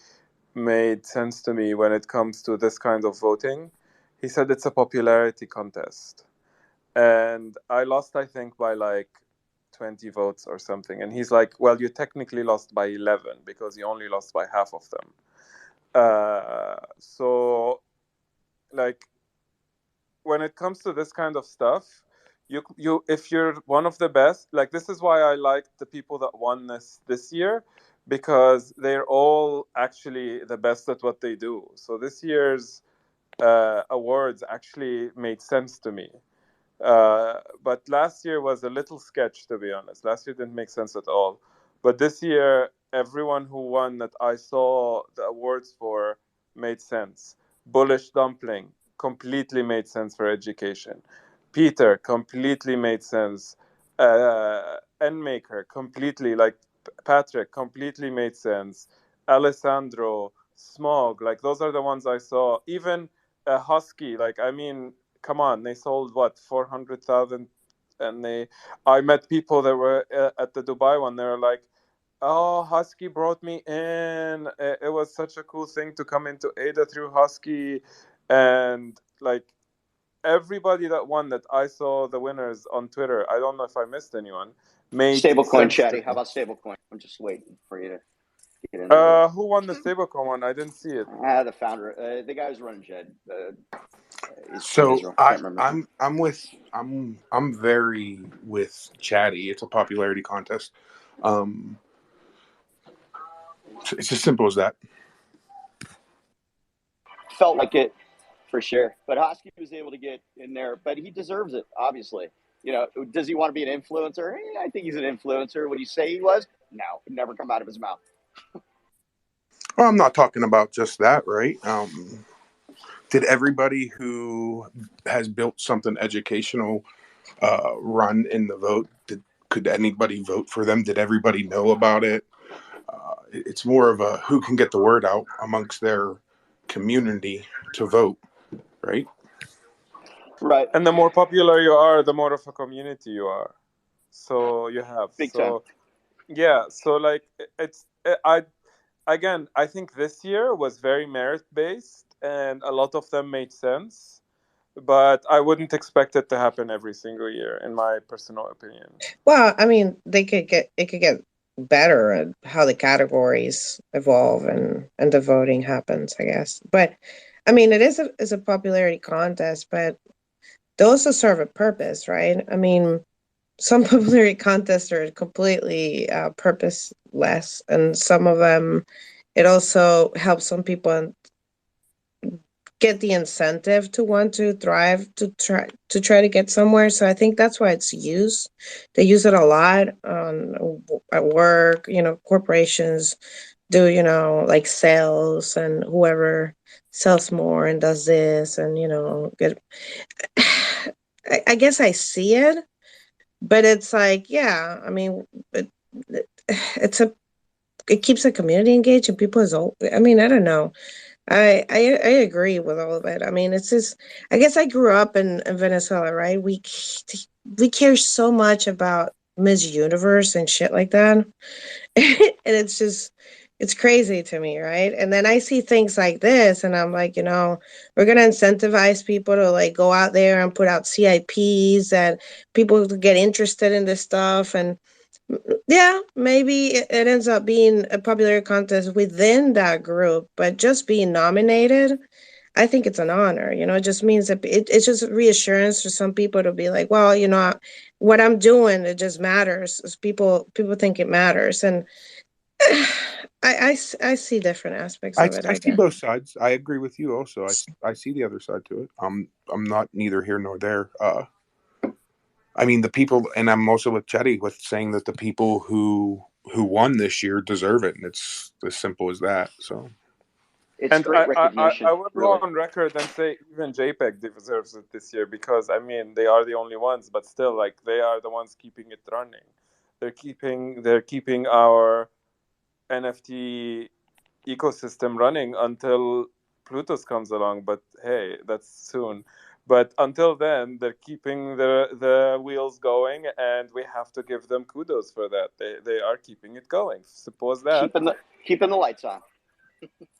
made sense to me when it comes to this kind of voting. He said it's a popularity contest. And I lost, I think, by like 20 votes or something. And he's like, well, you technically lost by 11 because you only lost by half of them. So, like, when it comes to this kind of stuff, you if you're one of the best, like, this is why I liked the people that won this year, because they're all actually the best at what they do. So this year's awards actually made sense to me. But last year was a little sketch, to be honest. Last year didn't make sense at all. But this year, everyone who won that I saw the awards for made sense. Bullish Dumpling completely made sense for education. Peter completely made sense. Maker completely, like Patrick, completely made sense. Alessandro, Smog, like those are the ones I saw. Even Husky, like, I mean, come on, they sold what, 400,000, and I met people that were at the Dubai one. They were like, oh, Husky brought me in. It was such a cool thing to come into Ada through Husky. And like everybody that won that I saw the winners on Twitter, I don't know if I missed anyone, made Stablecoin sense to chatty. me. How about stablecoin? I'm just waiting for you to. get in there. Who won the stablecoin one? I didn't see it. The founder, the guy who's running Jed, is from So Israel. Can't remember. I'm very with Chatty. It's a popularity contest. It's as simple as that. Felt like it for sure. But Hosky was able to get in there, but he deserves it, obviously. You know, does he want to be an influencer? I think he's an influencer. Would he say he was? No, it never come out of his mouth. Well, I'm not talking about just that, right? Did everybody who has built something educational run in the vote? Could anybody vote for them? Did everybody know about it? It's more of a who can get the word out amongst their community to vote, right? Right. And the more popular you are, the more of a community you are. So you have Big time. Yeah. So like I think this year was very merit based, and a lot of them made sense. But I wouldn't expect it to happen every single year, in my personal opinion. Well, I mean, it could get better at how the categories evolve and the voting happens, I guess. But I mean, it is a popularity contest, but they also serve a purpose, right? I mean, some popularity contests are completely purposeless, and some of them, it also helps some people get the incentive to want to thrive, to try to get somewhere. So I think that's why it's used. They use it a lot at work. You know, corporations do, you know, like sales, and whoever sells more and does this, and, you know, get. I guess I see it, but it's like, yeah, I mean, it's it keeps the community engaged and people is old. I mean, I don't know. I agree with all of it. I mean, it's just, I guess I grew up in Venezuela, right? We care so much about Miss Universe and shit like that. And it's crazy to me, right? And then I see things like this and I'm like, you know, we're going to incentivize people to like go out there and put out CIPs and people to get interested in this stuff. And yeah, maybe it ends up being a popular contest within that group, but just being nominated, I think it's an honor. You know, it just means that it's just reassurance for some people to be like, well, you know, what I'm doing, it just matters. People think it matters. And I see different aspects of it, I I see guess. both sides. I agree with you. Also, I see the other side to it. I'm not neither here nor there. I mean, the people, and I'm also with Chetty with saying that the people who won this year deserve it, and it's as simple as that. So, it's And great recognition. I would Really. go on record and say even JPEG deserves it this year, because I mean they are the only ones, but still, like, they are the ones keeping it running. They're keeping our NFT ecosystem running until Plutus comes along. But hey, that's soon. But until then, they're keeping the wheels going, and we have to give them kudos for that. They are keeping it going. Suppose that. Keeping the lights on.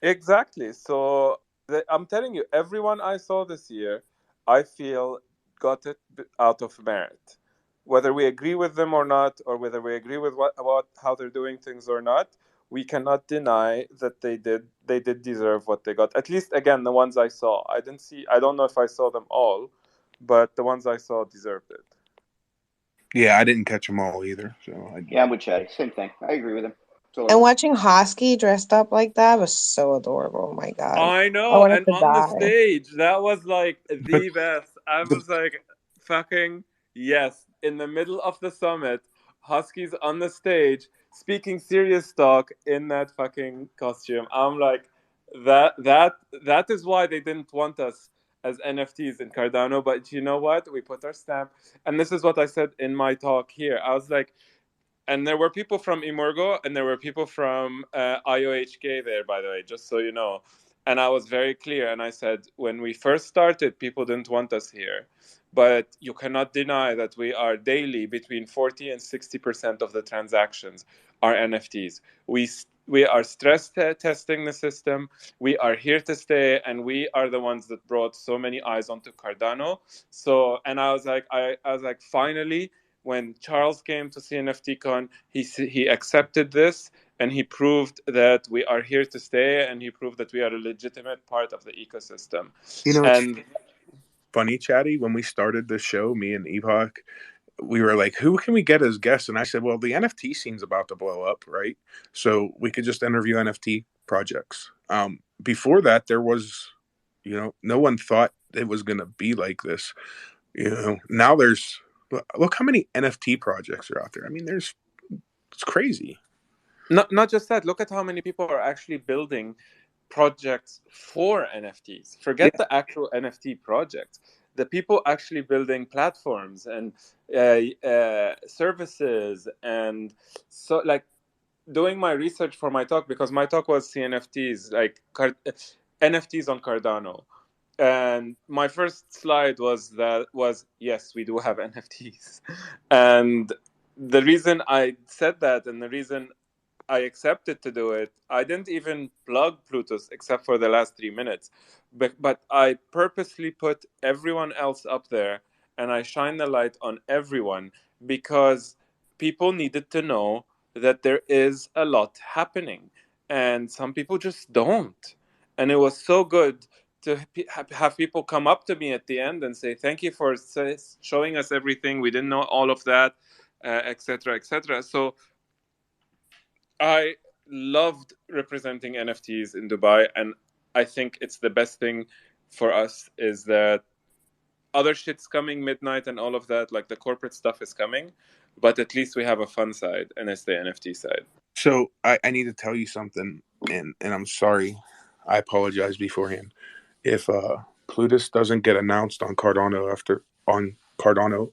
Exactly. So I'm telling you, everyone I saw this year, I feel got it out of merit. Whether we agree with them or not, or whether we agree with about how they're doing things or not, we cannot deny that they did deserve what they got. At least, again, the ones I saw. I don't know if I saw them all, but the ones I saw deserved it. yeah, I didn't catch them all either. So, Yeah, I'm with Chatty. Same thing. I agree with him. Totally. And watching Hosky dressed up like that was so adorable. Oh my God. I I know, wanted and to on the die. stage, that was like but the best. I the was like, fucking yes. In the middle of the summit, Husky's on the stage speaking serious talk in that fucking costume. I'm like, that is why they didn't want us as NFTs in Cardano. But you know what? We put our stamp, and this is what I said in my talk here. I was like, and there were people from Imurgo and there were people from IOHK there, by the way, just so you know. And I was very clear, and I said, when we first started, people didn't want us here. But you cannot deny that we are daily between 40 and 60% of the transactions are NFTs. We are stress testing the system. We are here to stay, and we are the ones that brought so many eyes onto Cardano. So, and I was like, finally, when Charles came to CNFTCon, he accepted this, and he proved that we are here to stay, and he proved that we are a legitimate part of the ecosystem. You know, it's And funny, Chatty, when we started the show, me and Epoch, we were like, who can we get as guests? And I said, well, the NFT scene's about to blow up, right? So we could just interview NFT projects. Before that, there was, no one thought it was going to be like this. Now look how many NFT projects are out there. I mean, it's crazy. not just that, look at how many people are actually building projects for NFTs. Forget the actual NFT projects. The people actually building platforms and services, and so like doing my research for my talk, because my talk was CNFTs, like NFTs on Cardano. And my first slide was yes, we do have NFTs. And the reason I said that, and the reason I accepted to do it, I didn't even plug Plutus except for the last 3 minutes. But I purposely put everyone else up there, and I shine the light on everyone, because people needed to know that there is a lot happening, and some people just don't. And it was so good to have people come up to me at the end and say, thank you for showing us everything. We didn't know all of that, etc., etc. So I loved representing NFTs in Dubai, and I think it's the best thing for us is that other shit's coming, midnight and all of that, like the corporate stuff is coming, but at least we have a fun side, and it's the NFT side. So I need to tell you something, and I'm sorry. I apologize beforehand. If Plutus doesn't get announced on Cardano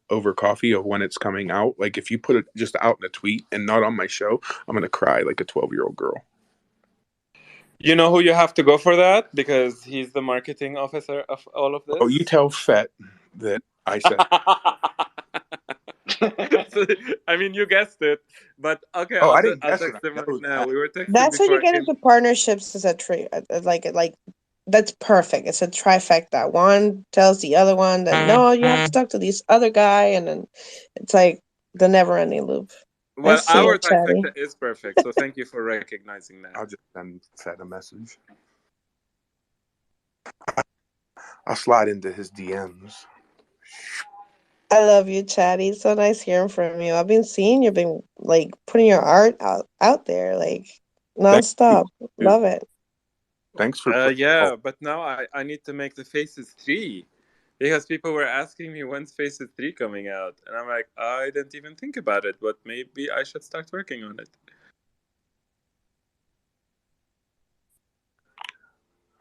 Over Coffee of when it's coming out, like if you put it just out in a tweet and not on my show, I'm gonna cry like a 12-year-old girl. You know who you have to go for that, because he's the marketing officer of all of this? Oh, you tell Fett that I said. I mean, you guessed it, but okay. Oh, I'll I didn't guess text it. him right now. We were texting That's how before you get I into partnerships as a tree. Like that's perfect. It's a trifecta. One tells the other one that no, you have to talk to this other guy, and then it's like the never-ending loop. Well, I see our it, Chatty. trifecta is perfect, so thank you for recognizing that. I'll just send Fett a message. I'll slide into his DMs. I love you, Chatty. It's so nice hearing from you. I've been seeing you've been like putting your art out there like nonstop. Love it. Thanks for yeah, but now I need to make the Faces 3, because people were asking me when's Faces 3 coming out, and I'm like, I didn't even think about it, but maybe I should start working on it.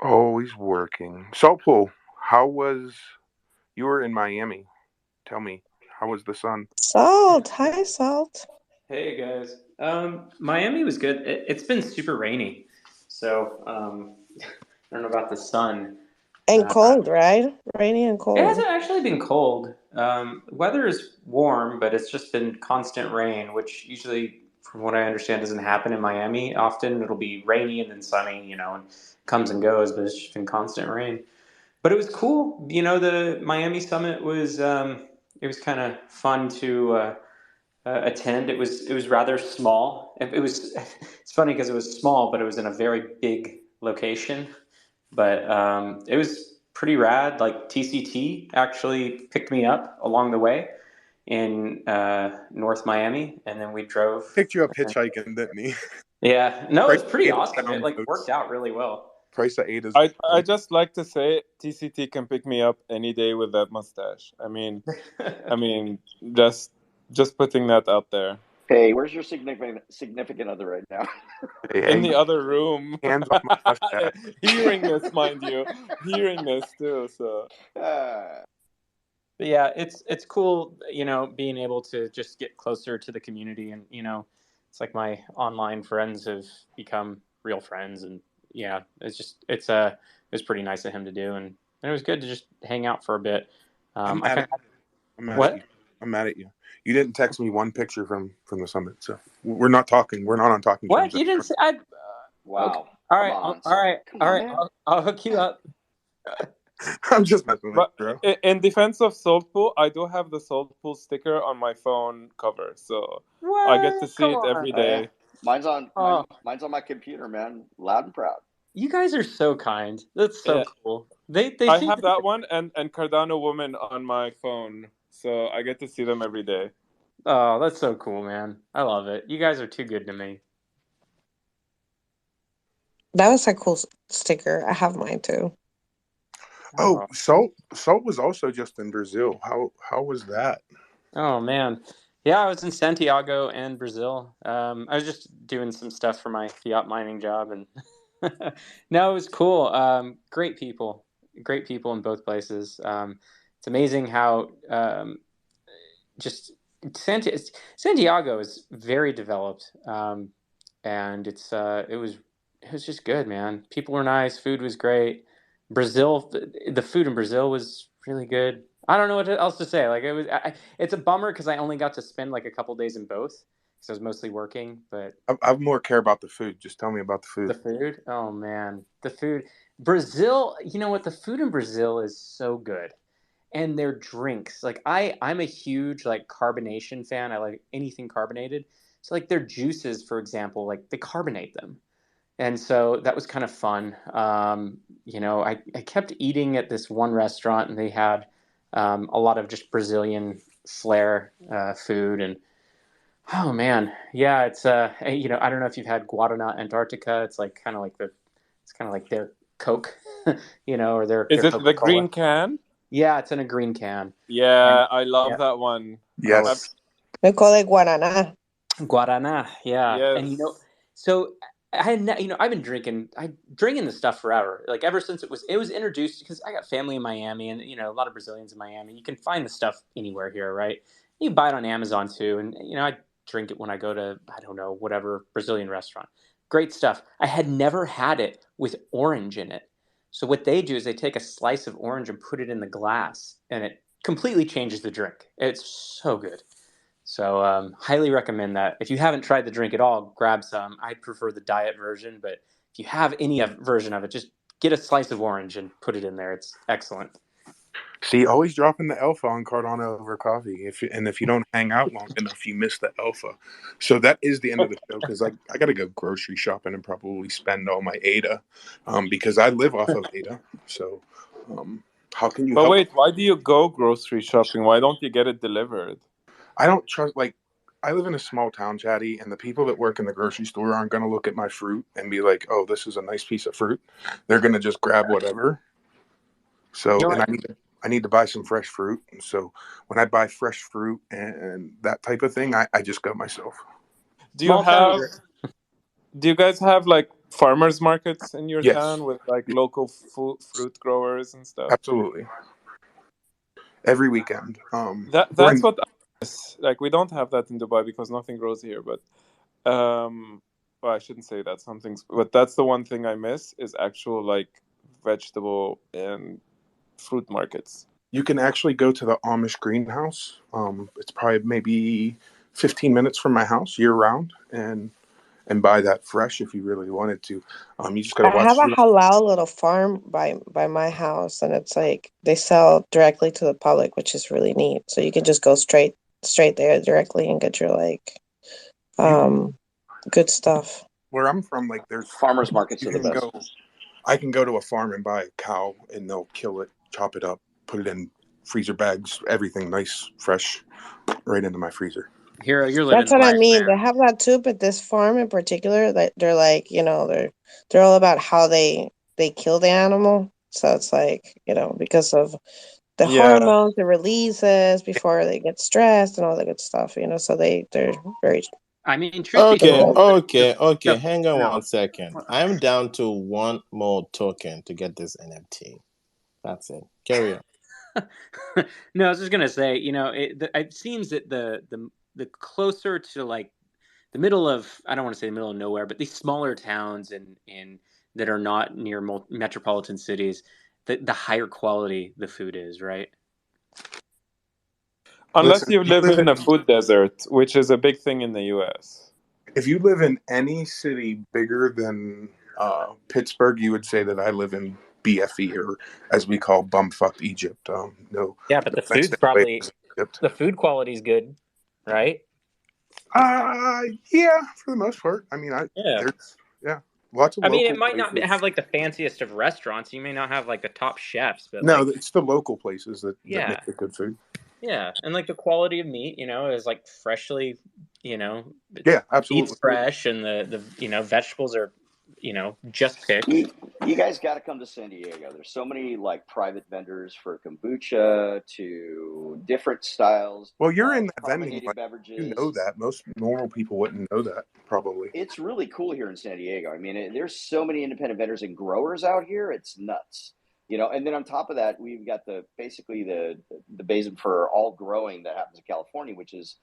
Always working. Saltpool, you were in Miami? Tell me, how was the sun? Salt. Hi, Salt. Hey guys. Miami was good. It's been super rainy, so I don't know about the sun. And cold, right? Rainy and It cold. hasn't actually been cold. Weather is warm, but it's just been constant rain, which usually, from what I understand, doesn't happen in Miami. Often it'll be rainy and then sunny, and comes and goes, but it's just been constant rain. But it was cool. The Miami summit was it was kind of fun to attend. It was rather small. It was it's funny because it was small, but it was in a very big location. But it was pretty rad. Like TCT actually picked me up along the way in North Miami, and then we drove. Picked you up hitchhiking, didn't he? Yeah, no, it was pretty awesome. It worked out really well. Price of 8 is. I just like to say TCT can pick me up any day with that mustache. I mean, just putting that out there. Hey, where's your significant other right now? In the other room. Hands on my mustache. Hearing this, mind you, hearing this too. So. But yeah, it's cool, being able to just get closer to the community, and it's like my online friends have become real friends, and yeah, it was pretty nice of him to do, and it was good to just hang out for a bit. I'm mad at you. I'm mad at you. You didn't text me one picture from the summit, so we're not talking. We're not on talking terms. What? You didn't say? Wow. Okay. All right. I'll hook you up. I'm just messing with you, bro. In defense of Saltpool, I do have the Saltpool sticker on my phone cover, so I get to see it every day. Mine's on Oh, mine's on my computer, man. Loud and proud. you guys are so kind. That's so Yeah, cool. They I seem have to. that one and Cardano Woman on my phone, so I get to see them every day. Oh, that's so cool, man. I love it. You guys are too good to me. That was a cool sticker. I have mine too. Oh, Oh, Salt was also just in Brazil. How was that? oh man. Yeah, I was in Santiago and Brazil. I was just doing some stuff for my fiat mining job, and no, it was cool. Great people in both places. It's amazing how just Santiago is very developed, and it was just good, man. People were nice, food was great. Brazil, the food in Brazil was really good. I don't know what else to say. Like it's a bummer because I only got to spend like a couple days in both because I was mostly working. But I more care about the food. Just tell me about the the food. food, oh man, the food. Brazil, you know what? The food in Brazil is so good, and their drinks. Like I'm a huge like carbonation fan. I like anything carbonated. So like their juices, for example, like they carbonate them. And so that was kind of fun. I kept eating at this one restaurant, and they had a lot of just Brazilian flair food. And oh man, yeah, it's I don't know if you've had Guaraná Antarctica. It's like it's kind of like their Coke, or Is their it Coca the Cola. green can? Yeah, it's in a green can, and Yeah, I yeah, love that one. oh, Yes. We call it guaraná. Guaraná, yeah, and Yes. so I've been drinking this stuff forever. Like ever since it was introduced because I got family in Miami, and a lot of Brazilians in Miami. You can find the stuff anywhere here, right? You can buy it on Amazon too, and I drink it when I go to I don't know whatever Brazilian restaurant. Great stuff. I had never had it with orange in it. So what they do is they take a slice of orange and put it in the glass, and it completely changes the drink. It's so good. So highly recommend that. If you haven't tried the drink at all, grab some. I prefer the diet version, but if you have any version of it, just get a slice of orange and put it in there. It's excellent. See, always dropping the alpha on Cardano over coffee. If you don't hang out long enough, you miss the alpha. So that is the end of the show because I got to go grocery shopping and probably spend all my ADA, because I live off of ADA. So, how can you But help? wait, why do you go grocery shopping? Why don't you get it delivered? I don't trust. I live in a small town, Chatty, and the people that work in the grocery store aren't going to look at my fruit and be like, "Oh, this is a nice piece of fruit." They're going to just grab whatever. So, You know and what? I need to buy some fresh fruit. So when I buy fresh fruit and that type of thing, I just go myself. Do you Small town. have do you guys have like farmers markets in your Yes, town with like local fruit growers and stuff? absolutely. Every weekend. We're That's in, what I miss. Like we don't have that in Dubai because nothing grows here, but well, I shouldn't say that but that's the one thing I miss is actual like vegetable and fruit markets. you can actually go to the Amish greenhouse. It's probably maybe 15 minutes from my house year round and buy that fresh if you really wanted to. You just got to I have watch. a halal little farm by my house, and it's like they sell directly to the public, which is really neat. So you can just go straight there directly and get your good stuff. Where I'm from, there's Farmers markets you are the can best. go. I can go to a farm and buy a cow, and they'll kill it, chop it up, put it in freezer bags, everything nice, fresh, right into my freezer. Hero, you're living That's the what I life, mean. They man. have that too, but this farm in particular, that they're like, they're all about how they kill the animal. So it's like, because of the Yeah. hormones, the releases before they get stressed and all that good stuff, so they're very I mean, truth be Okay, told, careful. okay. no, Hang on no. 1 second. I'm down to one more token to get this NFT. That's it. Carry on. No, I was just gonna say, it seems that the closer to like the middle of I don't want to say the middle of nowhere, but these smaller towns and that are not near metropolitan cities, the higher quality the food is, right? Unless Listen, you live in a food desert, which is a big thing in the US. if you live in any city bigger than Pittsburgh, you would say that I live in BFE, or as we call bumfuck Egypt. No, Yeah, but no offense to anybody who lives in Egypt. the food quality is good, right? Yeah, for the most part. I mean, there's lots of I mean, local it might not places. have like the fanciest of restaurants. You may not have like the top chefs, but No, like, it's the local places that yeah, make the good food. yeah, and like the quality of meat, is like freshly, Yeah, absolutely. meat's fresh, and the vegetables are, just picked. You guys got to come to San Diego. There's so many like private vendors for kombucha to different styles. Well, you're in that vending carbonated line. beverages. You know that. Most normal people wouldn't know that, probably. It's really cool here in San Diego. I mean, there's so many independent vendors and growers out here. It's nuts. And then on top of that, we've got basically the basin for all growing that happens in California, which is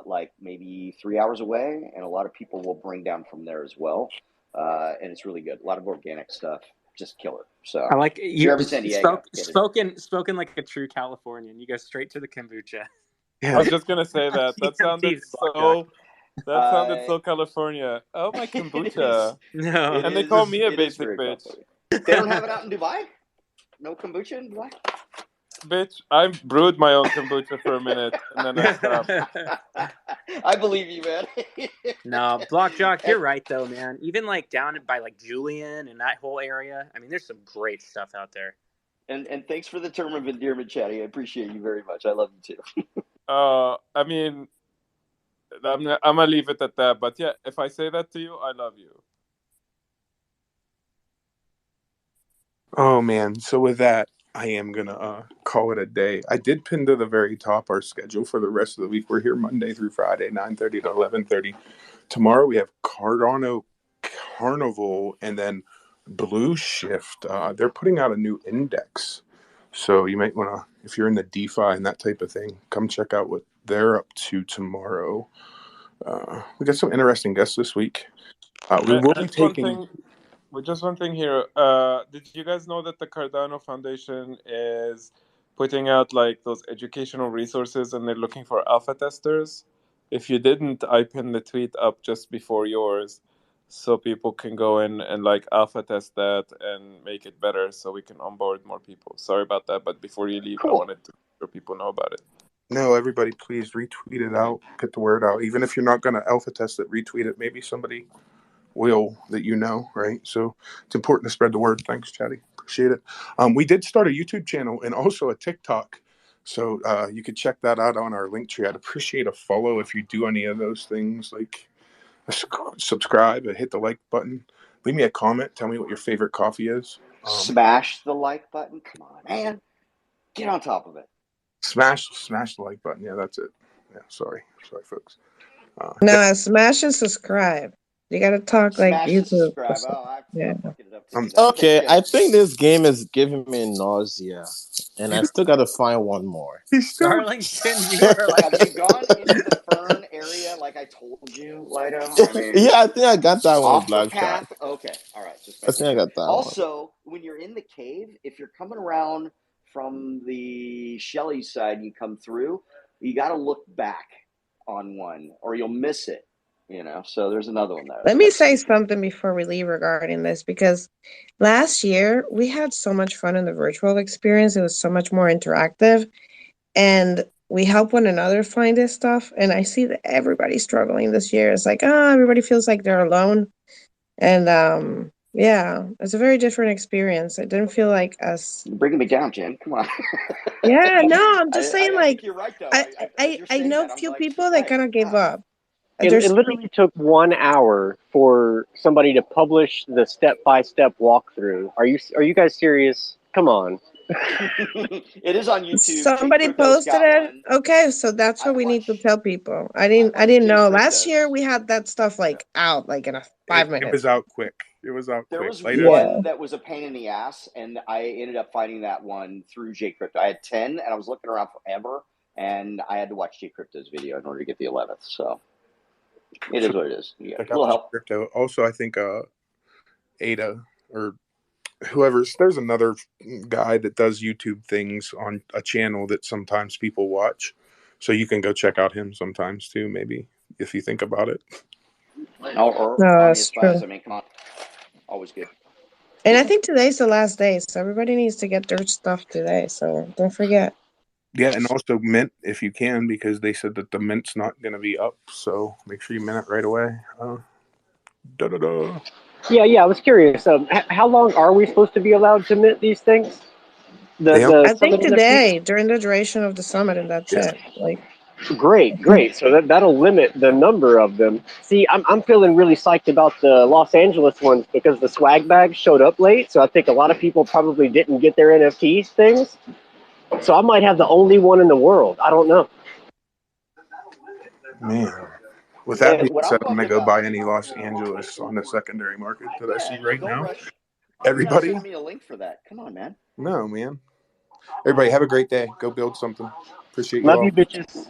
like maybe 3 hours away, and a lot of people will bring down from there as well. And it's really good. A lot of organic stuff, just killer. So I like if you're ever in San Diego, spoken like a true Californian. You go straight to the kombucha. I was just gonna say that. That sounded so. That sounded so California. Oh, my kombucha. No, and they call me a basic bitch. They don't have it out in Dubai? No kombucha in Dubai? Bitch, I brewed my own kombucha for a minute, and then I stopped. I believe you, man. No, BlockJock, you're right, though, man. Even, like, down by, like, Julian and that whole area, I mean, there's some great stuff out there. And thanks for the term of endearment, Chatty. I appreciate you very much. I love you, too. I mean, I'm gonna leave it at that. But yeah, if I say that to you, I love you. Oh man! So with that, I am gonna call it a day. I did pin to the very top our schedule for the rest of the week. We're here Monday through Friday, 9:30 to 11:30. Tomorrow we have Cardano Carnival and then Blue Shift. They're putting out a new index, so you might want to, if you're in the DeFi and that type of thing, come check out what they're up to tomorrow. We got some interesting guests this week. We will be taking. Just one thing here. Did you guys know that the Cardano Foundation is putting out like those educational resources, and they're looking for alpha testers? If you didn't, I pinned the tweet up just before yours, so people can go in and like alpha test that and make it better, so we can onboard more people. Sorry about that, but before you leave, I wanted to let people know about it. No, everybody, please retweet it out. Get the word out. Even if you're not going to alpha test it, retweet it. Maybe somebody will that right? So it's important to spread the word. Thanks, Chatty. Appreciate it. We did start a YouTube channel and also a TikTok. So you could check that out on our link tree. I'd appreciate a follow if you do any of those things, like subscribe and hit the like button. Leave me a comment. Tell me what your favorite coffee is. Smash the like button. Come on, man. Get on top of it. Smash the like button. Yeah, that's it. Yeah, sorry, folks. No, smash and subscribe. You gotta talk like YouTube. Yeah. Okay, I think this game is giving me nausea, and I still gotta find one more. Darlington, you are like. Have you gone into the fern area like I told you, Lido? Yeah, I think I got that one. Off the path. Okay, all right. I think I got that one. Also, when you're in the cave, if you're coming around from the Shelly side, you come through. You got to look back on one, or you'll miss it. So there's another one there. Let me say something before we leave regarding this, because last year we had so much fun in the virtual experience. It was so much more interactive, and we help one another find this stuff. And I see that everybody's struggling this year. It's like, everybody feels like they're alone. And yeah, it's a very different experience. It didn't feel like us. You're bringing me down, Jen. Come on. Yeah, no, I'm just saying, I think you're right, though. I know a few people that kind of gave up. It literally took 1 hour for somebody to publish the step-by-step walkthrough. Are you guys serious? Come on. It is on YouTube. Somebody posted it. Okay, so that's what we need to tell people. I didn't know. Last year we had that stuff out in a 5 minutes. It was out quick. There was one that was a pain in the ass, and I ended up finding that one through JCrypto. I had 10, and I was looking around forever, and I had to watch JCrypto's video in order to get the 11th. So it is what it is. Yeah, a little help. Crypto. Also, I think Ada or there's another guy that does YouTube things on a channel that sometimes people watch. So you can go check out him sometimes too, maybe, if you think about it. No, that's true. I mean, come on. Always good. And I think today's the last day, so everybody needs to get their stuff today. So don't forget. Yeah, and also mint if you can, because they said that the mint's not going to be up. So make sure you mint it right away. Da-da-da. Yeah. I was curious. How long are we supposed to be allowed to mint these things? They have, I think Summit today, NFTs? during the duration of the summit, and that's yeah. it. Like, Great. So that'll limit the number of them. See, I'm feeling really psyched about the Los Angeles ones because the swag bags showed up late. So I think a lot of people probably didn't get their NFTs things. So I might have the only one in the world. I don't know. Man. With that being What I'm said, I'm going talking to go about. buy any Los Angeles on the secondary market that I see Yeah, right don't now. rush. You're not Everybody? sending me a link for that. Come on, man. No, man. Everybody, have a great day. Go build something. Appreciate you Love all. you, bitches.